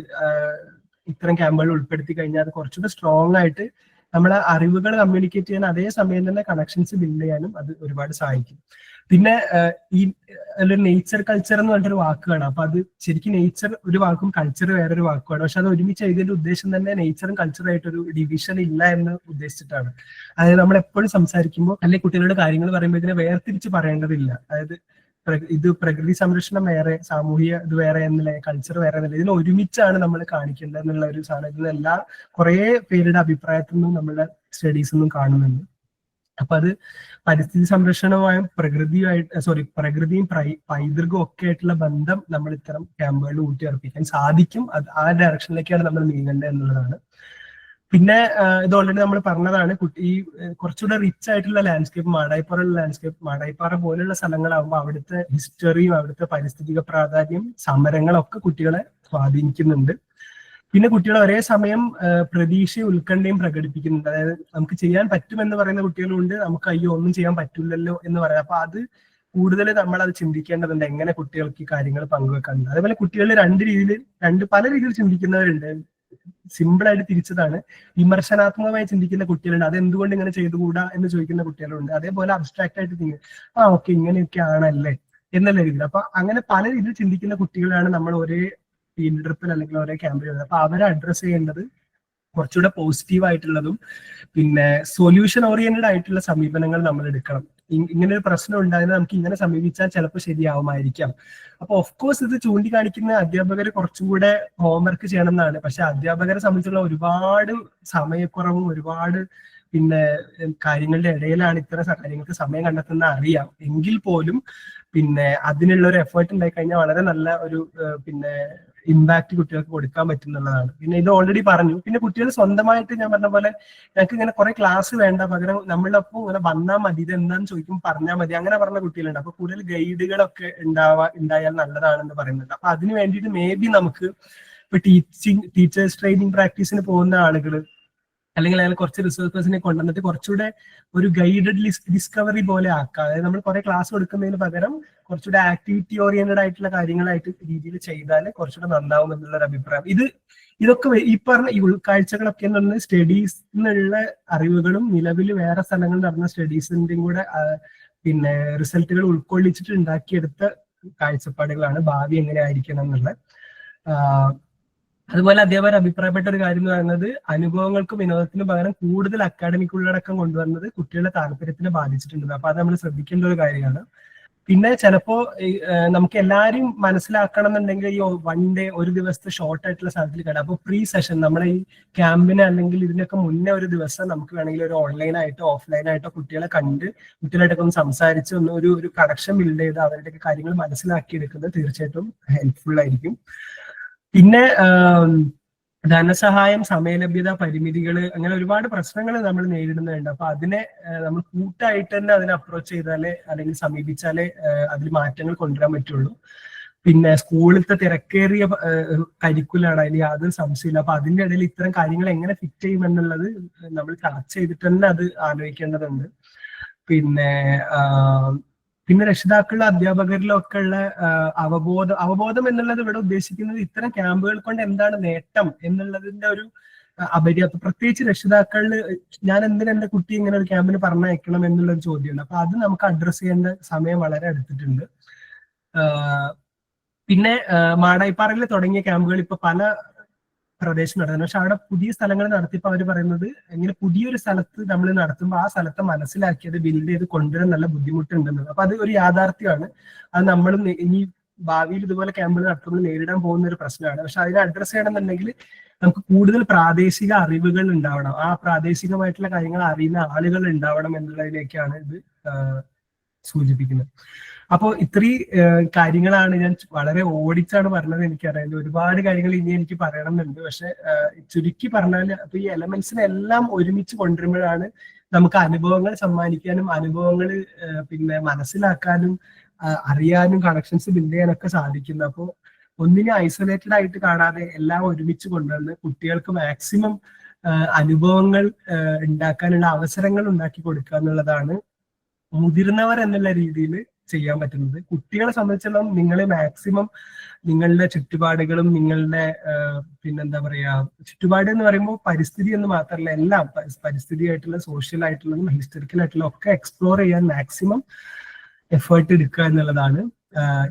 ഇത്തരം ക്യാമ്പുകളിൽ ഉൾപ്പെടുത്തി കഴിഞ്ഞാൽ അത് കുറച്ചുകൂടെ സ്ട്രോങ് ആയിട്ട് നമ്മളെ അറിവുകൾ കമ്മ്യൂണിക്കേറ്റ് ചെയ്യാൻ, അതേ സമയം തന്നെ കണക്ഷൻസ് ബിൽഡ് ചെയ്യാനും അത് ഒരുപാട് സഹായിക്കും. പിന്നെ ഈ ഒരു നേച്ചർ കൾച്ചർ എന്ന് പറഞ്ഞൊരു വാക്കാണ്. അപ്പൊ അത് ശരിക്കും നേച്ചർ ഒരു വാക്കും കൾച്ചർ വേറൊരു വാക്കുമാണ്. പക്ഷെ അത് ഒരുമിച്ച് എഴുതിയതിന്റെ ഉദ്ദേശം തന്നെ നേച്ചറും കൾച്ചറായിട്ടൊരു ഡിവിഷൻ ഇല്ല എന്ന് ഉദ്ദേശിച്ചിട്ടാണ്. അതായത് നമ്മൾ എപ്പോഴും സംസാരിക്കുമ്പോൾ അല്ലെങ്കിൽ കുട്ടികളുടെ കാര്യങ്ങൾ പറയുമ്പോൾ ഇതിനെ വേർതിരിച്ച് പറയേണ്ടതില്ല. അതായത് ഇത് പ്രകൃതി സംരക്ഷണം വേറെ, സാമൂഹിക ഇത് വേറെ എന്നല്ല, കൾച്ചർ വേറെ എന്നല്ല, ഇതിനെ ഒരുമിച്ചാണ് നമ്മൾ കാണിക്കേണ്ടത് എന്നുള്ള ഒരു സാധനം ഇതിനെല്ലാ കുറെ പേരുടെ അഭിപ്രായത്തിൽ നിന്നും നമ്മളുടെ സ്റ്റഡീസിൽ നിന്നും കാണുന്നുണ്ട്. അപ്പൊ അത് പരിസ്ഥിതി സംരക്ഷണവുമായും പ്രകൃതിയും പൈതൃകവും ഒക്കെ ആയിട്ടുള്ള ബന്ധം നമ്മൾ ഇത്തരം ക്യാമ്പുകളിൽ ഊട്ടിയുറപ്പിക്കാൻ സാധിക്കും. അത് ആ ഡയറക്ഷനിലേക്കാണ് നമ്മൾ നീങ്ങേണ്ടത് എന്നുള്ളതാണ്. പിന്നെ ഇത് ഓൾറെഡി നമ്മൾ പറഞ്ഞതാണ്, ഈ കുറച്ചുകൂടെ റിച്ച് ആയിട്ടുള്ള ലാൻഡ്സ്കേപ്പ്, മാടായിപ്പാറ പോലുള്ള സ്ഥലങ്ങളാകുമ്പോൾ അവിടുത്തെ ഹിസ്റ്ററിയും അവിടുത്തെ പരിസ്ഥിതിക പ്രാധാന്യം, സമരങ്ങളൊക്കെ കുട്ടികളെ സ്വാധീനിക്കുന്നുണ്ട്. പിന്നെ കുട്ടികൾ ഒരേ സമയം പ്രതീക്ഷയും ഉത്കണ്ഠയും പ്രകടിപ്പിക്കുന്നുണ്ട്. അതായത് നമുക്ക് ചെയ്യാൻ പറ്റുമെന്ന് പറയുന്ന കുട്ടികളുണ്ട്, നമുക്ക് അയ്യോ ഒന്നും ചെയ്യാൻ പറ്റില്ലല്ലോ എന്ന് പറയാം. അപ്പൊ അത് കൂടുതൽ നമ്മൾ അത് ചിന്തിക്കേണ്ടതുണ്ട്, എങ്ങനെ കുട്ടികൾക്ക് ഈ കാര്യങ്ങൾ പങ്കുവെക്കാനുണ്ട്. അതേപോലെ കുട്ടികൾ പല രീതിയിൽ ചിന്തിക്കുന്നവരുണ്ട്. സിമ്പിൾ ആയിട്ട് തിരിച്ചതാണ്, വിമർശനാത്മകമായി ചിന്തിക്കുന്ന കുട്ടികളുണ്ട്, അത് എന്തുകൊണ്ട് ഇങ്ങനെ ചെയ്തുകൂടാ എന്ന് ചോദിക്കുന്ന കുട്ടികളുണ്ട്. അതേപോലെ അബ്സ്ട്രാക്ട് ആയിട്ട് ഓക്കെ ഇങ്ങനെയൊക്കെ ആണല്ലേ എന്നുള്ള രീതിയിൽ. അപ്പൊ അങ്ങനെ പല രീതിയിൽ ചിന്തിക്കുന്ന കുട്ടികളാണ് നമ്മൾ ഒരേ ഫീൽഡ് ട്രിപ്പിൽ അല്ലെങ്കിൽ ഒരേ ക്യാമ്പിൽ വരുന്നത്. അപ്പൊ അവരെ അഡ്രസ് ചെയ്യേണ്ടത് കുറച്ചുകൂടെ പോസിറ്റീവ് ആയിട്ടുള്ളതും പിന്നെ സൊല്യൂഷൻ ഓറിയന്റഡ് ആയിട്ടുള്ള സമീപനങ്ങൾ നമ്മൾ എടുക്കണം. ഇങ്ങനെ ഒരു പ്രശ്നം ഉണ്ടായാൽ നമുക്ക് ഇങ്ങനെ സമീപിച്ചാൽ ചിലപ്പോൾ ശരിയാവുമായിരിക്കാം. അപ്പൊ ഓഫ് കോഴ്സ് ഇത് ചൂണ്ടിക്കാണിക്കുന്ന അധ്യാപകർ കുറച്ചും കൂടെ ഹോംവർക്ക് ചെയ്യണം എന്നാണ്. പക്ഷെ അധ്യാപകരെ സംബന്ധിച്ചുള്ള ഒരുപാട് സമയക്കുറവും ഒരുപാട് പിന്നെ കാര്യങ്ങളുടെ ഇടയിലാണ് ഇത്തരം കാര്യങ്ങൾക്ക് സമയം കണ്ടെത്തുന്ന അറിയാം. എങ്കിൽ പോലും പിന്നെ അതിനുള്ള ഒരു എഫേർട്ട് ഉണ്ടായി കഴിഞ്ഞാൽ വളരെ നല്ല ഒരു പിന്നെ ഇമ്പാക്ട് കുട്ടികൾക്ക് കൊടുക്കാൻ പറ്റുന്നുള്ളതാണ്. പിന്നെ ഇത് ഓൾറെഡി പറഞ്ഞു. പിന്നെ കുട്ടികൾ സ്വന്തമായിട്ട് ഞാൻ പറഞ്ഞ പോലെ ഞങ്ങൾക്ക് ഇങ്ങനെ കുറെ ക്ലാസ് വേണ്ട, പകരം നമ്മളൊപ്പം ഇങ്ങനെ വന്നാൽ മതി, ഇത് എന്താന്ന് ചോദിക്കും പറഞ്ഞാൽ മതി, അങ്ങനെ പറഞ്ഞ കുട്ടികളുണ്ട്. അപ്പൊ കൂടുതൽ ഗൈഡുകളൊക്കെ ഉണ്ടായാൽ നല്ലതാണെന്ന് പറയുന്നുണ്ട്. അപ്പൊ അതിന് വേണ്ടിയിട്ട് മേ ബി നമുക്ക് ഇപ്പൊ ടീച്ചേഴ്സ് ട്രെയിനിങ് പ്രാക്ടീസിന് പോകുന്ന ആളുകൾ അല്ലെങ്കിൽ അയാൾ കുറച്ച് റിസർച്ചേഴ്സിനെ കൊണ്ടുവന്നിട്ട് കുറച്ചുകൂടെ ഒരു ഗൈഡഡ് ഡിസ്കവറി പോലെ ആക്കുക. അതായത് നമ്മൾ കുറെ ക്ലാസ് കൊടുക്കുന്നതിന് പകരം കുറച്ചുകൂടെ ആക്ടിവിറ്റി ഓറിയന്റഡ് ആയിട്ടുള്ള കാര്യങ്ങളായിട്ട് രീതിയിൽ ചെയ്താൽ കുറച്ചുകൂടെ നന്നാവും എന്നുള്ള ഒരു അഭിപ്രായം. ഇതൊക്കെ ഈ പറഞ്ഞ ഈ ഉൾക്കാഴ്ചകളൊക്കെ എന്ന് പറഞ്ഞാൽ സ്റ്റഡീസ് എന്നുള്ള അറിവുകളും നിലവിൽ വേറെ സ്ഥലങ്ങളിൽ നടന്ന സ്റ്റഡീസിന്റെയും കൂടെ പിന്നെ റിസൾട്ടുകൾ ഉൾക്കൊള്ളിച്ചിട്ട് ഉണ്ടാക്കിയെടുത്ത കാഴ്ചപ്പാടുകളാണ് ഭാവി എങ്ങനെ ആയിരിക്കണം എന്നുള്ള. അതുപോലെ അധ്യാപകർ അഭിപ്രായപ്പെട്ട ഒരു കാര്യം എന്ന് പറയുന്നത് അനുഭവങ്ങൾക്കും വിനോദത്തിനും പകരം കൂടുതൽ അക്കാഡമിക് ഉള്ളടക്കം കൊണ്ടുവന്നത് കുട്ടികളുടെ താല്പര്യത്തിനെ ബാധിച്ചിട്ടുണ്ട്. അപ്പൊ അത് നമ്മൾ ശ്രദ്ധിക്കേണ്ട ഒരു കാര്യമാണ്. പിന്നെ ചിലപ്പോ നമുക്ക് എല്ലാരും മനസ്സിലാക്കണം എന്നുണ്ടെങ്കിൽ ഈ വൺ ഡേ ഒരു ദിവസത്തെ ഷോർട്ട് ആയിട്ടുള്ള സ്ഥലത്തിൽ കേടാം. അപ്പോൾ പ്രീ സെഷൻ നമ്മളെ ഈ ക്യാമ്പിന് അല്ലെങ്കിൽ ഇതിനൊക്കെ മുന്നേ ഒരു ദിവസം നമുക്ക് വേണമെങ്കിൽ ഒരു ഓൺലൈനായിട്ടോ ഓഫ്ലൈനായിട്ടോ കുട്ടികളെ കണ്ട് കുട്ടികളായിട്ടൊക്കെ ഒന്ന് സംസാരിച്ച് ഒന്ന് ഒരു കണക്ഷൻ ബിൽഡ് ചെയ്ത് അവരുടെയൊക്കെ കാര്യങ്ങൾ മനസ്സിലാക്കി എടുക്കുന്നത് തീർച്ചയായിട്ടും ഹെൽപ്ഫുൾ ആയിരിക്കും. പിന്നെ ധനസഹായം, സമയലഭ്യത, പരിമിതികൾ, അങ്ങനെ ഒരുപാട് പ്രശ്നങ്ങൾ നമ്മൾ നേരിടുന്നുണ്ട്. അപ്പൊ അതിനെ നമ്മൾ കൂട്ടായിട്ട് തന്നെ അതിനെ അപ്രോച്ച് ചെയ്താലേ അല്ലെങ്കിൽ സമീപിച്ചാലേ അതിൽ മാറ്റങ്ങൾ കൊണ്ടുവരാൻ പറ്റുള്ളൂ. പിന്നെ സ്കൂളിലത്തെ തിരക്കേറിയ കരിക്കുലാണ്, അതിൽ യാതൊരു സംശയമില്ല. അപ്പൊ അതിന്റെ ഇടയിൽ ഇത്തരം കാര്യങ്ങൾ എങ്ങനെ ഫിറ്റ് ചെയ്യുമെന്നുള്ളത് നമ്മൾ ചർച്ച ചെയ്തിട്ട് തന്നെ അത് ആലോചിക്കേണ്ടതുണ്ട്. പിന്നെ പിന്നെ രക്ഷിതാക്കളിലും അധ്യാപകരിലും ഒക്കെ ഉള്ള അവബോധം എന്നുള്ളത് ഇവിടെ ഉദ്ദേശിക്കുന്നത് ഇത്തരം ക്യാമ്പുകൾ കൊണ്ട് എന്താണ് നേട്ടം എന്നുള്ളതിന്റെ ഒരു അപര്യാപ്തം. പ്രത്യേകിച്ച് രക്ഷിതാക്കളിൽ ഞാൻ എന്തിനാ എന്റെ കുട്ടി ഇങ്ങനെ ഒരു ക്യാമ്പിന് പറഞ്ഞയക്കണം എന്നുള്ളൊരു ചോദ്യമുണ്ട്. അപ്പൊ അത് നമുക്ക് അഡ്രസ് ചെയ്യേണ്ട സമയം വളരെ അടുത്തിട്ടുണ്ട്. പിന്നെ മാടായിപ്പാറയിൽ തുടങ്ങിയ ക്യാമ്പുകൾ ഇപ്പൊ പല പ്രദേശം നടത്തുന്നത്. പക്ഷെ അവിടെ പുതിയ സ്ഥലങ്ങൾ നടത്തിയപ്പോൾ അവർ പറയുന്നത് ഇങ്ങനെ പുതിയൊരു സ്ഥലത്ത് നമ്മൾ നടത്തുമ്പോൾ ആ സ്ഥലത്തെ മനസ്സിലാക്കിയത് ബിൽഡ് ചെയ്ത് കൊണ്ടുവരാൻ നല്ല ബുദ്ധിമുട്ടുണ്ടെന്നത്. അപ്പൊ അത് ഒരു യാഥാർത്ഥ്യമാണ്. അത് നമ്മൾ ഇനി ഭാവിയിൽ ഇതുപോലെ ക്യാമ്പുകൾ നടത്തുമ്പോൾ നേരിടാൻ പോകുന്ന ഒരു പ്രശ്നമാണ്. പക്ഷെ അതിനെ അഡ്രസ് ചെയ്യണമെന്നുണ്ടെങ്കിൽ നമുക്ക് കൂടുതൽ പ്രാദേശിക അറിവുകൾ ഉണ്ടാവണം. ആ പ്രാദേശികമായിട്ടുള്ള കാര്യങ്ങൾ അറിയുന്ന ആളുകൾ ഉണ്ടാവണം എന്നുള്ളതിലേക്കാണ് ഇത് സൂചിപ്പിക്കുന്നത്. അപ്പോൾ ഇത്രയും കാര്യങ്ങളാണ് ഞാൻ വളരെ ഓടിച്ചാണ് പറഞ്ഞത്. എനിക്കറിയാം ഒരുപാട് കാര്യങ്ങൾ ഇനി എനിക്ക് പറയണമെന്നുണ്ട്. പക്ഷെ ചുരുക്കി പറഞ്ഞാൽ അപ്പൊ ഈ എലമെന്റ്സിനെ എല്ലാം ഒരുമിച്ച് കൊണ്ടുവരുമ്പോഴാണ് നമുക്ക് അനുഭവങ്ങൾ സമ്മാനിക്കാനും അനുഭവങ്ങൾ പിന്നെ മനസ്സിലാക്കാനും അറിയാനും കണക്ഷൻസ് ബിൽഡ് ചെയ്യാനൊക്കെ സാധിക്കുന്നത്. അപ്പോൾ ഒന്നിനെ ഐസൊലേറ്റഡ് ആയിട്ട് കാണാതെ എല്ലാം ഒരുമിച്ച് കൊണ്ടുവന്ന് കുട്ടികൾക്ക് മാക്സിമം അനുഭവങ്ങൾ ഉണ്ടാക്കാനുള്ള അവസരങ്ങൾ ഉണ്ടാക്കി കൊടുക്കുക എന്നുള്ളതാണ് മുതിർന്നവർ എന്നുള്ള രീതിയിൽ ചെയ്യാൻ പറ്റുന്നത്. കുട്ടികളെ സംബന്ധിച്ചിടത്തോളം നിങ്ങൾ മാക്സിമം നിങ്ങളുടെ ചുറ്റുപാടുകളും നിങ്ങളുടെ പിന്നെന്താ പറയാ ചുറ്റുപാട് എന്ന് പറയുമ്പോൾ പരിസ്ഥിതി എന്ന് മാത്രമല്ല എല്ലാം പരിസ്ഥിതിയായിട്ടുള്ള സോഷ്യൽ ആയിട്ടുള്ളതും ഹിസ്റ്ററിക്കൽ ആയിട്ടുള്ള ഒക്കെ എക്സ്പ്ലോർ ചെയ്യാൻ മാക്സിമം എഫേർട്ട് എടുക്കുക എന്നുള്ളതാണ്.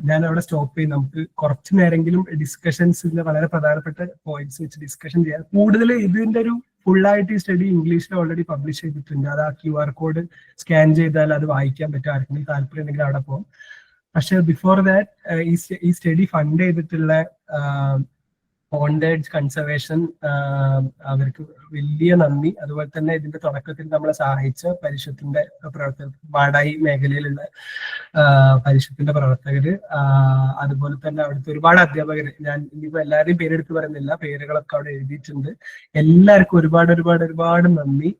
ഞാൻ അവിടെ സ്റ്റോപ്പ് ചെയ്യും. നമുക്ക് കുറച്ചു നേരെങ്കിലും ഡിസ്കഷൻസിന്റെ വളരെ പ്രധാനപ്പെട്ട പോയിന്റ്സ് വെച്ച് ഡിസ്കഷൻ ചെയ്യാം. കൂടുതൽ ഇതിന്റെ ഒരു ഫുള്ളായിട്ട് ഈ സ്റ്റഡി ഇംഗ്ലീഷിൽ ഓൾറെഡി പബ്ലിഷ് ചെയ്തിട്ടുണ്ട്. അത് ആ QR കോഡ് സ്കാൻ ചെയ്താൽ അത് വായിക്കാൻ പറ്റും. ആർക്കെങ്കിലും താല്പര്യം ഉണ്ടെങ്കിൽ അവിടെ പോകും. പക്ഷെ ബിഫോർ ദാറ്റ് ഈ സ്റ്റഡി ഫണ്ട് ചെയ്തിട്ടുള്ള പോണ്ടേഡ് കൺസർവേഷൻ അവർക്ക് വലിയ നന്ദി. അതുപോലെ തന്നെ ഇതിന്റെ തുടക്കത്തിൽ നമ്മളെ സഹായിച്ച പരിഷത്തിന്റെ പ്രവർത്തകർ, മാടായി മേഖലയിലുള്ള പരിഷത്തിന്റെ പ്രവർത്തകര്, അതുപോലെ തന്നെ അവിടുത്തെ ഒരുപാട് അധ്യാപകർ, ഞാൻ ഇനിയിപ്പോ എല്ലാവരെയും പേരെടുത്ത് പറയുന്നില്ല, പേരുകളൊക്കെ അവിടെ എഴുതിയിട്ടുണ്ട്. എല്ലാവർക്കും ഒരുപാട് നന്ദി.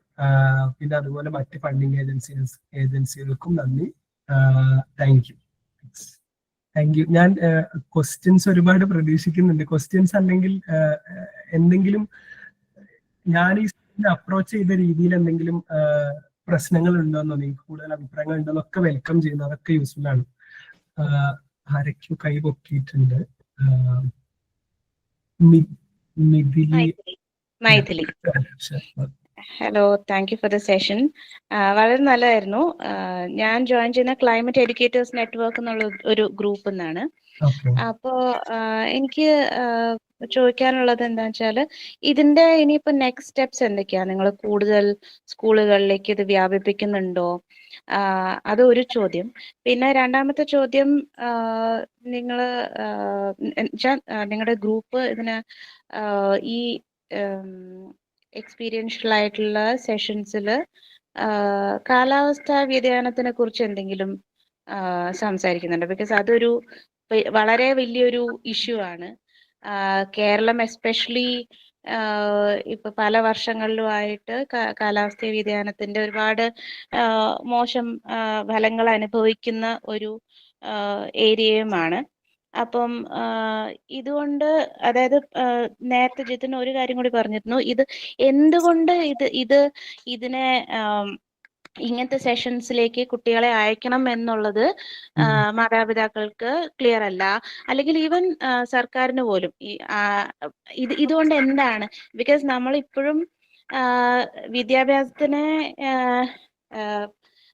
പിന്നെ അതുപോലെ മറ്റ് ഫണ്ടിങ് ഏജൻസികൾക്കും നന്ദി. Thank you. ഞാൻ ക്വസ്റ്റ്യൻസ് ഒരുപാട് പ്രതീക്ഷിക്കുന്നുണ്ട്. ക്വസ്റ്റ്യൻസ് അല്ലെങ്കിൽ എന്തെങ്കിലും ഞാൻ ഈ അപ്രോച്ച് ചെയ്ത രീതിയിൽ എന്തെങ്കിലും പ്രശ്നങ്ങൾ ഉണ്ടോന്നോ, നിങ്ങൾക്ക് കൂടുതൽ അഭിപ്രായങ്ങൾ ഉണ്ടോന്നോ ഒക്കെ വെൽക്കം ചെയ്യുന്നു. അതൊക്കെ യൂസ്ഫുൾ ആണ്. ആരൊക്കെയോ കൈ പൊക്കിയിട്ടുണ്ട്. Maithili. Hello, thank you for the session. വളരെ നല്ലതായിരുന്നു. ഞാൻ ജോയിൻ ചെയ്യുന്ന ക്ലൈമറ്റ് എഡ്യൂക്കേറ്റേഴ്സ് നെറ്റ്വർക്ക് എന്നുള്ള ഒരു ഗ്രൂപ്പിൽ നിന്നാണ്. അപ്പോ എനിക്ക് ചോദിക്കാനുള്ളത് എന്താ വെച്ചാൽ ഇതിന്റെ ഇനിയിപ്പോ നെക്സ്റ്റ് സ്റ്റെപ്സ് എന്തൊക്കെയാ? നിങ്ങൾ കൂടുതൽ സ്കൂളുകളിലേക്ക് ഇത് വ്യാപിപ്പിക്കുന്നുണ്ടോ? അത് ഒരു ചോദ്യം. പിന്നെ രണ്ടാമത്തെ ചോദ്യം, നിങ്ങൾ നിങ്ങളുടെ ഗ്രൂപ്പ് ഇതിന് ഈ എക്സ്പീരിയൻഷ്യൽ ആയിട്ടുള്ള സെഷൻസിൽ കാലാവസ്ഥാ വ്യതിയാനത്തിനെ കുറിച്ച് എന്തെങ്കിലും സംസാരിക്കുന്നുണ്ട്? ബിക്കോസ് അതൊരു വളരെ വലിയൊരു ഇഷ്യൂ ആണ്. കേരളം എസ്പെഷ്യലി ഇപ്പൊ പല വർഷങ്ങളിലുമായിട്ട് കാലാവസ്ഥാ വ്യതിയാനത്തിന്റെ ഒരുപാട് മോശം ഫലങ്ങൾ അനുഭവിക്കുന്ന ഒരു ഏരിയയുമാണ്. അപ്പം ഇതുകൊണ്ട്, അതായത് നേരത്തെ ജിതിൻ ഒരു കാര്യം കൂടി പറഞ്ഞിരുന്നു, ഇത് എന്തുകൊണ്ട് ഇതിനെ ഇങ്ങനത്തെ സെഷൻസിലേക്ക് കുട്ടികളെ അയക്കണം എന്നുള്ളത് മാതാപിതാക്കൾക്ക് ക്ലിയർ അല്ല, അല്ലെങ്കിൽ ഈവൻ സർക്കാരിന് പോലും. ഇതുകൊണ്ട് എന്താണ്? ബിക്കോസ് നമ്മൾ ഇപ്പോഴും വിദ്യാഭ്യാസത്തിനെ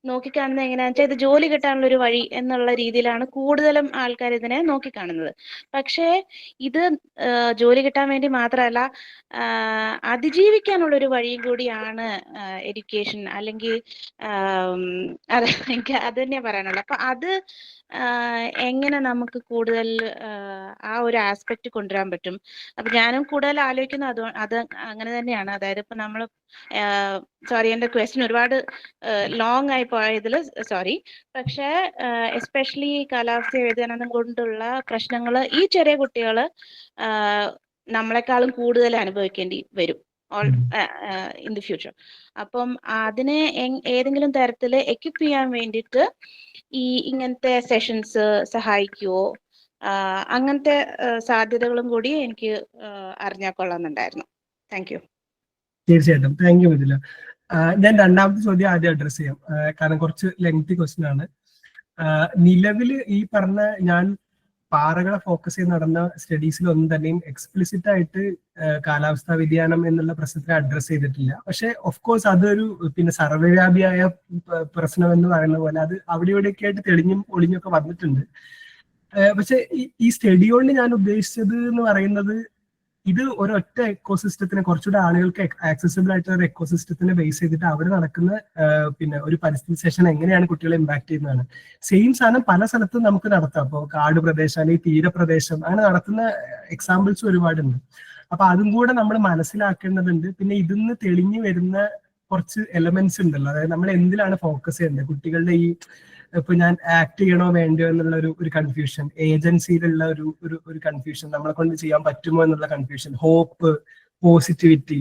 നോക്കിക്കാണുന്നത് എങ്ങനെയാണെന്ന് വെച്ചാൽ ഇത് ജോലി കിട്ടാനുള്ള ഒരു വഴി എന്നുള്ള രീതിയിലാണ് കൂടുതലും ആൾക്കാർ ഇതിനെ നോക്കിക്കാണുന്നത്. പക്ഷേ ഇത് ജോലി കിട്ടാൻ വേണ്ടി മാത്രമല്ല, അതിജീവിക്കാനുള്ള ഒരു വഴിയും കൂടിയാണ് എഡ്യൂക്കേഷൻ. അല്ലെങ്കിൽ എനിക്ക് അത് തന്നെയാണ് പറയാനുള്ളത്. അപ്പൊ അത് എങ്ങനെ നമുക്ക് കൂടുതൽ ആ ഒരു ആസ്പെക്ട് കൊണ്ടുവരാൻ പറ്റും. അപ്പൊ ഞാനും കൂടുതൽ ആലോചിക്കുന്നത് അത് അങ്ങനെ തന്നെയാണ്. അതായത് ഇപ്പൊ നമ്മൾ സോറി, എന്റെ ക്വസ്റ്റ്യൻ ഒരുപാട് ലോങ് ആയി പോയതിൽ സോറി. പക്ഷേ എസ്പെഷ്യലി കാലാവസ്ഥ വ്യതിയാനം കൊണ്ടുള്ള പ്രശ്നങ്ങൾ ഈ ചെറിയ കുട്ടികൾ നമ്മളെക്കാളും കൂടുതൽ അനുഭവിക്കേണ്ടി വരും ഇൻ ദി ഫ്യൂച്ചർ. അപ്പം അതിനെ ഏതെങ്കിലും തരത്തിൽ എക്യുപ്പ് ചെയ്യാൻ വേണ്ടിയിട്ട് ഇങ്ങനത്തെ സെഷൻസ് സഹായിക്കുവോ? അങ്ങനത്തെ സാധ്യതകളും കൂടി എനിക്ക് അറിഞ്ഞാൽ കൊള്ളാമെന്നുണ്ടായിരുന്നു. Thank you. തീർച്ചയായിട്ടും, താങ്ക് യു മിഥില. ഞാൻ രണ്ടാമത്തെ ചോദ്യം ആദ്യം അഡ്രസ് ചെയ്യാം, കാരണം കുറച്ച് ലെങ്തി ക്വസ്റ്റ്യൻ ആണ്. നിലവിൽ ഈ പറഞ്ഞ ഞാൻ പാറകളെ ഫോക്കസ് ചെയ്ത് നടന്ന സ്റ്റഡീസിലൊന്നും തന്നെയും എക്സ്പ്ലിസിറ്റ് ആയിട്ട് കാലാവസ്ഥാ വ്യതിയാനം എന്നുള്ള പ്രശ്നത്തെ അഡ്രസ് ചെയ്തിട്ടില്ല. പക്ഷെ ഓഫ് കോഴ്സ് അതൊരു പിന്നെ സർവ്വവ്യാപിയായ പ്രശ്നം എന്ന് പറയുന്ന പോലെ അത് അവിടെ ഇവിടെയൊക്കെ ആയിട്ട് തെളിഞ്ഞും ഒളിഞ്ഞൊക്കെ വന്നിട്ടുണ്ട്. പക്ഷെ ഈ സ്റ്റഡി കൊണ്ട് ഞാൻ ഉദ്ദേശിച്ചത് എന്ന് പറയുന്നത് ഇത് ഒരൊറ്റ എക്കോസിസ്റ്റത്തിനെ കുറച്ചുകൂടെ ആളുകൾക്ക് ആക്സസിബിൾ ആയിട്ടുള്ള ഒരു എക്കോസിസ്റ്റത്തിനെ ബേസ് ചെയ്തിട്ട് അവിടെ നടക്കുന്ന പിന്നെ ഒരു പരിസ്ഥിതി സെഷൻ എങ്ങനെയാണ് കുട്ടികളെ ഇമ്പാക്ട് ചെയ്യുന്നതാണ്. സെയിം സാധനം പല സ്ഥലത്തും നമുക്ക് നടത്താം. അപ്പോൾ കാട് പ്രദേശം അല്ലെങ്കിൽ തീരപ്രദേശം അങ്ങനെ നടത്തുന്ന എക്സാമ്പിൾസ് ഒരുപാടുണ്ട്. അപ്പൊ അതും കൂടെ നമ്മൾ മനസ്സിലാക്കേണ്ടതുണ്ട്. പിന്നെ ഇതിന്ന് തെളിഞ്ഞു വരുന്ന കുറച്ച് എലമെന്റ്സ് ഉണ്ടല്ലോ, അതായത് നമ്മൾ എന്തിലാണ് ഫോക്കസ് ചെയ്യേണ്ടത്. കുട്ടികളുടെ ഈ ഇപ്പൊ ഞാൻ ആക്ട് ചെയ്യണോ വേണ്ടയോ എന്നുള്ള ഒരു കൺഫ്യൂഷൻ, ഏജൻസിയിലുള്ള ഒരു കൺഫ്യൂഷൻ, നമ്മളെ കൊണ്ട് ചെയ്യാൻ പറ്റുമോ എന്നുള്ള confusion, hope, positivity,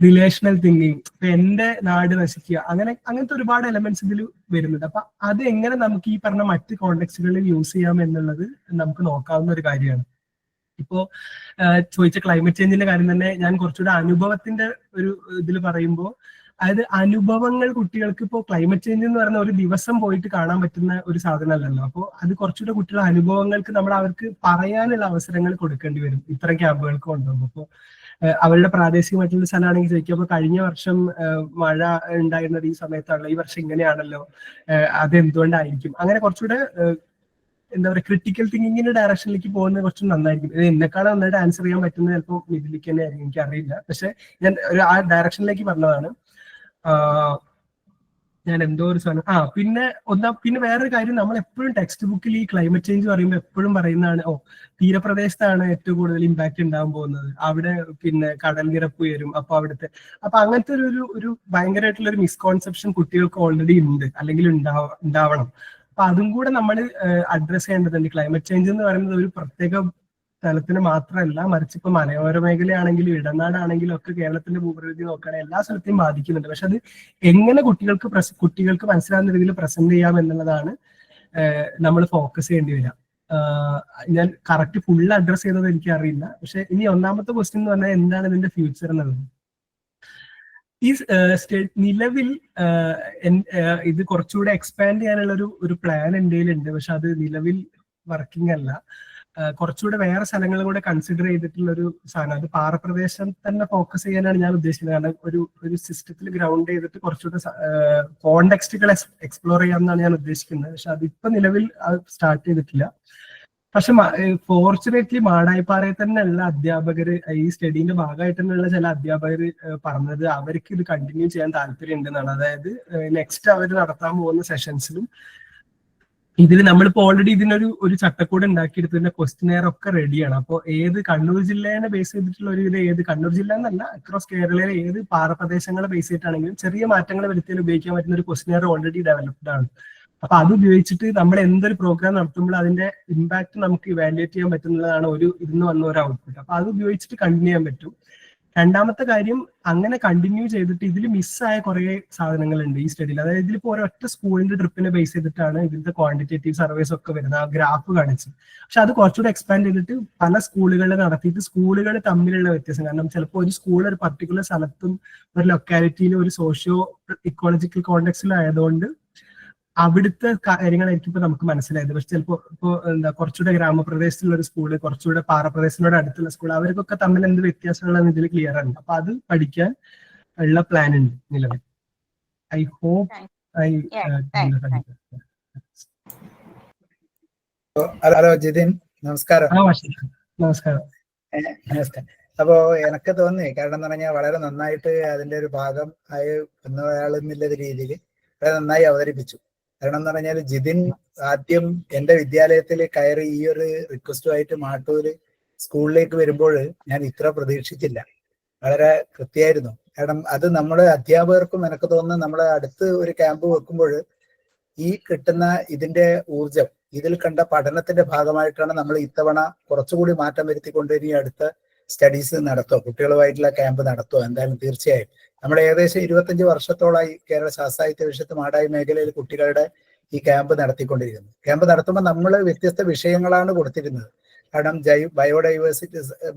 relational thinking, ഇപ്പൊ എന്റെ നാട് നശിക്കുക, അങ്ങനത്തെ ഒരുപാട് എലമെന്റ്സ് ഇതിൽ വരുന്നുണ്ട്. അപ്പൊ അത് എങ്ങനെ നമുക്ക് ഈ പറഞ്ഞ മറ്റ് കോണ്ടെക്സ്റ്റുകളിൽ യൂസ് ചെയ്യാം എന്നുള്ളത് നമുക്ക് നോക്കാവുന്ന ഒരു കാര്യമാണ്. ഇപ്പോ ചോദിച്ച ക്ലൈമറ്റ് ചേഞ്ചിന്റെ കാര്യം തന്നെ ഞാൻ കുറച്ചുകൂടെ അനുഭവത്തിന്റെ ഒരു ഇതിൽ പറയുമ്പോൾ, അതായത് അനുഭവങ്ങൾ കുട്ടികൾക്ക് ഇപ്പോൾ ക്ലൈമറ്റ് ചേഞ്ച് എന്ന് പറയുന്ന ഒരു ദിവസം പോയിട്ട് കാണാൻ പറ്റുന്ന ഒരു സാധനമല്ലല്ലോ. അപ്പോൾ അത് കുറച്ചുകൂടെ കുട്ടികളുടെ അനുഭവങ്ങൾക്ക് നമ്മൾ അവർക്ക് പറയാനുള്ള അവസരങ്ങൾ കൊടുക്കേണ്ടി വരും ഇത്തരം ക്യാമ്പുകൾക്ക് കൊണ്ടുപോകും. അപ്പോൾ അവരുടെ പ്രാദേശികമായിട്ടുള്ള സ്ഥലമാണെങ്കിൽ ചോദിക്കുക, അപ്പോൾ കഴിഞ്ഞ വർഷം മഴ ഉണ്ടായിരുന്നത് ഈ സമയത്താണല്ലോ, ഈ വർഷം ഇങ്ങനെയാണല്ലോ, അതെന്തുകൊണ്ടായിരിക്കും, അങ്ങനെ കുറച്ചുകൂടെ എന്താ പറയുക ക്രിട്ടിക്കൽ തിങ്കിങ്ങിന്റെ ഡയറക്ഷനിലേക്ക് പോകുന്നത് കുറച്ച് നന്നായിരിക്കും. ഇത് എന്നെക്കാളും നന്നായിട്ട് ആൻസർ ചെയ്യാൻ പറ്റുന്നത് ചിലപ്പോൾ ഇതിലേക്ക് തന്നെ ആയിരിക്കും, എനിക്കറിയില്ല. പക്ഷെ ഞാൻ ആ ഡയറക്ഷനിലേക്ക് പറഞ്ഞതാണ്. ഞാൻ എന്തോ ഒരു സാധനം പിന്നെ വേറൊരു കാര്യം, നമ്മൾ എപ്പോഴും ടെക്സ്റ്റ് ബുക്കിൽ ഈ ക്ലൈമറ്റ് ചേഞ്ച് പറയുമ്പോൾ എപ്പോഴും പറയുന്നതാണ് തീരപ്രദേശത്താണ് ഏറ്റവും കൂടുതൽ ഇമ്പാക്ട് ഉണ്ടാകാൻ പോകുന്നത്, അവിടെ പിന്നെ കടൽ നിരപ്പ് ഉയരും, അപ്പൊ അങ്ങനത്തെ ഒരു ഭയങ്കരമായിട്ടുള്ള ഒരു മിസ്കോൺസെപ്ഷൻ കുട്ടികൾക്ക് ഓൾറെഡി ഉണ്ട്, അല്ലെങ്കിൽ ഉണ്ടാവണം. അപ്പൊ അതും കൂടെ നമ്മൾ അഡ്രസ് ചെയ്യേണ്ടതുണ്ട്. ക്ലൈമറ്റ് ചേഞ്ച് എന്ന് പറയുന്നത് ഒരു പ്രത്യേക സ്ഥലത്തിന് മാത്രമല്ല, മറിച്ച് ഇപ്പൊ മലയോര മേഖലയാണെങ്കിലും ഇടനാടാണെങ്കിലും ഒക്കെ കേരളത്തിന്റെ ഭൂപ്രകൃതി നോക്കുകയാണെങ്കിൽ എല്ലാ സ്ഥലത്തെയും ബാധിക്കുന്നുണ്ട്. പക്ഷെ അത് എങ്ങനെ കുട്ടികൾക്ക് മനസ്സിലാവുന്ന രീതിയിൽ പ്രസന്റ് ചെയ്യാം എന്നുള്ളതാണ് നമ്മൾ ഫോക്കസ് ചെയ്യേണ്ടി വരിക. ഞാൻ കറക്റ്റ് ഫുൾ അഡ്രസ് ചെയ്തത് എനിക്ക് അറിയില്ല. പക്ഷെ ഇനി ഒന്നാമത്തെ ക്വസ്റ്റ്യൻ എന്ന് പറഞ്ഞാൽ എന്താണ് ഇതിന്റെ ഫ്യൂച്ചർ എന്നുള്ളത്. ഈ നിലവിൽ ഇത് കുറച്ചുകൂടെ എക്സ്പാൻഡ് ചെയ്യാനുള്ള ഒരു പ്ലാൻ എൻ്റെ കയ്യിലുണ്ട്. പക്ഷെ അത് നിലവിൽ വർക്കിംഗ് അല്ല. കുറച്ചുകൂടെ വേറെ സ്ഥലങ്ങളും കൂടെ കൺസിഡർ ചെയ്തിട്ടുള്ള ഒരു സാധനം, അത് പാറപ്രദേശം തന്നെ ഫോക്കസ് ചെയ്യാനാണ് ഞാൻ ഉദ്ദേശിക്കുന്നത്. കാരണം ഒരു സിസ്റ്റത്തിൽ ഗ്രൗണ്ട് ചെയ്തിട്ട് കുറച്ചുകൂടെ കോണ്ടെക്സ്റ്റുകൾ എക്സ്പ്ലോർ ചെയ്യാമെന്നാണ് ഞാൻ ഉദ്ദേശിക്കുന്നത്. പക്ഷെ അതിപ്പോ നിലവിൽ സ്റ്റാർട്ട് ചെയ്തിട്ടില്ല. പക്ഷെ ഫോർച്ചുനേറ്റ്ലി മാടായിപ്പാറയിൽ തന്നെ ഉള്ള അധ്യാപകർ, ഈ സ്റ്റഡീന്റെ ഭാഗമായിട്ട് തന്നെയുള്ള ചില അധ്യാപകർ പറഞ്ഞത് അവർക്ക് ഇത് കണ്ടിന്യൂ ചെയ്യാൻ താല്പര്യം ഉണ്ടെന്നാണ്. അതായത് നെക്സ്റ്റ് അവർ നടത്താൻ പോകുന്ന സെഷൻസിലും ഇതിൽ നമ്മളിപ്പോ ഓൾറെഡി ഇതിനൊരു ചട്ടക്കൂട് ഉണ്ടാക്കിയെടുത്തതിന്റെ ക്വസ്റ്റ്യനെയർ ഒക്കെ റെഡിയാണ്. അപ്പോൾ ഏത് കണ്ണൂർ ജില്ലേനെ ബേസ് ചെയ്തിട്ടുള്ള ഏത് കണ്ണൂർ ജില്ല എന്നല്ല, അക്രോസ് കേരളയിലെ ഏത് പാറപ്രദേശങ്ങളെ ബേസ് ചെയ്തിട്ടാണെങ്കിലും ചെറിയ മാറ്റങ്ങൾ വരുത്തിയാൽ ഉപയോഗിക്കാൻ പറ്റുന്ന ഒരു ക്വസ്റ്റ്യനെയർ ഓൾറെഡി ഡെവലപ്ഡ് ആണ്. അപ്പൊ അത് ഉപയോഗിച്ചിട്ട് നമ്മൾ എന്തൊരു പ്രോഗ്രാം നടത്തുമ്പോൾ അതിന്റെ ഇമ്പാക്ട് നമുക്ക് ഇവാലുവേറ്റ് ചെയ്യാൻ പറ്റുന്നതാണ് ഇതിന്ന് വന്ന ഒരു ഔട്ട്പുട്ട്. അപ്പൊ അത് ഉപയോഗിച്ചിട്ട് കണ്ടിന്യൂ ചെയ്യാൻ പറ്റും. രണ്ടാമത്തെ കാര്യം, അങ്ങനെ കണ്ടിന്യൂ ചെയ്തിട്ട് ഇതിൽ മിസ്സായ കുറെ സാധനങ്ങളുണ്ട് ഈ സ്റ്റഡിയിൽ. അതായത് ഇതിലിപ്പോ ഒരൊറ്റ സ്കൂളിന്റെ ട്രിപ്പിനെ ബേസ് ചെയ്തിട്ടാണ് ഇതിന്റെ ക്വാണ്ടിറ്റേറ്റീവ് സർവേസ് ഒക്കെ വരുന്നത്, ആ ഗ്രാഫ് കാണിച്ച്. പക്ഷെ അത് കുറച്ചുകൂടെ എക്സ്പാൻഡ് ചെയ്തിട്ട് പല സ്കൂളുകളിൽ നടത്തിയിട്ട് സ്കൂളുകൾ തമ്മിലുള്ള വ്യത്യാസം, കാരണം ചിലപ്പോൾ ഒരു സ്കൂൾ ഒരു പർട്ടിക്കുലർ സ്ഥലത്തും ഒരു ലൊക്കാലിറ്റിയിലും ഒരു സോഷ്യോ ഇക്കോളജിക്കൽ കോണ്ടെക്സ്റ്റിലായതുകൊണ്ട് അവിടുത്തെ കാര്യങ്ങളായിരിക്കും ഇപ്പൊ നമുക്ക് മനസ്സിലായത്. പക്ഷെ ചിലപ്പോൾ കുറച്ചുകൂടെ ഗ്രാമപ്രദേശത്തുള്ള ഒരു സ്കൂള്, കുറച്ചുകൂടെ പാറപ്രദേശത്തിനോട് അടുത്തുള്ള സ്കൂൾ, അവർക്കൊക്കെ തമ്മിൽ എന്ത് വ്യത്യാസങ്ങളാണ് ഇതിൽ ക്ലിയർ ആണ്. അപ്പൊ അത് പഠിക്കാൻ ഉള്ള പ്ലാൻ ഉണ്ട് നിലവിൽ. ഐ ഹോപ്പ് ഹലോ ജിതിൻ, നമസ്കാരം. നമസ്കാരം. അപ്പോ എനിക്ക് തോന്നി, കാരണം എന്ന് പറഞ്ഞാൽ വളരെ നന്നായിട്ട് അതിന്റെ ഒരു ഭാഗം ആയി വന്നയാളെന്നുള്ള രീതിയിൽ വളരെ നന്നായി അവതരിപ്പിച്ചു. കാരണം എന്ന് പറഞ്ഞാൽ ജിതിൻ ആദ്യം എന്റെ വിദ്യാലയത്തിൽ കയറി ഈ ഒരു റിക്വസ്റ്റുമായിട്ട് മാട്ടൂര് സ്കൂളിലേക്ക് വരുമ്പോൾ ഞാൻ ഇത്ര പ്രതീക്ഷിച്ചില്ല. വളരെ കൃത്യമായിരുന്നു. കാരണം അത് നമ്മുടെ അധ്യാപകർക്കും എനിക്ക് തോന്നുന്നു നമ്മളെ അടുത്ത് ഒരു ക്യാമ്പ് വെക്കുമ്പോൾ ഈ കിട്ടുന്ന ഇതിന്റെ ഊർജം, ഇതിൽ കണ്ട പഠനത്തിന്റെ ഭാഗമായിട്ടാണ് നമ്മൾ ഇത്തവണ കുറച്ചുകൂടി മാറ്റം വരുത്തിക്കൊണ്ട് ഇനി അടുത്ത സ്റ്റഡീസ് നടത്തുക, കുട്ടികളുമായിട്ടുള്ള ക്യാമ്പ് നടത്തുക. എന്തായാലും തീർച്ചയായും നമ്മൾ ഏകദേശം 25 വർഷത്തോളമായി കേരള ശാസ്ത്രാഹിത്യ വിഷയത്ത് മാടായി മേഖലയിൽ കുട്ടികളുടെ ഈ ക്യാമ്പ് നടത്തിക്കൊണ്ടിരിക്കുന്നു. ക്യാമ്പ് നടത്തുമ്പോൾ നമ്മൾ വ്യത്യസ്ത വിഷയങ്ങളാണ് കൊടുത്തിരുന്നത്. കാരണം ബയോഡൈവേഴ്സിറ്റി,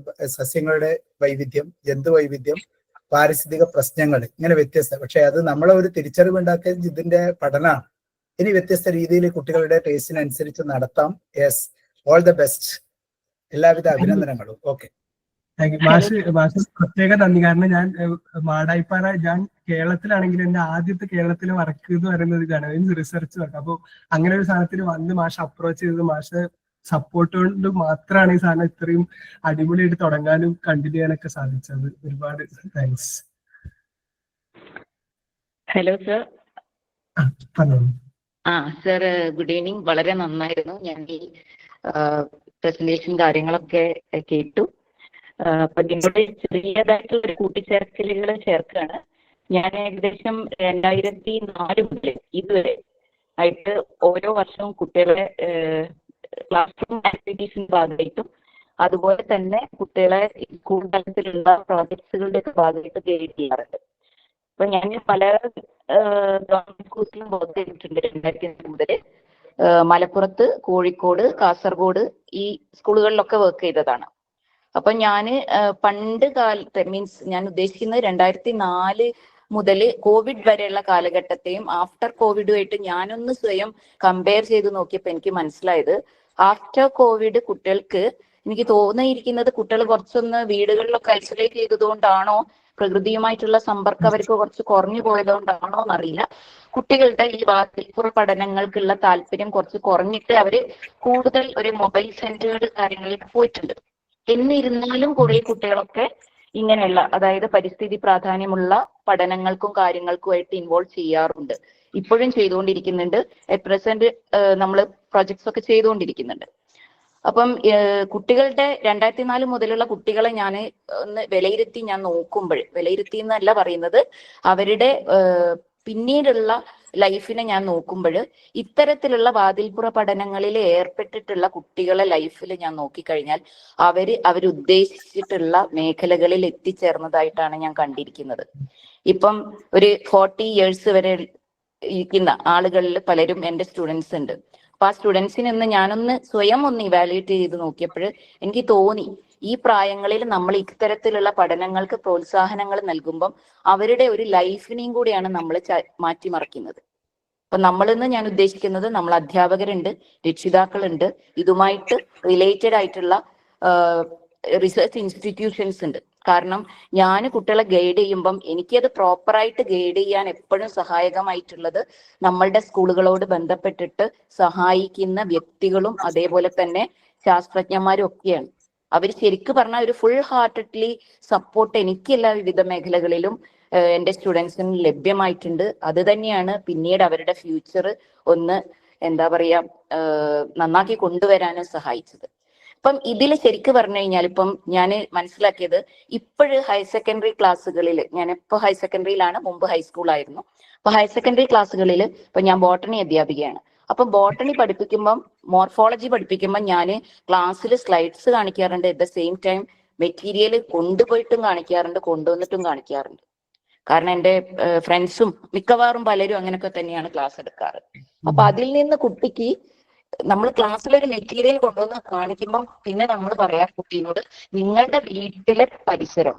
സസ്യങ്ങളുടെ വൈവിധ്യം, ജന്തുവൈവിധ്യം, പാരിസ്ഥിതിക പ്രശ്നങ്ങൾ, ഇങ്ങനെ വ്യത്യസ്ത. പക്ഷെ അത് നമ്മളെ ഒരു തിരിച്ചറിവുണ്ടാക്കിയത് ഇതിന്റെ പഠനമാണ്. ഇനി വ്യത്യസ്ത രീതിയിൽ കുട്ടികളുടെ ടേസ്റ്റിനനുസരിച്ച് നടത്താം. യെസ്, ഓൾ ദ ബെസ്റ്റ്, എല്ലാവിധ അഭിനന്ദനങ്ങളും. ഓക്കെ, പ്രത്യേക നന്ദി. കാരണം ഞാൻ മാടായിപ്പാറ, ഞാൻ കേരളത്തിലാണെങ്കിൽ എന്റെ ആദ്യത്തെ കേരളത്തിലെ വർക്ക് എന്ന് പറയുന്നത് ഇതാണ് റിസർച്ച് വർക്ക്. അപ്പൊ അങ്ങനെ ഒരു സാധനത്തിന് വന്ന് മാഷ് അപ്രോച്ച് ചെയ്ത് മാഷ് സപ്പോർട്ട് കൊണ്ട് മാത്രമാണ് ഈ സാധനം ഇത്രയും അടിപൊളിയായിട്ട് തുടങ്ങാനും കണ്ടിന്യൂ ചെയ്യാനൊക്കെ സാധിച്ചത്. ഒരുപാട് താങ്ക്സ്. Hello sir. പറഞ്ഞോളൂ. Sir good evening. വളരെ നന്നായിരുന്നു. ഞാൻ ഈ പ്രസന്റേഷൻ കാര്യങ്ങളൊക്കെ കേട്ടു. അപ്പൊ നിങ്ങളുടെ ചെറിയതായിട്ടുള്ള ഒരു കൂട്ടിച്ചേർക്കലുകൾ ചേർക്കുകയാണ്. ഞാൻ ഏകദേശം 2004 മുതൽ ഇതുവരെ ആയിട്ട് ഓരോ വർഷവും കുട്ടികളെ ക്ലാസ് റൂം ആക്ടിവിറ്റീസിന്റെ ഭാഗമായിട്ടും അതുപോലെ തന്നെ കുട്ടികളെ സ്കൂൾ തലത്തിലുള്ള പ്രോജക്ട്സുകളുടെ ഒക്കെ ഭാഗമായിട്ട് ഗൈഡ് ചെയ്യാറുണ്ട്. അപ്പൊ ഞാൻ പല ഗവൺമെന്റ് സ്കൂൾസിലും വർക്ക് ചെയ്തിട്ടുണ്ട്. 2005 മുതൽ മലപ്പുറത്ത്, കോഴിക്കോട്, കാസർഗോഡ് ഈ സ്കൂളുകളിലൊക്കെ വർക്ക് ചെയ്തതാണ്. അപ്പൊ ഞാന് പണ്ട് കാലത്ത്, മീൻസ് ഞാൻ ഉദ്ദേശിക്കുന്നത് 2004 മുതൽ കോവിഡ് വരെയുള്ള കാലഘട്ടത്തെയും ആഫ്റ്റർ കോവിഡുമായിട്ട് ഞാനൊന്ന് സ്വയം കമ്പയർ ചെയ്ത് നോക്കിയപ്പോൾ എനിക്ക് മനസ്സിലായത്, ആഫ്റ്റർ കോവിഡ് കുട്ടികൾക്ക് എനിക്ക് തോന്നിയിരിക്കുന്നത് കുട്ടികൾ കുറച്ചൊന്ന് വീടുകളിലൊക്കെ ഐസൊലേറ്റ് ചെയ്തതുകൊണ്ടാണോ, പ്രകൃതിയുമായിട്ടുള്ള സമ്പർക്കം അവർക്ക് കുറച്ച് കുറഞ്ഞു പോയതുകൊണ്ടാണോ എന്നറിയില്ല, കുട്ടികളുടെ ഈ വാതിൽപ്പുറ പഠനങ്ങൾക്കുള്ള താല്പര്യം കുറച്ച് കുറഞ്ഞിട്ട് അവര് കൂടുതൽ ഒരു മൊബൈൽ സെന്റേർഡ് കാര്യങ്ങളിലേക്ക് പോയിട്ടുണ്ട്. എന്നിരുന്നാലും കുറെ കുട്ടികളൊക്കെ ഇങ്ങനെയുള്ള, അതായത് പരിസ്ഥിതി പ്രാധാന്യമുള്ള പഠനങ്ങൾക്കും കാര്യങ്ങൾക്കുമായിട്ട് ഇൻവോൾവ് ചെയ്യാറുണ്ട്. ഇപ്പോഴും ചെയ്തുകൊണ്ടിരിക്കുന്നുണ്ട്. അറ്റ് പ്രസന്റ് നമ്മൾ പ്രൊജക്ട്സ് ഒക്കെ ചെയ്തുകൊണ്ടിരിക്കുന്നുണ്ട്. അപ്പം കുട്ടികളുടെ 2004 മുതലുള്ള കുട്ടികളെ ഞാൻ ഒന്ന് വിലയിരുത്തി വിലയിരുത്തി എന്നല്ല പറയുന്നത്, അവരുടെ പിന്നീടുള്ള ലൈഫിനെ ഞാൻ നോക്കുമ്പോൾ ഇത്തരത്തിലുള്ള വാതിൽപ്പുറ പഠനങ്ങളിൽ ഏർപ്പെട്ടിട്ടുള്ള കുട്ടികളെ ലൈഫിൽ ഞാൻ നോക്കിക്കഴിഞ്ഞാൽ അവരുദ്ദേശിച്ചിട്ടുള്ള മേഖലകളിൽ എത്തിച്ചേർന്നതായിട്ടാണ് ഞാൻ കണ്ടിരിക്കുന്നത്. ഇപ്പം ഒരു 40 years വരെ ഇരിക്കുന്ന ആളുകളിൽ പലരും എൻ്റെ സ്റ്റുഡൻസ് ഉണ്ട്. അപ്പൊ ആ സ്റ്റുഡൻസിനെ ഞാനൊന്ന് സ്വയം ഒന്ന് ഇവാലുവേറ്റ് ചെയ്ത് നോക്കിയപ്പോൾ എനിക്ക് തോന്നി, ഈ പ്രായങ്ങളിൽ നമ്മൾ ഇത്തരത്തിലുള്ള പഠനങ്ങൾക്ക് പ്രോത്സാഹനങ്ങൾ നൽകുമ്പം അവരുടെ ഒരു ലൈഫിനെയും കൂടിയാണ് നമ്മൾ മാറ്റിമറിക്കുന്നത്. അപ്പൊ നമ്മളിന്ന് ഞാൻ ഉദ്ദേശിക്കുന്നത്, നമ്മൾ അധ്യാപകരുണ്ട്, രക്ഷിതാക്കളുണ്ട്, ഇതുമായിട്ട് റിലേറ്റഡ് ആയിട്ടുള്ള റിസർച്ച് ഇൻസ്റ്റിറ്റ്യൂഷൻസ് ഉണ്ട്. കാരണം ഞാൻ കുട്ടികളെ ഗൈഡ് ചെയ്യുമ്പം എനിക്കത് പ്രോപ്പറായിട്ട് ഗൈഡ് ചെയ്യാൻ എപ്പോഴും സഹായകമായിട്ടുള്ളത് നമ്മളുടെ സ്കൂളുകളോട് ബന്ധപ്പെട്ടിട്ട് സഹായിക്കുന്ന വ്യക്തികളും അതേപോലെ തന്നെ ശാസ്ത്രജ്ഞന്മാരും ഒക്കെയാണ്. അവർ ശരിക്കും പറഞ്ഞാൽ ഒരു ഫുൾ ഹാർട്ടഡ്ലി സപ്പോർട്ട് എനിക്ക് എല്ലാ വിവിധ മേഖലകളിലും എൻ്റെ സ്റ്റുഡൻസിന് ലഭ്യമായിട്ടുണ്ട്. അത് തന്നെയാണ് പിന്നീട് അവരുടെ ഫ്യൂച്ചർ ഒന്ന് എന്താ പറയാ നന്നാക്കി കൊണ്ടുവരാനും സഹായിച്ചത്. ഇപ്പം ഇതിൽ ശരിക്കും പറഞ്ഞു കഴിഞ്ഞാൽ ഇപ്പം ഞാൻ മനസ്സിലാക്കിയത്, ഇപ്പോഴും ഹയർ സെക്കൻഡറി ക്ലാസ്സുകളിൽ, ഞാനിപ്പോൾ ഹയർ സെക്കൻഡറിയിലാണ്, മുമ്പ് ഹൈസ്കൂളായിരുന്നു. അപ്പൊ ഹയർ സെക്കൻഡറി ക്ലാസ്സുകളിൽ ഇപ്പൊ ഞാൻ ബോട്ടണി അധ്യാപികയാണ്. അപ്പൊ ബോട്ടണി പഠിപ്പിക്കുമ്പം, മോർഫോളജി പഠിപ്പിക്കുമ്പോൾ ഞാൻ ക്ലാസ്സിൽ സ്ലൈഡ്സ് കാണിക്കാറുണ്ട്. At the same time material കൊണ്ടുപോയിട്ടും കാണിക്കാറുണ്ട്, കൊണ്ടുവന്നിട്ടും കാണിക്കാറുണ്ട്. കാരണം എൻ്റെ ഫ്രണ്ട്സും മിക്കവാറും പലരും അങ്ങനെയൊക്കെ തന്നെയാണ് ക്ലാസ് എടുക്കാറ്. അപ്പൊ അതിൽ നിന്ന് കുട്ടിക്ക് നമ്മൾ ക്ലാസ്സിലൊരു മെറ്റീരിയൽ കൊണ്ടുവന്ന് കാണിക്കുമ്പം പിന്നെ നമ്മൾ പറയാം കുട്ടീനോട്, നിങ്ങളുടെ വീട്ടിലെ പരിസരം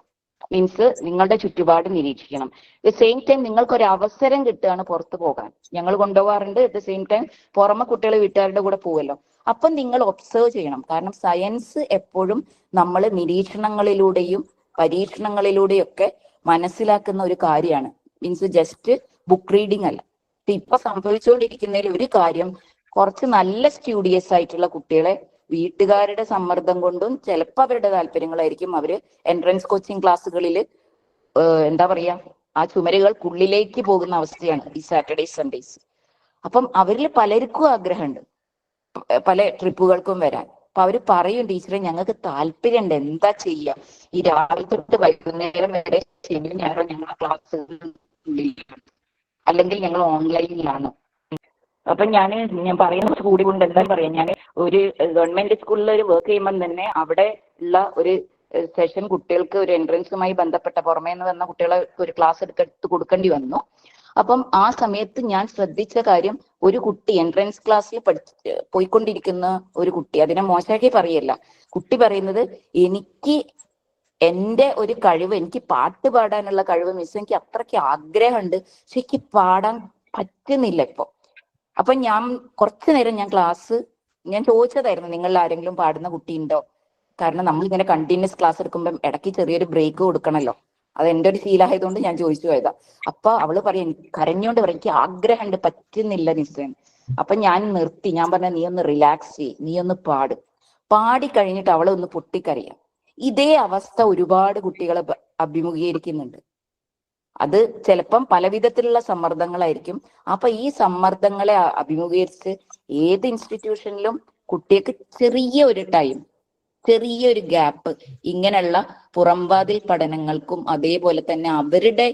മീൻസ് നിങ്ങളുടെ ചുറ്റുപാട് നിരീക്ഷിക്കണം. അറ്റ് ദ സെയിം ടൈം നിങ്ങൾക്കൊരു അവസരം കിട്ടുകയാണ് പുറത്തു പോകാൻ. ഞങ്ങൾ കൊണ്ടുപോകാറുണ്ട്. അറ്റ് ദ സെയിം ടൈം പുറമെ കുട്ടികൾ വീട്ടുകാരുടെ കൂടെ പോവല്ലോ. അപ്പം നിങ്ങൾ ഒബ്സർവ് ചെയ്യണം. കാരണം സയൻസ് എപ്പോഴും നമ്മൾ നിരീക്ഷണങ്ങളിലൂടെയും പരീക്ഷണങ്ങളിലൂടെയും ഒക്കെ മനസ്സിലാക്കുന്ന ഒരു കാര്യമാണ്. മീൻസ് ജസ്റ്റ് ബുക്ക് റീഡിങ് അല്ല. ഇപ്പൊ സംഭവിച്ചുകൊണ്ടിരിക്കുന്നതിൽ ഒരു കാര്യം, കുറച്ച് നല്ല സ്റ്റുഡിയസ് ആയിട്ടുള്ള കുട്ടികളെ വീട്ടുകാരുടെ സമ്മർദ്ദം കൊണ്ടും ചിലപ്പോൾ അവരുടെ താല്പര്യങ്ങളായിരിക്കും അവര് എൻട്രൻസ് കോച്ചിങ് ക്ലാസ്സുകളിൽ എന്താ പറയാ, ആ ചുമരുകൾക്കുള്ളിലേക്ക് പോകുന്ന അവസ്ഥയാണ് ഈ സാറ്റർഡേ സൺഡേസ്. അപ്പം അവരിൽ പലർക്കും ആഗ്രഹമുണ്ട് പല ട്രിപ്പുകൾക്കും വരാൻ. അപ്പൊ അവര് പറയും, ടീച്ചറെ ഞങ്ങൾക്ക് താല്പര്യമുണ്ട്, എന്താ ചെയ്യാ, ഈ രാവിലെ തൊട്ട് വൈകുന്നേരം വരെ ശനി ഞായറും ഞങ്ങളെ ക്ലാസ് അല്ലെങ്കിൽ ഞങ്ങൾ ഓൺലൈനിലാണ്. അപ്പൊ ഞാൻ പറയുന്ന കൂടി കൊണ്ട് എന്താ പറയാ, ഞാൻ ഒരു ഗവൺമെന്റ് സ്കൂളിൽ ഒരു വർക്ക് ചെയ്യുമ്പോൾ തന്നെ അവിടെ ഉള്ള ഒരു സെഷൻ കുട്ടികൾക്ക് ഒരു എൻട്രൻസുമായി ബന്ധപ്പെട്ട പുറമേ നിന്ന് വന്ന കുട്ടികളെ ഒരു ക്ലാസ് എടുത്ത് കൊടുക്കേണ്ടി വന്നു. അപ്പം ആ സമയത്ത് ഞാൻ ശ്രദ്ധിച്ച കാര്യം, ഒരു കുട്ടി എൻട്രൻസ് ക്ലാസ്സിൽ പോയിക്കൊണ്ടിരിക്കുന്ന ഒരു കുട്ടി, അതിനെ മോശമാക്കി പറയല്ല, കുട്ടി പറയുന്നത് എനിക്ക് എന്റെ ഒരു കഴിവ്, എനിക്ക് പാട്ട് പാടാനുള്ള കഴിവ് മിസ്, എനിക്ക് അത്രയ്ക്ക് ആഗ്രഹമുണ്ട്, പക്ഷെ എനിക്ക് പാടാൻ പറ്റുന്നില്ല ഇപ്പൊ. അപ്പൊ ഞാൻ കുറച്ചു നേരം ഞാൻ ചോദിച്ചതായിരുന്നു, നിങ്ങളിൽ ആരെങ്കിലും പാടുന്ന കുട്ടി ഉണ്ടോ? കാരണം നമ്മൾ ഇങ്ങനെ കണ്ടിന്യൂസ് ക്ലാസ് എടുക്കുമ്പോൾ ഇടയ്ക്ക് ചെറിയൊരു ബ്രേക്ക് കൊടുക്കണമല്ലോ. അത് എൻ്റെ ഒരു ശീലമായതുകൊണ്ട് ഞാൻ ചോദിച്ചു പോയതാ. അപ്പൊ അവള് പറയും, കരഞ്ഞോണ്ട് പറയും, എനിക്ക് ആഗ്രഹമുണ്ട്, പറ്റുന്നില്ല നിശ്ചയം. അപ്പൊ ഞാൻ നിർത്തി. ഞാൻ പറഞ്ഞ, നീ ഒന്ന് റിലാക്സ് ചെയ്യ്, നീ ഒന്ന് പാടി കഴിഞ്ഞിട്ട് അവളെ ഒന്ന് പൊട്ടിക്കരയാം. ഇതേ അവസ്ഥ ഒരുപാട് കുട്ടികളെ അഭിമുഖീകരിക്കുന്നുണ്ട്. അത് ചിലപ്പം പല വിധത്തിലുള്ള സമ്മർദ്ദങ്ങളായിരിക്കും. അപ്പൊ ഈ സമ്മർദ്ദങ്ങളെ അഭിമുഖീകരിച്ച് ഏത് ഇൻസ്റ്റിറ്റ്യൂഷനിലും കുട്ടികൾക്ക് ചെറിയൊരു ഗ്യാപ്പ് ഇങ്ങനെയുള്ള പുറംവാതിൽ പഠനങ്ങൾക്കും അതേപോലെ തന്നെ അവരുടെ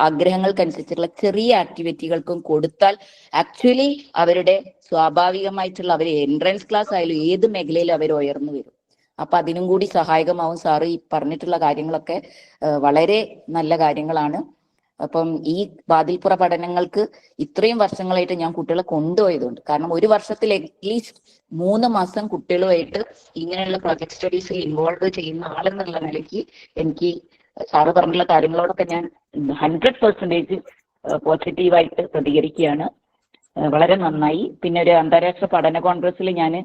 ആഗ്രഹങ്ങൾക്കനുസരിച്ചുള്ള ചെറിയ ആക്ടിവിറ്റികൾക്കും കൊടുത്താൽ ആക്ച്വലി അവരുടെ സ്വാഭാവികമായിട്ടുള്ള അവർ എൻട്രൻസ് ക്ലാസ് ആയാലും ഏത് മേഖലയിലും അവർ ഉയർന്നു വരും. അപ്പൊ അതിനും കൂടി സഹായകമാവും. സാറ് ഈ പറഞ്ഞിട്ടുള്ള കാര്യങ്ങളൊക്കെ വളരെ നല്ല കാര്യങ്ങളാണ്. അപ്പം ഈ വാതിൽപ്പുറ പഠനങ്ങൾക്ക് ഇത്രയും വർഷങ്ങളായിട്ട് ഞാൻ കുട്ടികളെ കൊണ്ടുപോയതുകൊണ്ട്, കാരണം ഒരു വർഷത്തിൽ അറ്റ്ലീസ്റ്റ് 3 മാസം കുട്ടികളുമായിട്ട് ഇങ്ങനെയുള്ള പ്രൊജക്ട് സ്റ്റഡീസിൽ ഇൻവോൾവ് ചെയ്യുന്ന ആളെന്നുള്ള നിലയ്ക്ക് എനിക്ക് സാറ് പറഞ്ഞുള്ള കാര്യങ്ങളോടൊക്കെ ഞാൻ 100% പോസിറ്റീവായിട്ട് പ്രതികരിക്കുകയാണ്. വളരെ നന്നായി. പിന്നെ ഒരു അന്താരാഷ്ട്ര പഠന കോൺഗ്രസിൽ ഞാൻ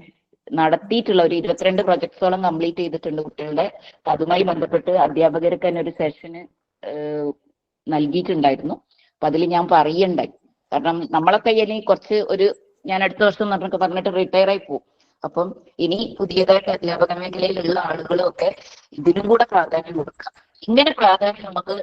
നടത്തിയിട്ടുള്ള ഒരു 22 പ്രൊജക്ട്സോളം കംപ്ലീറ്റ് ചെയ്തിട്ടുണ്ട് കുട്ടികളുടെ. അതുമായി ബന്ധപ്പെട്ട് അധ്യാപകർക്ക് തന്നെ ഒരു സെഷന് നൽകിയിട്ടുണ്ടായിരുന്നു. അപ്പൊ അതിൽ ഞാൻ പറയുണ്ടായി, കാരണം നമ്മളൊക്കെ ഇനി ഞാൻ അടുത്ത വർഷം എന്നൊക്കെ പറഞ്ഞിട്ട് റിട്ടയർ ആയി പോകും. അപ്പം ഇനി പുതിയതായിട്ട് അധ്യാപക മേഖലയിലുള്ള ആളുകളും ഒക്കെ ഇതിനും കൂടെ പ്രാധാന്യം കൊടുക്കുക. ഇങ്ങനെ പ്രാധാന്യം നമുക്ക്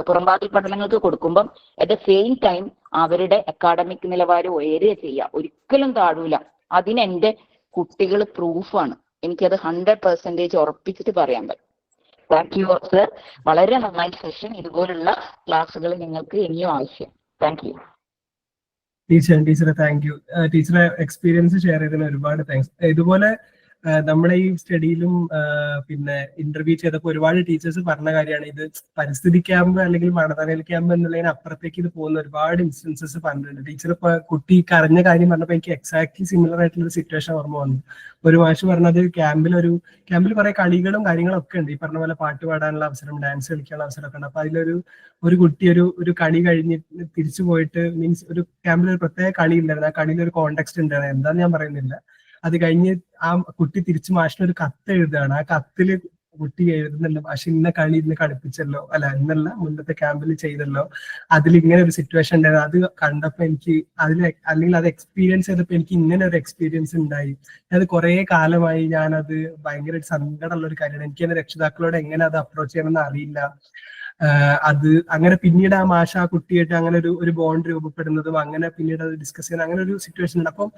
പുറംവാതിൽ പഠനങ്ങൾക്ക് കൊടുക്കുമ്പം അറ്റ് ദ സെയിം ടൈം അവരുടെ അക്കാഡമിക് നിലവാരം ഉയരുക ചെയ്യുക, ഒരിക്കലും താഴൂല. അതിന് എൻ്റെ കുട്ടികൾ പ്രൂഫാണ്. എനിക്കത് 100% ഉറപ്പിച്ചിട്ട് പറയാൻ പറ്റും. താങ്ക് യു സർ, വളരെ നന്നായി സെഷൻ. ഇതുപോലുള്ള ക്ലാസ്സുകൾ നിങ്ങൾക്ക് ഇനിയും ആവശ്യം. താങ്ക് യു ടീച്ചറെ. താങ്ക് യു ടീച്ചറെ. എക്സ്പീരിയൻസ് ഷെയർ ചെയ്തതിന് ഒരുപാട് താങ്ക്സ്. ഇതുപോലെ നമ്മളെ ഈ സ്റ്റഡിയിലും പിന്നെ ഇന്റർവ്യൂ ചെയ്തപ്പോൾ ഒരുപാട് ടീച്ചേഴ്സ് പറഞ്ഞ കാര്യമാണ്, ഇത് പരിസ്ഥിതി ക്യാമ്പ് അല്ലെങ്കിൽ പഠനവേൽ ക്യാമ്പ് എന്നുള്ളതിന് അപ്പുറത്തേക്ക് ഇത് പോകുന്ന ഒരുപാട് ഇൻസ്റ്റൻസസ് പറഞ്ഞിട്ടുണ്ട്. ടീച്ചർ ഇപ്പൊ കുട്ടി കരഞ്ഞ കാര്യം പറഞ്ഞപ്പോൾ എനിക്ക് എക്സാക്ട്ലി സിമിലർ ആയിട്ടുള്ള ഒരു സിറ്റുവേഷൻ ഓർമ്മ വന്നു. ഒരു മാഷ് പറഞ്ഞത് ക്യാമ്പിൽ കുറെ കളികളും കാര്യങ്ങളും ഒക്കെ ഉണ്ട്. ഈ പറഞ്ഞ പോലെ പാട്ട് പാടാനുള്ള അവസരം, ഡാൻസ് കളിക്കാനുള്ള അവസരമൊക്കെ ഉണ്ട്. അപ്പൊ ഒരു കുട്ടി ഒരു കളി കഴിഞ്ഞ് തിരിച്ചു പോയിട്ട്, മീൻസ് ഒരു ക്യാമ്പിൽ ഒരു പ്രത്യേക കളി ഉണ്ടായിരുന്നു. ആ കളിയിൽ ഒരു കോണ്ടെക്സ്റ്റ് ഉണ്ടായിരുന്നു, എന്താന്ന് ഞാൻ പറയുന്നില്ല. അത് കഴിഞ്ഞ് ആ കുട്ടി തിരിച്ച് മാഷിന് ഒരു കത്ത് എഴുതുകയാണ്. ആ കത്തില് കുട്ടി എഴുതുന്നുണ്ട്, പക്ഷെ ഇന്ന കളി ഇന്ന് കളിപ്പിച്ചല്ലോ, അല്ല ഇന്നല്ല മുന്നത്തെ ക്യാമ്പിൽ ചെയ്തല്ലോ, അതിൽ ഇങ്ങനെ ഒരു സിറ്റുവേഷൻ ഉണ്ടായിരുന്നു. അത് കണ്ടപ്പോ എനിക്ക് അല്ലെങ്കിൽ അത് എക്സ്പീരിയൻസ് ചെയ്തപ്പോ എനിക്ക് ഇങ്ങനെ ഒരു എക്സ്പീരിയൻസ് ഉണ്ടായി. അത് കുറെ കാലമായി ഞാനത് ഭയങ്കര സങ്കടമുള്ള ഒരു കാര്യമാണ്. എനിക്ക് എന്റെ രക്ഷിതാക്കളോട് എങ്ങനെ അത് അപ്രോച്ച് ചെയ്യണമെന്ന് അറിയില്ല. അത് അങ്ങനെ പിന്നീട് ആ മാഷ ആ കുട്ടിയായിട്ട് അങ്ങനെ ഒരു ബോണ്ട് രൂപപ്പെടുന്നതും അങ്ങനെ പിന്നീട് അത് ഡിസ്കസ് ചെയ്യുന്ന അങ്ങനെ ഒരു സിറ്റുവേഷൻ ഉണ്ട്. അപ്പം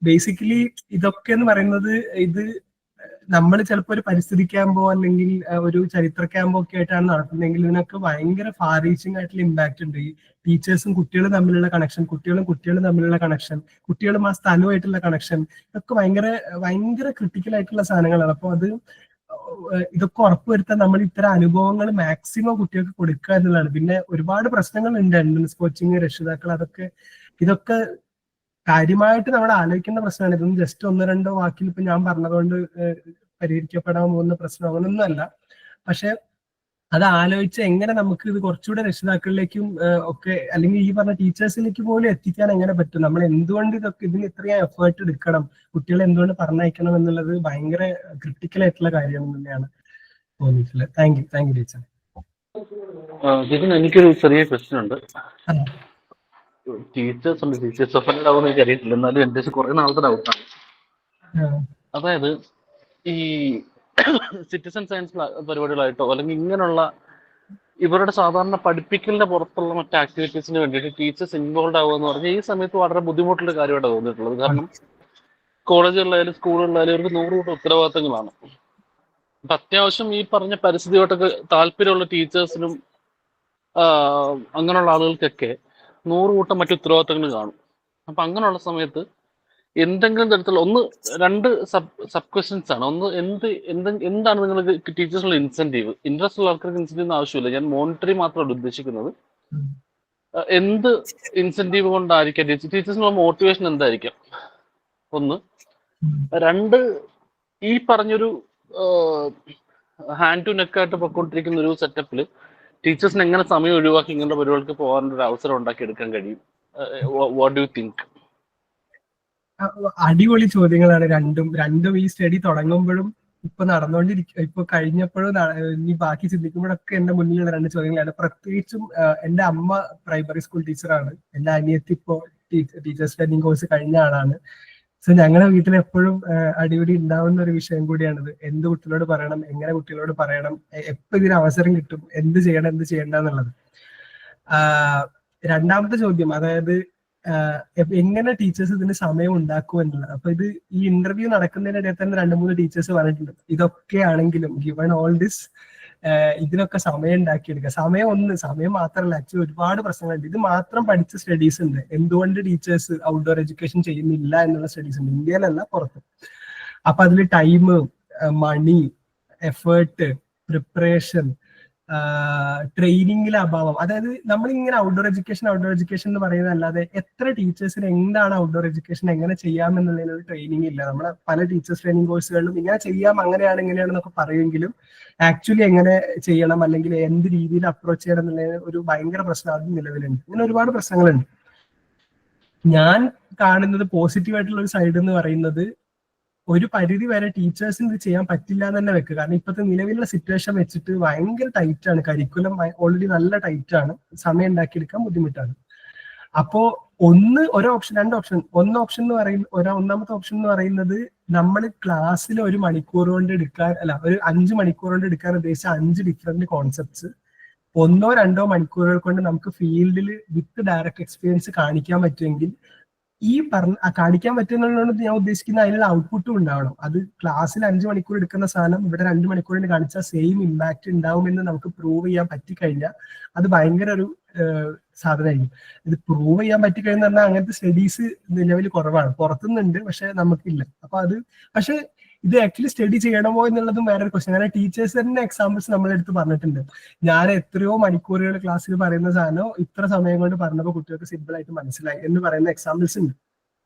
ബേസിക്കലി ഇതൊക്കെ എന്ന് പറയുന്നത്, ഇത് നമ്മൾ ചിലപ്പോൾ ഒരു പരിസ്ഥിതി ക്യാമ്പോ അല്ലെങ്കിൽ ഒരു ചരിത്ര ക്യാമ്പോ ഒക്കെ ആയിട്ടാണ് നടത്തുന്നതെങ്കിൽ ഇതിനൊക്കെ ഭയങ്കര ഫാർ റീച്ചിങ് ആയിട്ടുള്ള ഇമ്പാക്ട് ഉണ്ട്. ഈ ടീച്ചേഴ്സും കുട്ടികളും തമ്മിലുള്ള കണക്ഷൻ, കുട്ടികളും തമ്മിലുള്ള കണക്ഷൻ, കുട്ടികളും ആ സ്ഥലമായിട്ടുള്ള കണക്ഷൻ, ഇതൊക്കെ ഭയങ്കര ക്രിട്ടിക്കൽ ആയിട്ടുള്ള സാധനങ്ങളാണ്. അപ്പൊ ഇതൊക്കെ ഉറപ്പുവരുത്താൻ നമ്മൾ ഇത്തരം അനുഭവങ്ങൾ മാക്സിമം കുട്ടികൾക്ക് കൊടുക്കുക എന്നുള്ളതാണ്. പിന്നെ ഒരുപാട് പ്രശ്നങ്ങളുണ്ട്, എൻട്രൻസ് കോച്ചിങ്, രക്ഷിതാക്കൾ, ഇതൊക്കെ കാര്യമായിട്ട് നമ്മൾ ആലോചിക്കേണ്ട പ്രശ്നമാണ്. ഇതൊന്നും ജസ്റ്റ് 1-2 വാക്കിൽ ഇപ്പൊ ഞാൻ പറഞ്ഞതുകൊണ്ട് പരിഹരിക്കപ്പെടാൻ പോകുന്ന പ്രശ്നം അങ്ങനൊന്നും അല്ല. പക്ഷെ അത് ആലോചിച്ച് എങ്ങനെ നമുക്ക് ഇത് കുറച്ചുകൂടെ രക്ഷിതാക്കളിലേക്കും ഒക്കെ അല്ലെങ്കിൽ ഈ പറഞ്ഞ ടീച്ചേഴ്സിലേക്ക് പോലും എത്തിക്കാൻ എങ്ങനെ പറ്റും, നമ്മൾ എന്തുകൊണ്ട് ഇതിന് ഇത്രയും എഫേർട്ട് എടുക്കണം, കുട്ടികളെ എന്തുകൊണ്ട് പറഞ്ഞയക്കണം എന്നുള്ളത് ഭയങ്കര ക്രിട്ടിക്കൽ ആയിട്ടുള്ള കാര്യമാണ് തന്നെയാണ് തോന്നിയിട്ടുള്ളത്. Thank you teacher. എനിക്കൊരു ചെറിയ ക്വസ്റ്റ്യൻ ഉണ്ട്. ടീച്ചേഴ്സ് ഒഫൻഡ് ആവുമെന്ന് എനിക്ക് അറിയത്തില്ല, എന്നാലും എൻ്റെ കുറെ നാളത്തെ ഡൗട്ടാണ്. അതായത് ഈ സിറ്റിസൺ സയൻസ് പരിപാടികളായിട്ടോ അല്ലെങ്കിൽ ഇങ്ങനെയുള്ള ഇവരുടെ സാധാരണ പഠിപ്പിക്കലിന്റെ പുറത്തുള്ള മറ്റ് ആക്ടിവിറ്റീസിന് വേണ്ടിയിട്ട് ടീച്ചേഴ്സ് ഇൻവോൾവ് ആവുക എന്ന് പറഞ്ഞാൽ ഈ സമയത്ത് വളരെ ബുദ്ധിമുട്ടുള്ള കാര്യമായിട്ട് തോന്നിയിട്ടുള്ളത്. കാരണം കോളേജുകളിലായാലും സ്കൂളുകളിലായാലും ഇവർക്ക് 100 കൂട്ടം ഉത്തരവാദിത്തങ്ങളാണ്. അപ്പൊ അത്യാവശ്യം ഈ പറഞ്ഞ പരിസ്ഥിതിയോട്ടൊക്കെ താല്പര്യമുള്ള ടീച്ചേഴ്സിനും അങ്ങനെയുള്ള ആളുകൾക്കൊക്കെ 100 കൂട്ടം മറ്റു ഉത്തരവാദിത്തങ്ങൾ കാണും. അപ്പൊ അങ്ങനെയുള്ള സമയത്ത് എന്തെങ്കിലും തരത്തിലുള്ള രണ്ട് സബ് ക്വസ്റ്റ്യൻസ് ആണ്. ഒന്ന്, എന്താണ് നിങ്ങൾക്ക് ടീച്ചേഴ്സിനുള്ള ഇൻസെന്റീവ്? ഇൻട്രസ്റ്റ് ഉള്ള ആൾക്കാർക്ക് ഇൻസെന്റീവ് ആവശ്യമില്ല, ഞാൻ മോണിറ്ററി മാത്രമാണ് ഉദ്ദേശിക്കുന്നത്. എന്ത് ഇൻസെന്റീവ് കൊണ്ടായിരിക്കാം ടീച്ചേഴ്സിനുള്ള മോട്ടിവേഷൻ എന്തായിരിക്കാം? ഒന്ന്. രണ്ട്, ഈ പറഞ്ഞൊരു ഹാൻഡ് ടു നെക്ക് ആയിട്ട് പൊയ്ക്കൊണ്ടിരിക്കുന്ന ഒരു സെറ്റപ്പിൽ ടീച്ചേഴ്സിന് എങ്ങനെ സമയം ഒഴിവാക്കി ഇങ്ങനത്തെ പരിപാടികൾക്ക് പോകാനൊരു അവസരം ഉണ്ടാക്കി എടുക്കാൻ കഴിയും? What do you think? അടിപൊളി ചോദ്യങ്ങളാണ് രണ്ടും. ഈ സ്റ്റഡി തുടങ്ങുമ്പോഴും ഇപ്പൊ കഴിഞ്ഞപ്പോഴും ഇനി ബാക്കി ചിന്തിക്കുമ്പോഴൊക്കെ എന്റെ മുന്നിലുള്ള 2 ചോദ്യങ്ങളാണ്. പ്രത്യേകിച്ചും എന്റെ അമ്മ പ്രൈമറി സ്കൂൾ ടീച്ചറാണ്, എന്റെ അനിയത്തി ഇപ്പോ ടീച്ചേഴ്സ് ട്രെയിനിങ് കോഴ്സ് കഴിഞ്ഞ ആളാണ്. സോ ഞങ്ങളുടെ വീട്ടിൽ എപ്പോഴും അടിപിടി ഉണ്ടാവുന്ന ഒരു വിഷയം കൂടിയാണിത്. എന്ത് കുട്ടികളോട് പറയണം, എങ്ങനെ കുട്ടികളോട് പറയണം, എപ്പോ ഇതിന് അവസരം കിട്ടും, എന്ത് ചെയ്യണം, എന്ത് ചെയ്യണ്ട എന്നുള്ളത്. രണ്ടാമത്തെ ചോദ്യം, അതായത് എങ്ങനെ ടീച്ചേഴ്സ് ഇതിന് സമയം ഉണ്ടാക്കും എന്നുള്ളത്. അപ്പൊ ഇത് ഈ ഇന്റർവ്യൂ നടക്കുന്നതിനിടയിൽ തന്നെ 2-3 ടീച്ചേഴ്സ് പറഞ്ഞിട്ടുണ്ട്, ഇതൊക്കെ ആണെങ്കിലും ഗിവൺ ഓൾ ദിസ് ഇതിനൊക്കെ സമയം ഉണ്ടാക്കിയെടുക്കുക. സമയം മാത്രമല്ല, ആക്ച്വലി ഒരുപാട് പ്രശ്നങ്ങളുണ്ട്. ഇത് മാത്രം പഠിച്ച സ്റ്റഡീസ് ഉണ്ട്, എന്തുകൊണ്ട് ടീച്ചേഴ്സ് ഔട്ട്ഡോർ എഡ്യൂക്കേഷൻ ചെയ്യുന്നില്ല എന്നുള്ള സ്റ്റഡീസ് ഉണ്ട്, ഇന്ത്യയിലല്ല പുറത്ത്. അപ്പൊ അതിൽ ടൈം, മണി, എഫേർട്ട്, പ്രിപ്പറേഷൻ, ട്രെയിനിങ്ങിലെ അഭാവം. അതായത് നമ്മളിങ്ങനെ ഔട്ട്ഡോർ എഡ്യൂക്കേഷൻ എന്ന് പറയുന്നത് അല്ലാതെ എത്ര ടീച്ചേഴ്സിന് എന്താണ് ഔട്ട്ഡോർ എഡ്യൂക്കേഷൻ എങ്ങനെ ചെയ്യാമെന്നുള്ളതിനൊരു ട്രെയിനിങ് ഇല്ല. നമ്മളെ പല ടീച്ചേഴ്സ് ട്രെയിനിങ് കോഴ്സുകളിലും ഇങ്ങനെ ചെയ്യാം, അങ്ങനെയാണ് ഇങ്ങനെയാണെന്നൊക്കെ പറയുമെങ്കിലും ആക്ച്വലി എങ്ങനെ ചെയ്യണം അല്ലെങ്കിൽ എന്ത് രീതിയിൽ അപ്രോച്ച് ചെയ്യണം എന്നുള്ള ഒരു ഭയങ്കര പ്രശ്നം അത് നിലവിലുണ്ട്. ഇങ്ങനെ ഒരുപാട് പ്രശ്നങ്ങളുണ്ട്. ഞാൻ കാണുന്നത് പോസിറ്റീവായിട്ടുള്ള ഒരു സൈഡ് എന്ന് പറയുന്നത്, ഒരു പരിധി വരെ ടീച്ചേഴ്സിന് ഇത് ചെയ്യാൻ പറ്റില്ല എന്ന് തന്നെ വെക്കുക. കാരണം ഇപ്പോഴത്തെ നിലവിലുള്ള സിറ്റുവേഷൻ വെച്ചിട്ട് ഭയങ്കര ടൈറ്റ് ആണ്, കരിക്കുലം ഓൾറെഡി നല്ല ടൈറ്റ് ആണ്, സമയം ഉണ്ടാക്കിയെടുക്കാൻ ബുദ്ധിമുട്ടാണ്. അപ്പോ ഒന്നാമത്തെ ഓപ്ഷൻ എന്ന് പറയുന്നത്, നമ്മൾ ക്ലാസ്സിൽ 1 മണിക്കൂർ കൊണ്ട് എടുക്കാൻ, ഒരു 5 മണിക്കൂർ കൊണ്ട് എടുക്കാൻ ഉദ്ദേശിച്ച 5 ഡിഫറെന്റ് കോൺസെപ്റ്റ്സ് 1-2 മണിക്കൂറുകൾ കൊണ്ട് നമുക്ക് ഫീൽഡിൽ വിത്ത് ഡയറക്റ്റ് എക്സ്പീരിയൻസ് കാണിക്കാൻ പറ്റുമെങ്കിൽ, കാണിക്കാൻ പറ്റുന്നുള്ളത് ഞാൻ ഉദ്ദേശിക്കുന്ന അതിനുള്ള ഔട്ട്പുട്ടും ഉണ്ടാവണം. അത് ക്ലാസ്സിൽ 5 മണിക്കൂർ എടുക്കുന്ന സാധനം ഇവിടെ 2 മണിക്കൂർ കൊണ്ട് കാണിച്ചാൽ സെയിം ഇമ്പാക്ട് ഉണ്ടാവുമെന്ന് നമുക്ക് പ്രൂവ് ചെയ്യാൻ പറ്റിക്കഴിഞ്ഞാൽ അത് ഭയങ്കര ഒരു സാധനമായിരിക്കും. ഇത് പ്രൂവ് ചെയ്യാൻ പറ്റിക്കഴിഞ്ഞാൽ പറഞ്ഞാൽ അങ്ങനത്തെ സ്റ്റഡീസ് നിലവിൽ കുറവാണ്, പുറത്തുനിന്നുണ്ട് പക്ഷെ നമുക്കില്ല. അപ്പൊ പക്ഷെ ഇത് ആക്ച്വലി സ്റ്റഡി ചെയ്യണമോ എന്നുള്ളതും വേറൊരു ക്വസ്റ്റ്യൻ. കാരണം ടീച്ചേഴ്സ് തന്നെ എക്സാമ്പിൾസ് നമ്മളെടുത്ത് പറഞ്ഞിട്ടുണ്ട്. ഞാൻ എത്രയോ മണിക്കൂറുകൾ ക്ലാസ്സിൽ പറയുന്ന സാധനം ഇത്ര സമയം കൊണ്ട് പറഞ്ഞപ്പോൾ കുട്ടികൾക്ക് സിമ്പിൾ ആയിട്ട് മനസ്സിലായി എന്ന് പറയുന്ന എക്സാമ്പിൾസ് ഉണ്ട്.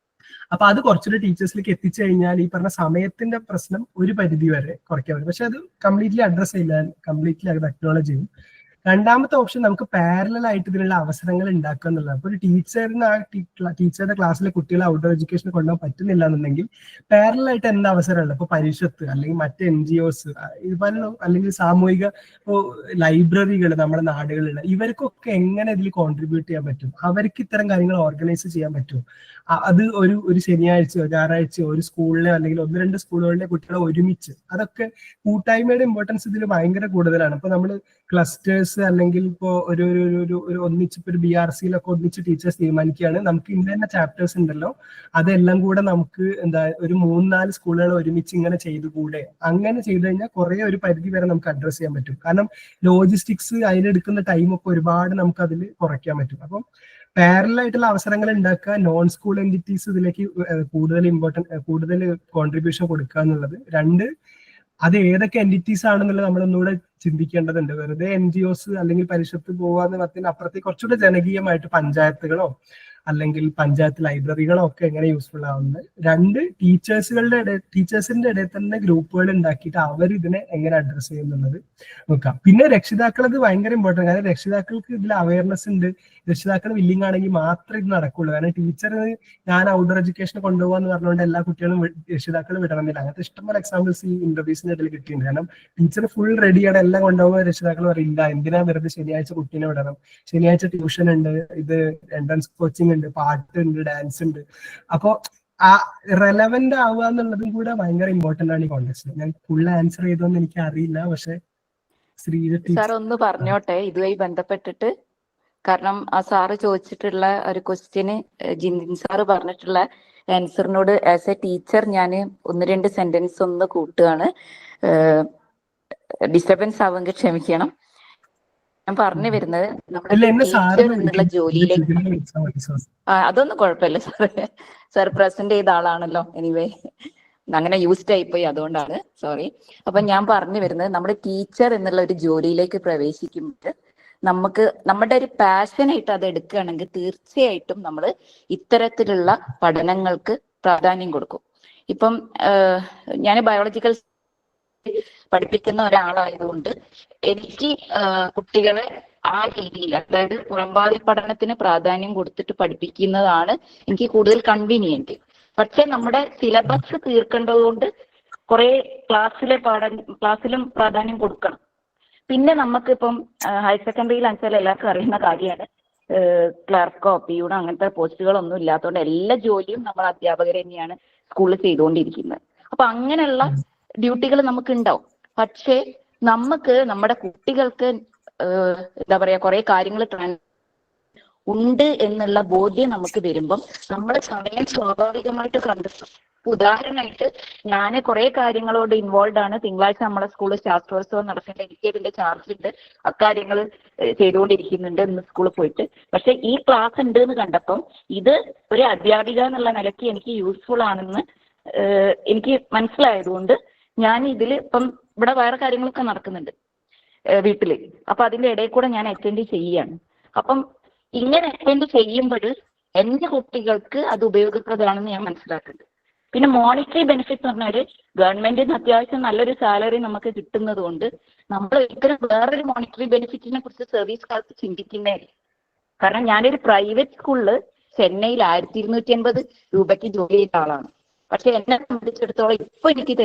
അപ്പൊ അത് കുറച്ചുകൂടി ടീച്ചേഴ്സിലേക്ക് എത്തിച്ചു കഴിഞ്ഞാൽ ഈ പറഞ്ഞ സമയത്തിന്റെ പ്രശ്നം ഒരു പരിധി വരെ കുറയ്ക്കാൻ പറ്റും. പക്ഷെ അത് കംപ്ലീറ്റ്ലി അഡ്രസ് ചെയ്യില്ല, കംപ്ലീറ്റ്ലി അത് അക്നോളജ് ചെയ്യും. രണ്ടാമത്തെ ഓപ്ഷൻ നമുക്ക് പാരലൽ ആയിട്ട് ഇതിനുള്ള അവസരങ്ങൾ ഉണ്ടാക്കുക എന്നുള്ളത്. അപ്പൊ ഒരു ടീച്ചറുടെ ക്ലാസ്സിലെ കുട്ടികളെ ഔട്ട്ഡോർ എഡ്യൂക്കേഷൻ കൊണ്ടുപോകാൻ പറ്റുന്നില്ല എന്നുണ്ടെങ്കിൽ പാരലൽ ആയിട്ട് എന്താ അവസരമുള്ളത്? ഇപ്പൊ പരിഷത്ത് അല്ലെങ്കിൽ മറ്റ് NGOs ഇതുപോലെ, അല്ലെങ്കിൽ സാമൂഹിക ലൈബ്രറികൾ നമ്മുടെ നാടുകളിലുള്ള, ഇവർക്കൊക്കെ എങ്ങനെ ഇതിൽ കോൺട്രിബ്യൂട്ട് ചെയ്യാൻ പറ്റും? അവർക്ക് ഇത്തരം കാര്യങ്ങൾ ഓർഗനൈസ് ചെയ്യാൻ പറ്റും? അത് ഒരു ശനിയാഴ്ചയോ ഞായറാഴ്ചയോ ഒരു സ്കൂളിലെ അല്ലെങ്കിൽ 1-2 സ്കൂളുകളിലെ കുട്ടികളെ ഒരുമിച്ച്, അതൊക്കെ കൂട്ടായ്മയുടെ ഇമ്പോർട്ടൻസ് ഇതിൽ ഭയങ്കര കൂടുതലാണ്. ഇപ്പൊ നമ്മൾ ക്ലസ്റ്റേഴ്സ് അല്ലെങ്കിൽ ഇപ്പോ ഒരു ഒന്നിച്ച് ഒരു BRCയിലൊക്കെ ഒന്നിച്ച് ടീച്ചേഴ്സ് തീരുമാനിക്കുകയാണ്, നമുക്ക് ഇന്ന ചാപ്റ്റേഴ്സ് ഉണ്ടല്ലോ, അതെല്ലാം കൂടെ നമുക്ക് ഒരു 3-4 സ്കൂളുകൾ ഒരുമിച്ച് ഇങ്ങനെ ചെയ്തുകൂടെ? അങ്ങനെ ചെയ്തു കഴിഞ്ഞാൽ കുറെ ഒരു പരിധി വരെ നമുക്ക് അഡ്രസ് ചെയ്യാൻ പറ്റും. കാരണം ലോജിസ്റ്റിക്സ് അതിലെടുക്കുന്ന ടൈമൊക്കെ ഒരുപാട് നമുക്ക് അതിൽ കുറയ്ക്കാൻ പറ്റും. അപ്പം പാരലൽ ആയിട്ടുള്ള അവസരങ്ങൾ ഉണ്ടാക്കുക, നോൺ സ്കൂൾ എൻറ്റിറ്റീസ് ഇതിലേക്ക് കൂടുതൽ കോൺട്രിബ്യൂഷൻ കൊടുക്കുക എന്നുള്ളത്. 2, അത് ഏതൊക്കെ എൻറ്റിറ്റീസ് ആണെന്നുള്ളത് നമ്മളൊന്നുകൂടെ ചിന്തിക്കേണ്ടതുണ്ട്. വെറുതെ NGOs അല്ലെങ്കിൽ പരിഷത്ത് പോവാന്ന് പറഞ്ഞാൽ അപ്പുറത്തേക്ക് കുറച്ചുകൂടെ ജനകീയമായിട്ട് പഞ്ചായത്തുകളോ അല്ലെങ്കിൽ പഞ്ചായത്ത് ലൈബ്രറികളോ ഒക്കെ എങ്ങനെ യൂസ്ഫുൾ ആവുന്നത്. 2, ടീച്ചേഴ്സിന്റെ ഇടയിൽ തന്നെ ഗ്രൂപ്പുകൾ ഉണ്ടാക്കിയിട്ട് അവർ ഇതിനെ എങ്ങനെ അഡ്രസ് ചെയ്യുന്നുള്ളത് നോക്കാം. പിന്നെ രക്ഷിതാക്കൾ അത് ഭയങ്കര ഇമ്പോർട്ടൻ്റ്. കാരണം രക്ഷിതാക്കൾക്ക് ഇതിൽ അവയർനെസ് ഉണ്ട്, രക്ഷിതാക്കൾ വില്ലിങ് ആണെങ്കിൽ മാത്രമേ ഇത് നടക്കുള്ളൂ. കാരണം ടീച്ചറിന് ഞാൻ ഔട്ട്ഡോർ എഡ്യൂക്കേഷൻ കൊണ്ടുപോകാന്ന് പറഞ്ഞുകൊണ്ട് എല്ലാ കുട്ടികളും രക്ഷിതാക്കൾ വിടണമെന്നില്ല. അങ്ങനത്തെ ഇഷ്ടംപോലെ എക്സാമ്പിൾസ് ഈ ഇന്റർവ്യൂസിന്റെ ഇടയിൽ കിട്ടിയിട്ടുണ്ട്. കാരണം ടീച്ചർ ഫുൾ റെഡിയാണ്, എല്ലാം കൊണ്ടുപോകുമ്പോൾ രക്ഷിതാക്കൾ പറയില്ല, എന്തിനാ വെറുതെ ശനിയാഴ്ച കുട്ടീനെ വിടണം, ശനിയാഴ്ച ട്യൂഷൻ ഉണ്ട്, ഇത് എൻട്രൻസ് കോച്ചിങ് ഉണ്ട്, പാട്ടുണ്ട്, ഡാൻസ് ഉണ്ട്. അപ്പോ ആ റെലവെന്റ് ആവുക എന്നുള്ളതും കൂടെ ഭയങ്കര ഇമ്പോർട്ടന്റ് ആണ് ഈ കോൺടെക്സ്റ്റിൽ. ഞാൻ ഫുൾ ആൻസർ ചെയ്തോന്ന് എനിക്ക് അറിയില്ല, പക്ഷെ ശ്രീജ സാർ ടീച്ചർ. ഒന്ന് പറഞ്ഞോട്ടെ ഇതുമായി ബന്ധപ്പെട്ടിട്ട്. കാരണം ആ സാറ് ചോദിച്ചിട്ടുള്ള ഒരു ക്വസ്റ്റ്യന് ജിന്ദിൻ സാറ് പറഞ്ഞിട്ടുള്ള ആൻസറിനോട് ആസ് എ ടീച്ചർ ഞാൻ 1-2 സെന്റൻസ് ഒന്ന് കൂട്ടുകയാണ്. ഡിസ്റ്റർബൻസ് ആവുമെങ്കിൽ ക്ഷമിക്കണം. ഞാൻ പറഞ്ഞു വരുന്നത് നമ്മുടെ ടീച്ചർ എന്നുള്ള ജോലിയിലേക്ക് അതൊന്നും കുഴപ്പമില്ല സാറേ. സാർ പ്രസന്റ് ചെയ്ത ആളാണല്ലോ. എനിവേ അങ്ങനെ യൂസ്ഡ് ആയിപ്പോയി, അതുകൊണ്ടാണ് സോറി. അപ്പൊ ഞാൻ പറഞ്ഞു വരുന്നത് നമ്മുടെ ടീച്ചർ എന്നുള്ള ഒരു ജോലിയിലേക്ക് പ്രവേശിക്കുമ്പോൾ നമുക്ക് നമ്മുടെ ഒരു പാഷനായിട്ട് അത് എടുക്കുകയാണെങ്കിൽ തീർച്ചയായിട്ടും നമ്മൾ ഇത്തരത്തിലുള്ള പഠനങ്ങൾക്ക് പ്രാധാന്യം കൊടുക്കും. ഇപ്പം ഞാൻ ബയോളജിക്കൽ പഠിപ്പിക്കുന്ന ഒരാളായതുകൊണ്ട് എനിക്ക് കുട്ടികളെ ആ രീതിയിൽ, അതായത് പുറംപാതി പഠനത്തിന് പ്രാധാന്യം കൊടുത്തിട്ട് പഠിപ്പിക്കുന്നതാണ് എനിക്ക് കൂടുതൽ കൺവീനിയന്റ്. പക്ഷെ നമ്മുടെ സിലബസ് തീർക്കേണ്ടതുകൊണ്ട് കുറെ ക്ലാസ്സിലും പ്രാധാന്യം കൊടുക്കണം. പിന്നെ നമുക്കിപ്പം ഹയർ സെക്കൻഡറിയിലാണെച്ചാൽ എല്ലാവർക്കും അറിയുന്ന കാര്യമാണ്, ക്ലർക്കോ പിയൂണോ അങ്ങനത്തെ പോസ്റ്റുകളൊന്നും ഇല്ലാത്തതുകൊണ്ട് എല്ലാ ജോലിയും നമ്മൾ അധ്യാപകർ തന്നെയാണ് സ്കൂളിൽ ചെയ്തുകൊണ്ടിരിക്കുന്നത്. അപ്പൊ അങ്ങനെയുള്ള ഡ്യൂട്ടികൾ നമുക്ക് ഉണ്ടാവും. പക്ഷേ നമുക്ക് നമ്മുടെ കുട്ടികൾക്ക് എന്താ പറയാ കുറെ കാര്യങ്ങൾ ഉണ്ട് എന്നുള്ള ബോധ്യം നമുക്ക് വരുമ്പം നമ്മൾ സമയം സ്വാഭാവികമായിട്ട് കണ്ടെത്തും. ഉദാഹരണമായിട്ട് ഞാൻ കുറെ കാര്യങ്ങളോട് ഇൻവോൾവ് ആണ്. തിങ്കളാഴ്ച നമ്മളെ സ്കൂളിൽ ശാസ്ത്രോത്സവം നടക്കേണ്ട, എനിക്ക് ഇതിന്റെ ചാർജ് ഉണ്ട്, അക്കാര്യങ്ങൾ ചെയ്തുകൊണ്ടിരിക്കുന്നുണ്ട് ഇന്ന് സ്കൂളിൽ പോയിട്ട്. പക്ഷെ ഈ ക്ലാസ് ഉണ്ട് എന്ന് കണ്ടപ്പം ഇത് ഒരു അധ്യാപിക എന്നുള്ള നിലയ്ക്ക് എനിക്ക് യൂസ്ഫുൾ ആണെന്ന് എനിക്ക് മനസ്സിലായതുകൊണ്ട് ഞാൻ ഇതിൽ ഇപ്പം ഇവിടെ വേറെ കാര്യങ്ങളൊക്കെ നടക്കുന്നുണ്ട് വീട്ടില്. അപ്പൊ അതിന്റെ ഇടയിൽ കൂടെ ഞാൻ അറ്റൻഡ് ചെയ്യാണ്. അപ്പം ഇങ്ങനെ അറ്റൻഡ് ചെയ്യുമ്പോൾ എന്റെ കുട്ടികൾക്ക് അത് ഉപയോഗപ്രദമാണെന്ന് ഞാൻ മനസ്സിലാക്കുന്നുണ്ട്. പിന്നെ മോണിറ്ററി ബെനിഫിറ്റ് എന്ന് പറഞ്ഞാൽ ഗവൺമെന്റിന് അത്യാവശ്യം നല്ലൊരു സാലറി നമുക്ക് കിട്ടുന്നത് കൊണ്ട് നമ്മൾ ഒരിക്കലും വേറൊരു മോണിറ്ററി ബെനിഫിറ്റിനെ കുറിച്ച് സർവീസ് കാലത്ത് ചിന്തിക്കുന്നേ ഇല്ല. കാരണം ഞാനൊരു പ്രൈവറ്റ് സ്കൂളിൽ ചെന്നൈയിൽ 1250 രൂപയ്ക്ക് ജോലി ചെയ്ത ആളാണ്. പക്ഷെ എന്നെ സംബന്ധിച്ചിടത്തോളം ഇപ്പൊ എനിക്ക്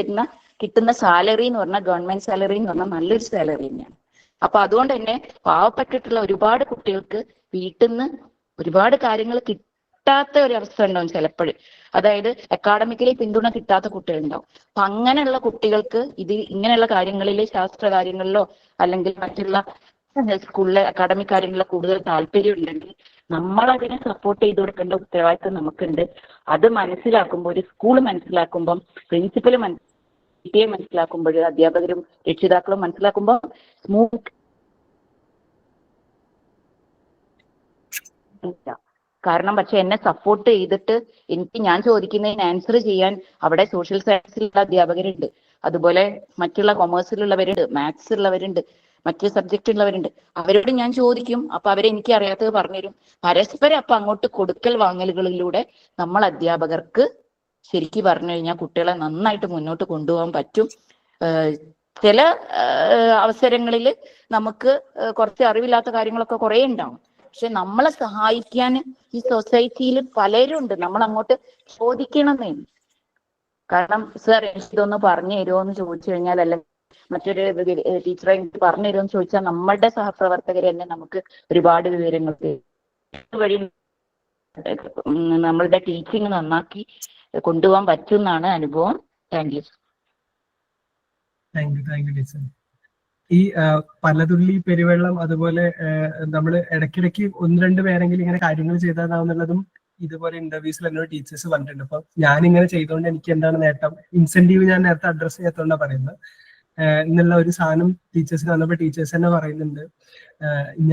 കിട്ടുന്ന സാലറി എന്ന് പറഞ്ഞാൽ ഗവൺമെന്റ് സാലറി എന്ന് പറഞ്ഞാൽ നല്ലൊരു സാലറി തന്നെയാണ്. അപ്പൊ അതുകൊണ്ട് തന്നെ പാവപ്പെട്ടിട്ടുള്ള ഒരുപാട് കുട്ടികൾക്ക് വീട്ടിൽ നിന്ന് ഒരുപാട് കാര്യങ്ങൾ കിട്ടാത്ത ഒരു അവസ്ഥ ഉണ്ടാവും ചിലപ്പോഴും. അതായത് അക്കാഡമിക്കലി പിന്തുണ കിട്ടാത്ത കുട്ടികളുണ്ടാവും. അപ്പൊ അങ്ങനെയുള്ള കുട്ടികൾക്ക് ഇങ്ങനെയുള്ള കാര്യങ്ങളിൽ, ശാസ്ത്ര കാര്യങ്ങളിലോ അല്ലെങ്കിൽ മറ്റുള്ള സ്കൂളിലെ അക്കാഡമിക് കാര്യങ്ങളിലോ കൂടുതൽ താല്പര്യം ഉണ്ടെങ്കിൽ നമ്മൾ അതിനെ സപ്പോർട്ട് ചെയ്ത് കൊടുക്കേണ്ട ഉത്തരവാദിത്വം നമുക്കുണ്ട്. അത് മനസ്സിലാക്കുമ്പോൾ, ഒരു സ്കൂൾ മനസ്സിലാക്കുമ്പം, പ്രിൻസിപ്പൽ മനസ്സിലാക്കുമ്പോൾ, അധ്യാപകരും രക്ഷിതാക്കളും മനസ്സിലാക്കുമ്പോൾ സ്മൂത്ത്. കാരണം പക്ഷെ എന്നെ സപ്പോർട്ട് ചെയ്തിട്ട് ഞാൻ ചോദിക്കുന്നതിന് ആൻസർ ചെയ്യാൻ അവിടെ സോഷ്യൽ സയൻസിലുള്ള അധ്യാപകരുണ്ട്, അതുപോലെ മറ്റുള്ള കൊമേഴ്സിലുള്ളവരുണ്ട്, മാത്സ് ഉള്ളവരുണ്ട്, മറ്റു സബ്ജക്റ്റ് ഉള്ളവരുണ്ട്. അവരോട് ഞാൻ ചോദിക്കും. അപ്പൊ അവരെനിക്ക് അറിയാത്തത് പറഞ്ഞുതരും. പരസ്പരം അപ്പൊ അങ്ങോട്ട് കൊടുക്കൽ വാങ്ങലുകളിലൂടെ നമ്മൾ അധ്യാപകർക്ക് ശരിക്കും പറഞ്ഞു കഴിഞ്ഞാൽ കുട്ടികളെ നന്നായിട്ട് മുന്നോട്ട് കൊണ്ടുപോകാൻ പറ്റും. ചില അവസരങ്ങളിൽ നമുക്ക് കുറച്ച് അറിവില്ലാത്ത കാര്യങ്ങളൊക്കെ കുറെ ഉണ്ടാവും. പക്ഷെ നമ്മളെ സഹായിക്കാൻ ഈ സൊസൈറ്റിയിൽ പലരും ഉണ്ട്. നമ്മൾ അങ്ങോട്ട് ചോദിക്കണമെന്നേ. കാരണം സാർ ഇതൊന്ന് പറഞ്ഞു തരുമോ എന്ന് ചോദിച്ചു കഴിഞ്ഞാൽ, അല്ലെങ്കിൽ മറ്റൊരു ടീച്ചറെ പറഞ്ഞു തരുമോ എന്ന് ചോദിച്ചാൽ നമ്മളുടെ സഹപ്രവർത്തകർ തന്നെ നമുക്ക് ഒരുപാട് വിവരങ്ങൾ വഴി നമ്മളുടെ ടീച്ചിങ് നന്നാക്കി കൊണ്ടുപോകാൻ പറ്റും എന്നാണ് അനുഭവം. Thank you teacher. ഈ പലതുള്ളി പെരുവെള്ളം, അതുപോലെ നമ്മൾ ഇടയ്ക്കിടയ്ക്ക് 1-2 പേരെങ്കിലും ഇങ്ങനെ കാര്യങ്ങൾ ചെയ്താതാവുന്നുള്ളതും ഇതുപോലെ ഇന്റർവ്യൂസിൽ എന്നോട് ടീച്ചേഴ്സ് പറഞ്ഞിട്ടുണ്ട്. അപ്പൊ ഞാനിങ്ങനെ ചെയ്തുകൊണ്ട് എനിക്ക് എന്താണ് നേട്ടം, ഇൻസെന്റീവ് ഞാൻ നേരത്തെ അഡ്രസ് ചെയ്യാത്തോണ്ടാണ് പറയുന്നത് എന്നുള്ള ഒരു സാധനം ടീച്ചേഴ്സിന് വന്നപ്പോൾ ടീച്ചേഴ്സ് തന്നെ പറയുന്നുണ്ട്,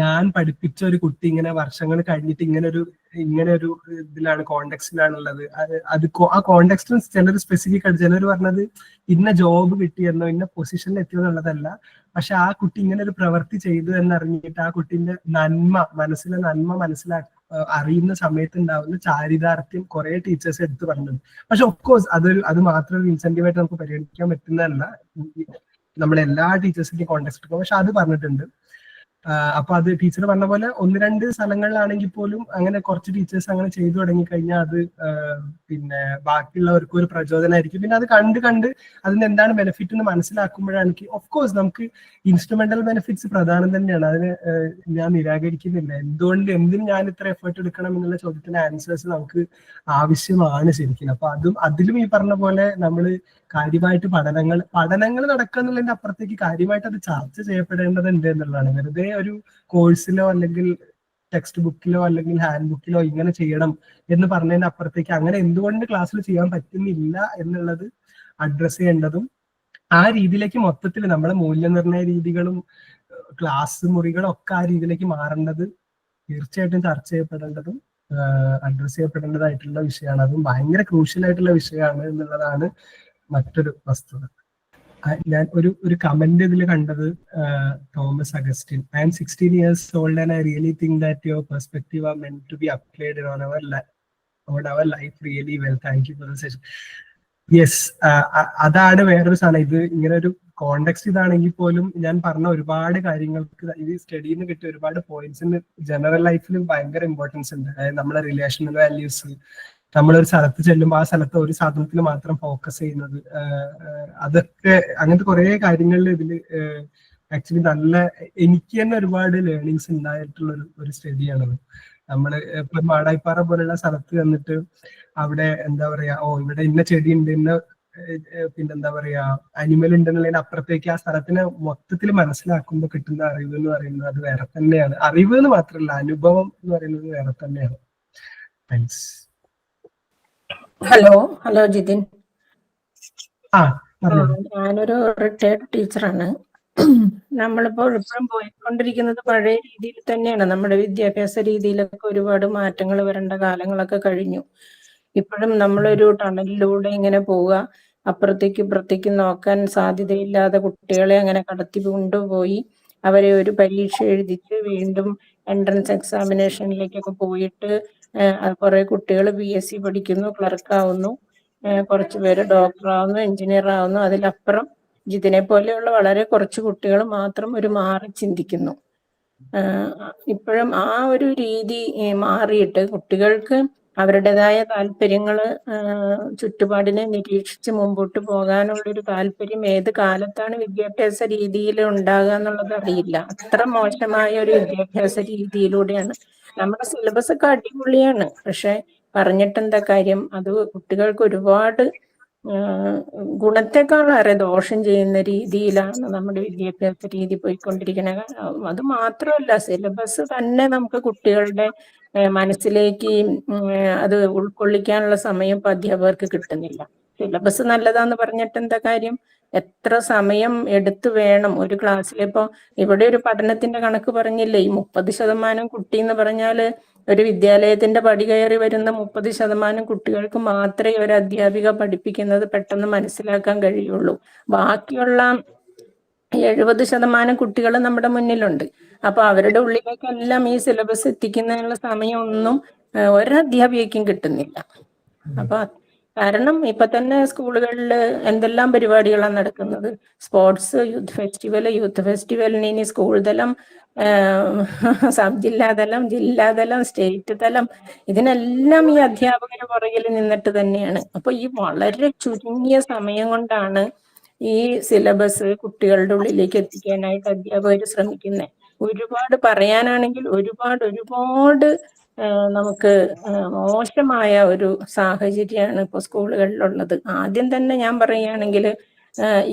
ഞാൻ പഠിപ്പിച്ച ഒരു കുട്ടി ഇങ്ങനെ വർഷങ്ങൾ കഴിഞ്ഞിട്ട് ഇങ്ങനെ ഒരു ഇതിലാണ്, കോണ്ടെക്സ്റ്റിലാണുള്ളത്. അത് ആ കോണ്ടെക്സ്റ്റിൽ ചിലർ സ്പെസിഫിക് ആയിട്ട് ചിലർ പറഞ്ഞത് ഇന്ന ജോബ് കിട്ടിയെന്നോ ഇന്ന പൊസിഷനിൽ എത്തിയെന്നുള്ളതല്ല, പക്ഷെ ആ കുട്ടി ഇങ്ങനെ ഒരു പ്രവൃത്തി ചെയ്തു എന്നറിഞ്ഞിട്ട് ആ കുട്ടീന്റെ മനസ്സിലെ നന്മ അറിയുന്ന സമയത്ത് ഉണ്ടാവുന്ന ചാരിതാർത്ഥ്യം കുറെ ടീച്ചേഴ്സ് എടുത്ത് പറഞ്ഞിട്ടുണ്ട്. പക്ഷെ ഓഫ്കോഴ്സ് അത് മാത്രം ഒരു ഇൻസെന്റീവ് ആയിട്ട് നമുക്ക് പരിഗണിക്കാൻ പറ്റുന്നതല്ല, നമ്മളെല്ലാ ടീച്ചേഴ്സിന്റെയും കോണ്ടെക്സ്റ്റ് എടുക്കും. പക്ഷെ അത് പറഞ്ഞിട്ടുണ്ട്. അപ്പൊ അത് ടീച്ചർ പറഞ്ഞ പോലെ 1-2 സ്ഥലങ്ങളിലാണെങ്കിൽ പോലും അങ്ങനെ കുറച്ച് ടീച്ചേഴ്സ് അങ്ങനെ ചെയ്തു തുടങ്ങി കഴിഞ്ഞാൽ അത് പിന്നെ ബാക്കിയുള്ളവർക്കും ഒരു പ്രചോദനമായിരിക്കും. പിന്നെ അത് കണ്ട് അതിന് എന്താണ് ബെനിഫിറ്റ് എന്ന് മനസ്സിലാക്കുമ്പോഴാണ് ഓഫ് കോഴ്സ് നമുക്ക് ഇൻസ്ട്രുമെന്റൽ ബെനിഫിറ്റ്സ് പ്രധാനം തന്നെയാണ്, അതിന് ഞാൻ നിരാകരിക്കുന്നില്ല. എന്തിനും ഞാൻ ഇത്ര എഫേർട്ട് എടുക്കണം എന്നുള്ള ചോദ്യത്തിന് ആൻസേഴ്സ് നമുക്ക് ആവശ്യമാണ് ശരിക്കും. അപ്പൊ അതിലും ഈ പറഞ്ഞ പോലെ നമ്മൾ കാര്യമായിട്ട് പഠനങ്ങൾ നടക്കുക എന്നുള്ളതിന്റെ അപ്പുറത്തേക്ക് കാര്യമായിട്ട് അത് ചർച്ച ചെയ്യപ്പെടേണ്ടതുണ്ട് എന്നുള്ളതാണ്. വെറുതെ ഒരു കോഴ്സിലോ അല്ലെങ്കിൽ ടെക്സ്റ്റ് ബുക്കിലോ അല്ലെങ്കിൽ ഹാൻഡ് ബുക്കിലോ ഇങ്ങനെ ചെയ്യണം എന്ന് പറഞ്ഞതിന് അപ്പുറത്തേക്ക് അങ്ങനെ എന്തുകൊണ്ട് ക്ലാസ്സിൽ ചെയ്യാൻ പറ്റുന്നില്ല എന്നുള്ളത് അഡ്രസ് ചെയ്യേണ്ടതും ആ രീതിയിലേക്ക് മൊത്തത്തിൽ നമ്മളെ മൂല്യനിർണ്ണയ രീതികളും ക്ലാസ് മുറികളും ഒക്കെ ആ രീതിയിലേക്ക് മാറേണ്ടത് തീർച്ചയായിട്ടും ചർച്ച ചെയ്യപ്പെടേണ്ടതും അഡ്രസ് ചെയ്യപ്പെടേണ്ടതായിട്ടുള്ള വിഷയമാണ്. അതും ഭയങ്കര ക്രൂഷ്യൽ ആയിട്ടുള്ള വിഷയമാണ് എന്നുള്ളതാണ് മറ്റൊരു വസ്തുത. ഞാൻ ഒരു കമന്റ് ഇതിൽ കണ്ടത്, Thomas Augustine, I am 16 years old and I really think that your perspective are meant to be applied on our life really well. Thank you for the session. Yes, അതാണ് വേറൊരു സാധനം. ഇത് ഇങ്ങനെ ഒരു കോണ്ടെക്സ്റ്റ് ഇതാണെങ്കിൽ പോലും ഞാൻ പറഞ്ഞ ഒരുപാട് കാര്യങ്ങൾക്ക് ഇത് സ്റ്റഡിയിൽ നിന്ന് കിട്ടിയ ഒരുപാട് പോയിന്റ്സിന് ജനറൽ ലൈഫിൽ ഭയങ്കര ഇമ്പോർട്ടൻസ് ഉണ്ട്. അതായത് നമ്മളെ റിലേഷണൽ വാല്യൂസ്, നമ്മളൊരു സ്ഥലത്ത് ചെല്ലുമ്പോൾ ആ സ്ഥലത്ത് ഒരു സാധനത്തിൽ മാത്രം ഫോക്കസ് ചെയ്യുന്നത്, അതൊക്കെ അങ്ങനത്തെ കുറെ കാര്യങ്ങളിൽ ഇതിൽ ആക്ച്വലി എനിക്ക് തന്നെ ഒരുപാട് ലേണിങ്സ് ഉണ്ടായിട്ടുള്ള ഒരു സ്റ്റഡിയാണത്. നമ്മള് ഇപ്പൊ മാടായിപ്പാറ പോലുള്ള സ്ഥലത്ത് വന്നിട്ട് അവിടെ എന്താ പറയാ, ഇവിടെ ഇന്ന ചെടി ഉണ്ട്, പിന്നെന്താ പറയാ അനിമൽ ഉണ്ടെന്നുള്ളതിന് അപ്പുറത്തേക്ക് ആ സ്ഥലത്തിനെ മൊത്തത്തിൽ മനസ്സിലാക്കുമ്പോൾ കിട്ടുന്ന അറിവ് എന്ന് പറയുന്നത് അത് വേറെ തന്നെയാണ്. അറിവ് എന്ന് മാത്രമല്ല, അനുഭവം എന്ന് പറയുന്നത് വേറെ തന്നെയാണ്. താങ്ക്സ്. ഹലോ ജിതിൻ. പറഞ്ഞോളൂ. ഞാനൊരു റിട്ടയർഡ് ടീച്ചറാണ്. നമ്മളിപ്പോൾ ഇപ്പോഴും പോയിക്കൊണ്ടിരിക്കുന്നത് പഴയ രീതിയിൽ തന്നെയാണ്. നമ്മുടെ വിദ്യാഭ്യാസ രീതിയിലൊക്കെ ഒരുപാട് മാറ്റങ്ങൾ വരേണ്ട കാലങ്ങളൊക്കെ കഴിഞ്ഞു. ഇപ്പോഴും നമ്മളൊരു ടണലിലൂടെ ഇങ്ങനെ പോവുക, അപ്പുറത്തേക്ക് നോക്കാൻ സാധ്യതയില്ലാതെ കുട്ടികളെ അങ്ങനെ കടത്തി കൊണ്ടുപോയി അവരെ ഒരു പരീക്ഷ എഴുതിച്ച് വീണ്ടും എൻട്രൻസ് എക്സാമിനേഷനിലേക്കൊക്കെ പോയിട്ട് കുറെ കുട്ടികൾ BSc പഠിക്കുന്നു, ക്ലർക്കാവുന്നു, കുറച്ചു പേര് ഡോക്ടർ ആവുന്നു, എഞ്ചിനീയർ ആവുന്നു. അതിലപ്പുറം ജിതിനെ പോലെയുള്ള വളരെ കുറച്ച് കുട്ടികൾ മാത്രം ഒരു മാറി ചിന്തിക്കുന്നു. ഇപ്പോഴും ആ ഒരു രീതി മാറിയിട്ട് കുട്ടികൾക്ക് അവരുടേതായ താല്പര്യങ്ങള് ചുറ്റുപാടിനെ നിരീക്ഷിച്ച് മുമ്പോട്ട് പോകാനുള്ളൊരു താല്പര്യം ഏത് കാലത്താണ് വിദ്യാഭ്യാസ രീതിയിൽ ഉണ്ടാകുക എന്നുള്ളത് അറിയില്ല. അത്ര മോശമായ ഒരു വിദ്യാഭ്യാസ രീതിയിലൂടെയാണ്. നമ്മുടെ സിലബസ് ഒക്കെ അടിപൊളിയാണ്, പക്ഷെ പറഞ്ഞിട്ടെന്താ കാര്യം? അത് കുട്ടികൾക്ക് ഒരുപാട് ഗുണത്തെക്കാളേറെ ദോഷം ചെയ്യുന്ന രീതിയിലാണ് നമ്മുടെ വിദ്യാഭ്യാസ രീതി പോയിക്കൊണ്ടിരിക്കുന്നത്. അത് മാത്രമല്ല, സിലബസ് തന്നെ നമുക്ക് കുട്ടികളുടെ മനസ്സിലേക്ക് അത് ഉൾക്കൊള്ളിക്കാനുള്ള സമയം ഇപ്പൊ അധ്യാപകർക്ക് കിട്ടുന്നില്ല. സിലബസ് നല്ലതാന്ന് പറഞ്ഞിട്ട് എന്താ കാര്യം? എത്ര സമയം എടുത്തു വേണം ഒരു ക്ലാസ്സിൽ? ഇപ്പൊ ഇവിടെ ഒരു പഠനത്തിന്റെ കണക്ക് പറഞ്ഞില്ലേ, ഈ 30% കുട്ടി എന്ന് പറഞ്ഞാല് ഒരു വിദ്യാലയത്തിന്റെ പടി കയറി വരുന്ന 30% കുട്ടികൾക്ക് മാത്രമേ ഒരു അധ്യാപിക പഠിപ്പിക്കുന്നത് പെട്ടെന്ന് മനസ്സിലാക്കാൻ കഴിയുള്ളൂ. ബാക്കിയുള്ള 70% കുട്ടികൾ നമ്മുടെ മുന്നിലുണ്ട്. അപ്പൊ അവരുടെ ഉള്ളിലേക്കെല്ലാം ഈ സിലബസ് എത്തിക്കുന്നതിനുള്ള സമയമൊന്നും ഒരധ്യാപികയ്ക്കും കിട്ടുന്നില്ല. അപ്പൊ കാരണം ഇപ്പൊ തന്നെ സ്കൂളുകളിൽ എന്തെല്ലാം പരിപാടികളാണ് നടക്കുന്നത്. സ്പോർട്സ്, യൂത്ത് ഫെസ്റ്റിവലിന് ഇനി സ്കൂൾ തലം, സബ് ജില്ലാതലം, ജില്ലാതലം, സ്റ്റേറ്റ് തലം, ഇതിനെല്ലാം ഈ അധ്യാപകരുടെ പുറകിൽ നിന്നിട്ട് തന്നെയാണ്. അപ്പൊ ഈ വളരെ ചുരുങ്ങിയ സമയം കൊണ്ടാണ് ഈ സിലബസ് കുട്ടികളുടെ ഉള്ളിലേക്ക് എത്തിക്കാനായിട്ട് അധ്യാപകർ ശ്രമിക്കുന്നത്. ഒരുപാട് പറയാനാണെങ്കിൽ ഒരുപാട് നമുക്ക് മോശമായ ഒരു സാഹചര്യമാണ് ഇപ്പോൾ സ്കൂളുകളിലുള്ളത്. ആദ്യം തന്നെ ഞാൻ പറയുകയാണെങ്കിൽ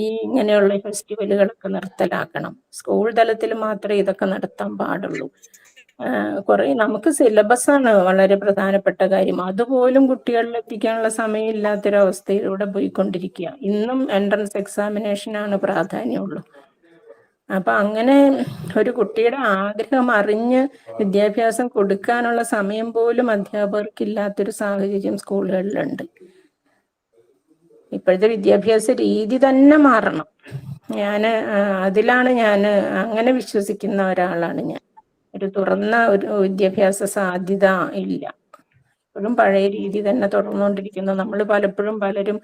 ഈ ഇങ്ങനെയുള്ള ഫെസ്റ്റിവലുകളൊക്കെ നിർത്തലാക്കണം. സ്കൂൾ തലത്തിൽ മാത്രമേ ഇതൊക്കെ നടത്താൻ പാടുള്ളൂ. നമുക്ക് സിലബസാണ് വളരെ പ്രധാനപ്പെട്ട കാര്യം. അതുപോലും കുട്ടികളിൽ എത്തിക്കാനുള്ള സമയമില്ലാത്തൊരവസ്ഥയിലൂടെ പോയിക്കൊണ്ടിരിക്കുക. ഇന്നും എൻട്രൻസ് എക്സാമിനേഷനാണ് പ്രാധാന്യമുള്ളൂ. അപ്പൊ അങ്ങനെ ഒരു കുട്ടിയുടെ ആഗ്രഹം അറിഞ്ഞ് വിദ്യാഭ്യാസം കൊടുക്കാനുള്ള സമയം പോലും അധ്യാപകർക്കില്ലാത്തൊരു സാഹചര്യം സ്കൂളുകളിലുണ്ട്. ഇപ്പോഴത്തെ വിദ്യാഭ്യാസ രീതി തന്നെ മാറണം. അതിലാണ് ഞാൻ അങ്ങനെ വിശ്വസിക്കുന്ന ഒരാളാണ് ഞാൻ. ഒരു തുറന്ന ഒരു വിദ്യാഭ്യാസ സാധ്യത ഇല്ല. ഇപ്പോഴും പഴയ രീതി തന്നെ തുടർന്നുകൊണ്ടിരിക്കുന്നു. നമ്മൾ പലരും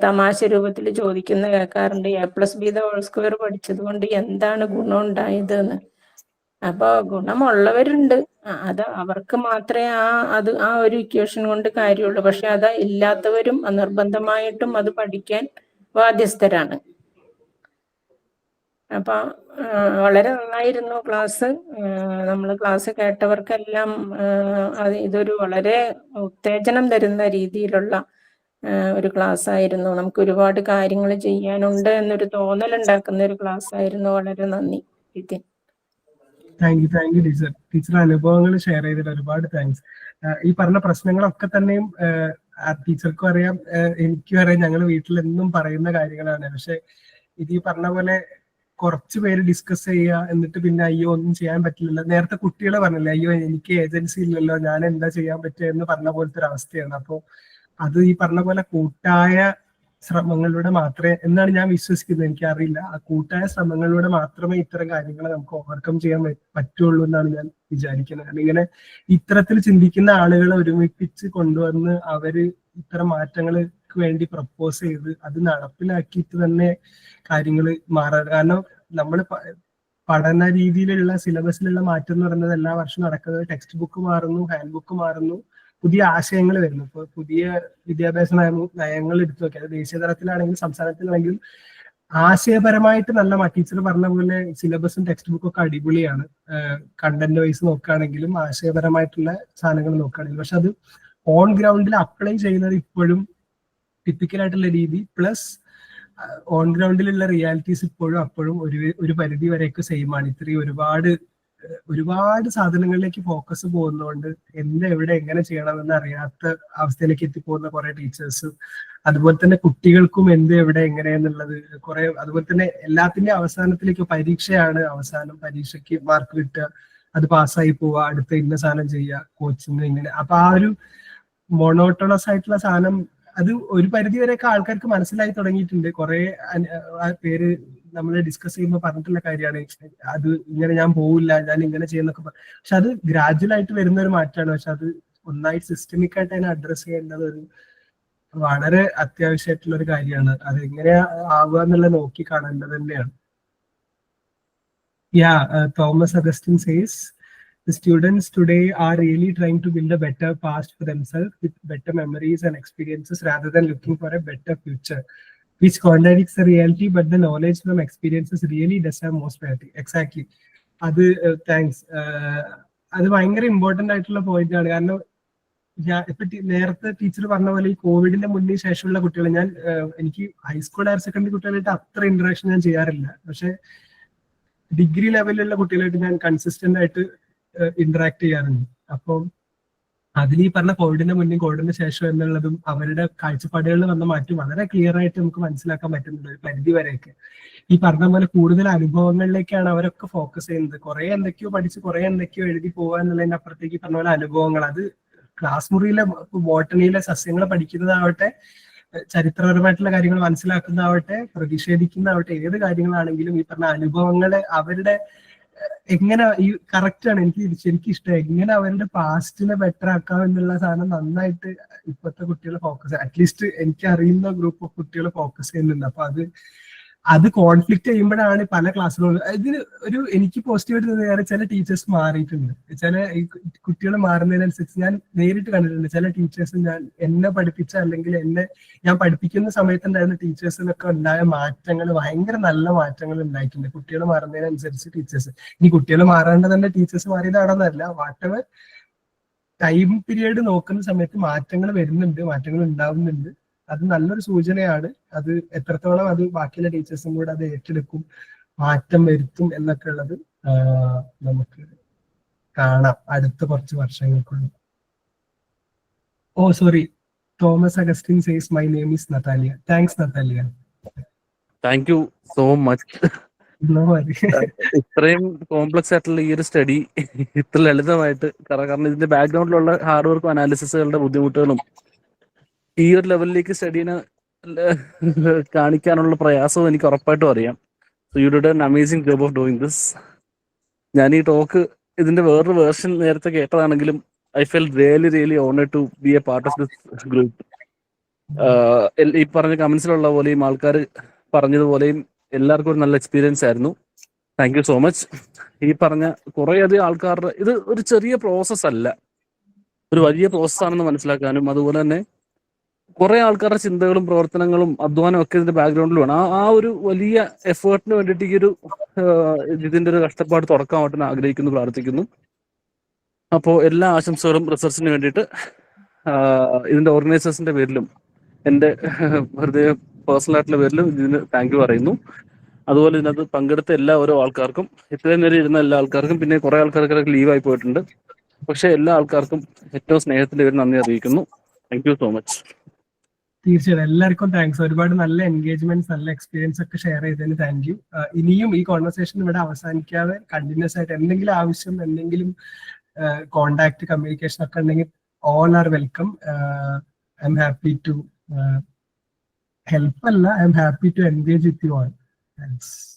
തമാശ രൂപത്തിൽ ചോദിക്കുന്ന കേൾക്കാറുണ്ട്, A+B² പഠിച്ചത് കൊണ്ട് എന്താണ് ഗുണം ഉണ്ടായതെന്ന്. അപ്പൊ ഗുണമുള്ളവരുണ്ട്. അത് അവർക്ക് മാത്രമേ ആ ഒരു ഇക്വേഷൻ കൊണ്ട് കാര്യമുള്ളൂ. പക്ഷെ അത് ഇല്ലാത്തവരും നിർബന്ധമായിട്ടും അത് പഠിക്കാൻ ബാധ്യസ്ഥരാണ്. അപ്പൊ വളരെ നന്നായിരുന്നു ക്ലാസ്. നമ്മൾ ക്ലാസ് കേട്ടവർക്കെല്ലാം ഇതൊരു വളരെ ഉത്തേജനം തരുന്ന രീതിയിലുള്ള ഒരു ക്ലാസ് ആയിരുന്നു. നമുക്ക് ഒരുപാട് കാര്യങ്ങൾ ചെയ്യാനുണ്ട് എന്നൊരു തോന്നലുണ്ടാക്കുന്ന ഒരു ക്ലാസ് ആയിരുന്നു. വളരെ നന്ദി Nitin. Thank you teacher. Teacher അനുഭവങ്ങൾ ഷെയർ ചെയ്തിട്ട് ഒരുപാട് താങ്ക്സ്. ഈ പറഞ്ഞ പ്രശ്നങ്ങളൊക്കെ തന്നെയും ടീച്ചർക്കും അറിയാം, എനിക്കും അറിയാം, ഞങ്ങൾ വീട്ടിൽ എന്നും പറയുന്ന കാര്യങ്ങളാണ്. പക്ഷെ ഇത് ഈ പറഞ്ഞ പോലെ കുറച്ച് പേര് ഡിസ്കസ് ചെയ്യുക, എന്നിട്ട് പിന്നെ അയ്യോ ഒന്നും ചെയ്യാൻ പറ്റില്ലല്ലോ. നേരത്തെ കുട്ടികളെ പറഞ്ഞില്ലേ, അയ്യോ എനിക്ക് ഏജൻസി ഇല്ലല്ലോ, ഞാൻ എന്താ ചെയ്യാൻ പറ്റുക എന്ന് പറഞ്ഞ പോലത്തെ ഒരു അവസ്ഥയാണ്. അപ്പോൾ അത് ഈ പറഞ്ഞ പോലെ കൂട്ടായ ശ്രമങ്ങളിലൂടെ മാത്രമേ, എന്നാണ് ഞാൻ വിശ്വസിക്കുന്നത്, എനിക്കറിയില്ല, ആ കൂട്ടായ ശ്രമങ്ങളിലൂടെ മാത്രമേ ഇത്തരം കാര്യങ്ങൾ നമുക്ക് ഓവർകം ചെയ്യാൻ പറ്റുള്ളൂ എന്നാണ് ഞാൻ വിചാരിക്കുന്നത്. കാരണം ഇങ്ങനെ ഇത്തരത്തിൽ ചിന്തിക്കുന്ന ആളുകളെ ഒരുമിപ്പിച്ച് കൊണ്ടുവന്ന് അവര് ഇത്തരം മാറ്റങ്ങൾക്ക് വേണ്ടി പ്രപ്പോസ് ചെയ്ത് അത് നടപ്പിലാക്കിയിട്ട് തന്നെ കാര്യങ്ങൾ മാറാൻ. കാരണം നമ്മൾ പഠന രീതിയിലുള്ള സിലബസിലുള്ള മാറ്റം എന്ന് പറയുന്നത് എല്ലാ വർഷവും നടക്കുന്നത്. ടെക്സ്റ്റ് ബുക്ക് മാറുന്നു, ഹാൻഡ് ബുക്ക് മാറുന്നു, പുതിയ ആശയങ്ങൾ വരുന്നു. ഇപ്പൊ പുതിയ വിദ്യാഭ്യാസ നയങ്ങൾ എടുത്തു നോക്കിയാൽ ദേശീയ തലത്തിലാണെങ്കിലും സംസ്ഥാനത്തിലാണെങ്കിലും ആശയപരമായിട്ട് നല്ല ടീച്ചർ പറഞ്ഞ പോലെ സിലബസും ടെക്സ്റ്റ് ബുക്കും ഒക്കെ അടിപൊളിയാണ്. കണ്ടന്റ് വൈസ് നോക്കുകയാണെങ്കിലും ആശയപരമായിട്ടുള്ള സാധനങ്ങൾ നോക്കുകയാണെങ്കിലും, പക്ഷെ അത് ഓൺ ഗ്രൗണ്ടിൽ അപ്ലൈ ചെയ്യുന്നത് ഇപ്പോഴും ടിപ്പിക്കലായിട്ടുള്ള രീതി പ്ലസ് ഓൺ ഗ്രൗണ്ടിലുള്ള റിയാലിറ്റീസ് ഇപ്പോഴും അപ്പോഴും ഒരു പരിധി വരെയൊക്കെ സെയിം ആണ്. ഇത്രയും ഒരുപാട് സാധനങ്ങളിലേക്ക് ഫോക്കസ് പോകുന്നതുകൊണ്ട് എവിടെ എങ്ങനെ ചെയ്യണമെന്ന് അറിയാത്ത അവസ്ഥയിലേക്ക് എത്തിപ്പോകുന്ന കുറെ ടീച്ചേഴ്സ്, അതുപോലെ തന്നെ കുട്ടികൾക്കും എവിടെ എങ്ങനെയെന്നുള്ളത് കുറെ, അതുപോലെ തന്നെ എല്ലാത്തിന്റെ അവസാനത്തിലേക്ക് പരീക്ഷയാണ് അവസാനം, പരീക്ഷയ്ക്ക് മാർക്ക് കിട്ടുക, അത് പാസ്സായി പോവുക, അടുത്ത ഇന്ന സാധനം ചെയ്യുക, കോച്ചിങ് ഇങ്ങനെ. അപ്പൊ ആ ഒരു മോണോട്ടോണസ് ആയിട്ടുള്ള സാധനം അത് ഒരു പരിധി വരെയൊക്കെ ആൾക്കാർക്ക് മനസ്സിലായി തുടങ്ങിയിട്ടുണ്ട്. കുറെ പേര് നമ്മൾ ഡിസ്കസ് ചെയ്യുമ്പോൾ പറഞ്ഞിട്ടുള്ള കാര്യമാണ്, അത് ഇങ്ങനെ ഞാൻ പോവില്ല, ഞാൻ ഇങ്ങനെ ചെയ്യുന്നൊക്കെ. പക്ഷെ അത് ഗ്രാജുവൽ ആയിട്ട് വരുന്ന ഒരു മാറ്റമാണ്. പക്ഷെ അത് ഒന്നായിട്ട് സിസ്റ്റമിക് ആയിട്ട് അതിനെ അഡ്രസ് ചെയ്യേണ്ടത് ഒരു വളരെ അത്യാവശ്യമായിട്ടുള്ള ഒരു കാര്യമാണ്. അത് എങ്ങനെയാ ആവുക എന്നുള്ളത് നോക്കി കാണേണ്ടത് തന്നെയാണ്. Thomas Augustine says, the students today are really trying to build a better past for themselves with better memories and experiences rather than looking for a better future, which contradicts the reality, but the knowledge from experiences really does have most priority. Exactly. അത് thanks. അത് ഭയങ്കര important ആയിട്ടുള്ള point ആണ്. കാരണം ഇപ്പൊ നേരത്തെ teacher പറഞ്ഞ പോലെ ഈ കോവിഡിന്റെ മുന്നേ ശേഷമുള്ള കുട്ടികൾ, എനിക്ക് ഹൈസ്കൂൾ ഹയർ സെക്കൻഡറി കുട്ടികളായിട്ട് അത്ര ഇന്ററാക്ഷൻ ഞാൻ ചെയ്യാറില്ല. പക്ഷെ ഡിഗ്രി ലെവലിലുള്ള കുട്ടികളായിട്ട് ഞാൻ കൺസിസ്റ്റന്റ് ആയിട്ട് ഇന്ററാക്ട് ചെയ്യാറുണ്ട്. അപ്പം അതിൽ ഈ പറഞ്ഞ കോവിഡിന്റെ മുന്നേ കോവിഡിന് ശേഷം എന്നുള്ളതും അവരുടെ കാഴ്ചപ്പാടുകളിൽ വന്ന മാറ്റം വളരെ ക്ലിയർ ആയിട്ട് നമുക്ക് മനസ്സിലാക്കാൻ പറ്റുന്നുണ്ട് ഒരു പരിധി വരെയൊക്കെ. ഈ പറഞ്ഞ പോലെ കൂടുതൽ അനുഭവങ്ങളിലേക്കാണ് അവരൊക്കെ ഫോക്കസ് ചെയ്യുന്നത്. കുറെ എന്തൊക്കെയോ പഠിച്ച് കുറെ എന്തൊക്കെയോ എഴുതി പോവുക എന്നുള്ളതിന്റെ അപ്പുറത്തേക്ക് പറഞ്ഞ പോലെ അനുഭവങ്ങൾ, അത് ക്ലാസ് മുറിയിലെ ബോട്ടണിയിലെ സസ്യങ്ങൾ പഠിക്കുന്നതാവട്ടെ, ചരിത്രപരമായിട്ടുള്ള കാര്യങ്ങൾ മനസ്സിലാക്കുന്നതാവട്ടെ, പ്രതിഷേധിക്കുന്നതാവട്ടെ, ഏത് കാര്യങ്ങളാണെങ്കിലും ഈ പറഞ്ഞ അനുഭവങ്ങളെ അവരുടെ എങ്ങനെ ഈ കറക്റ്റ് ആണ്. എനിക്ക് ശരിക്കും ഇഷ്ടം എങ്ങനെ അവരുടെ പാസ്റ്റിനെ ബെറ്റർ ആക്കാം എന്നുള്ള സാധനം നന്നായിട്ട് ഇപ്പോഴത്തെ കുട്ടികൾ ഫോക്കസ്, അറ്റ്ലീസ്റ്റ് എനിക്ക് അറിയുന്ന ഗ്രൂപ്പ് ഓഫ് കുട്ടികൾ ഫോക്കസ് ചെയ്യുന്നുണ്ട്. അപ്പൊ അത് കോൺഫ്ലിക്ട് ചെയ്യുമ്പോഴാണ് പല ക്ലാസ്സുകളും ഇതിന് എനിക്ക് പോസിറ്റീവായിട്ട് തോന്നിയ ചില ടീച്ചേഴ്സ് മാറിയിട്ടുണ്ട്. ചില കുട്ടികൾ മാറുന്നതിനനുസരിച്ച് ഞാൻ നേരിട്ട് കണ്ടിട്ടുണ്ട്. ചില ടീച്ചേഴ്സ് എന്നെ പഠിപ്പിച്ച അല്ലെങ്കിൽ ഞാൻ പഠിപ്പിക്കുന്ന സമയത്തുണ്ടായിരുന്ന ടീച്ചേഴ്സിനൊക്കെ ഉണ്ടായ മാറ്റങ്ങൾ, ഭയങ്കര നല്ല മാറ്റങ്ങൾ ഉണ്ടായിട്ടുണ്ട് കുട്ടികൾ മാറുന്നതിനനുസരിച്ച് ടീച്ചേഴ്സ്. ഇനി കുട്ടികൾ മാറാണ്ട് തന്നെ ടീച്ചേഴ്സ് മാറിയതാണെന്നല്ല, വാട്ടവർ ടൈം പീരീഡ് നോക്കുന്ന സമയത്ത് മാറ്റങ്ങൾ വരുന്നുണ്ട്, മാറ്റങ്ങൾ ഉണ്ടാവുന്നുണ്ട്. അത് നല്ലൊരു സൂചനയാണ്. അത് എത്രത്തോളം അത് ബാക്കിയുള്ള ടീച്ചേഴ്സും കൂടെ അത് ഏറ്റെടുക്കും, മാറ്റം വരുത്തും എന്നൊക്കെ ഉള്ളത് നമുക്ക് കാണാം അടുത്ത കുറച്ച് വർഷങ്ങൾക്കുള്ളിൽ. Sorry, Thomas Augustine says my name is Natalia. Thanks Natalia. Thank you so much. ഇത്രയും കോംപ്ലക്സ് ആയിട്ടുള്ള ഈ ഒരു സ്റ്റഡി ഇത്ര ലളിതമായിട്ട്, കാരണം ഇതിന്റെ ബാക്ക്ഗ്രൗണ്ടിലുള്ള ഹാർഡ് വർക്കും അനാലിസിസുകളുടെ ബുദ്ധിമുട്ടുകളും ഈ ഒരു ലെവലിലേക്ക് സ്റ്റഡീനെ കാണിക്കാനുള്ള പ്രയാസവും എനിക്ക് ഉറപ്പായിട്ടും അറിയാം. So you did an amazing job of doing this. ഞാൻ ഈ ടോക്ക് ഇതിന്റെ വേറൊരു വേർഷൻ നേരത്തെ കേട്ടതാണെങ്കിലും I felt really honoured to be a part of this group. ഈ പറഞ്ഞ കമന്റ്സിലുള്ള പോലെയും ആൾക്കാർ പറഞ്ഞതുപോലെയും എല്ലാവർക്കും ഒരു നല്ല എക്സ്പീരിയൻസ് ആയിരുന്നു. Thank you so much. ഈ പറഞ്ഞ കുറേയധികം ആൾക്കാരുടെ ഇത് ഒരു ചെറിയ പ്രോസസ്സ് അല്ല, ഒരു വലിയ പ്രോസസ്സാണെന്ന് മനസ്സിലാക്കാനും അതുപോലെ തന്നെ കുറെ ആൾക്കാരുടെ ചിന്തകളും പ്രവർത്തനങ്ങളും അധ്വാനവും ഒക്കെ ഇതിന്റെ ബാക്ക്ഗ്രൗണ്ടിൽ വേണം. ആ ഒരു വലിയ എഫേർട്ടിന് വേണ്ടിയിട്ട് ഈ ഒരു ഇതിന്റെ ഒരു കഷ്ടപ്പാട് തുറക്കാമായിട്ട് ആഗ്രഹിക്കുന്നു, പ്രാർത്ഥിക്കുന്നു. അപ്പോൾ എല്ലാ ആശംസകളും റിസർച്ചിന് വേണ്ടിയിട്ട് ഇതിന്റെ ഓർഗനൈസേഴ്സിന്റെ പേരിലും എൻ്റെ വെറുതെ പേഴ്സണൽ ആയിട്ടുള്ള പേരിലും ഇതിന് താങ്ക് യു പറയുന്നു. അതുപോലെ ഇതിനകത്ത് പങ്കെടുത്ത ഓരോ ആൾക്കാർക്കും, ഇത്രയും നേരം ഇരുന്ന എല്ലാ ആൾക്കാർക്കും, പിന്നെ കുറെ ആൾക്കാർക്കൊക്കെ ലീവായി പോയിട്ടുണ്ട്, പക്ഷെ എല്ലാ ആൾക്കാർക്കും ഏറ്റവും സ്നേഹത്തിന്റെ പേരിൽ നന്ദി അറിയിക്കുന്നു. Thank you so much. തീർച്ചയായും എല്ലാവർക്കും താങ്ക്സ്. ഒരുപാട് നല്ല എൻഗേജ്മെന്റ്സ്, നല്ല എക്സ്പീരിയൻസ് ഒക്കെ ഷെയർ ചെയ്തതിന് താങ്ക് യു. ഇനിയും ഈ കോൺവെർസേഷൻ ഇവിടെ അവസാനിക്കാതെ കണ്ടിന്യൂസ് ആയിട്ട് എന്തെങ്കിലും ആവശ്യം, എന്തെങ്കിലും കോണ്ടാക്ട്, കമ്മ്യൂണിക്കേഷൻ ഒക്കെ ഉണ്ടെങ്കിൽ all are welcome. I'm happy to help. I'm happy to engage with you all. Thanks.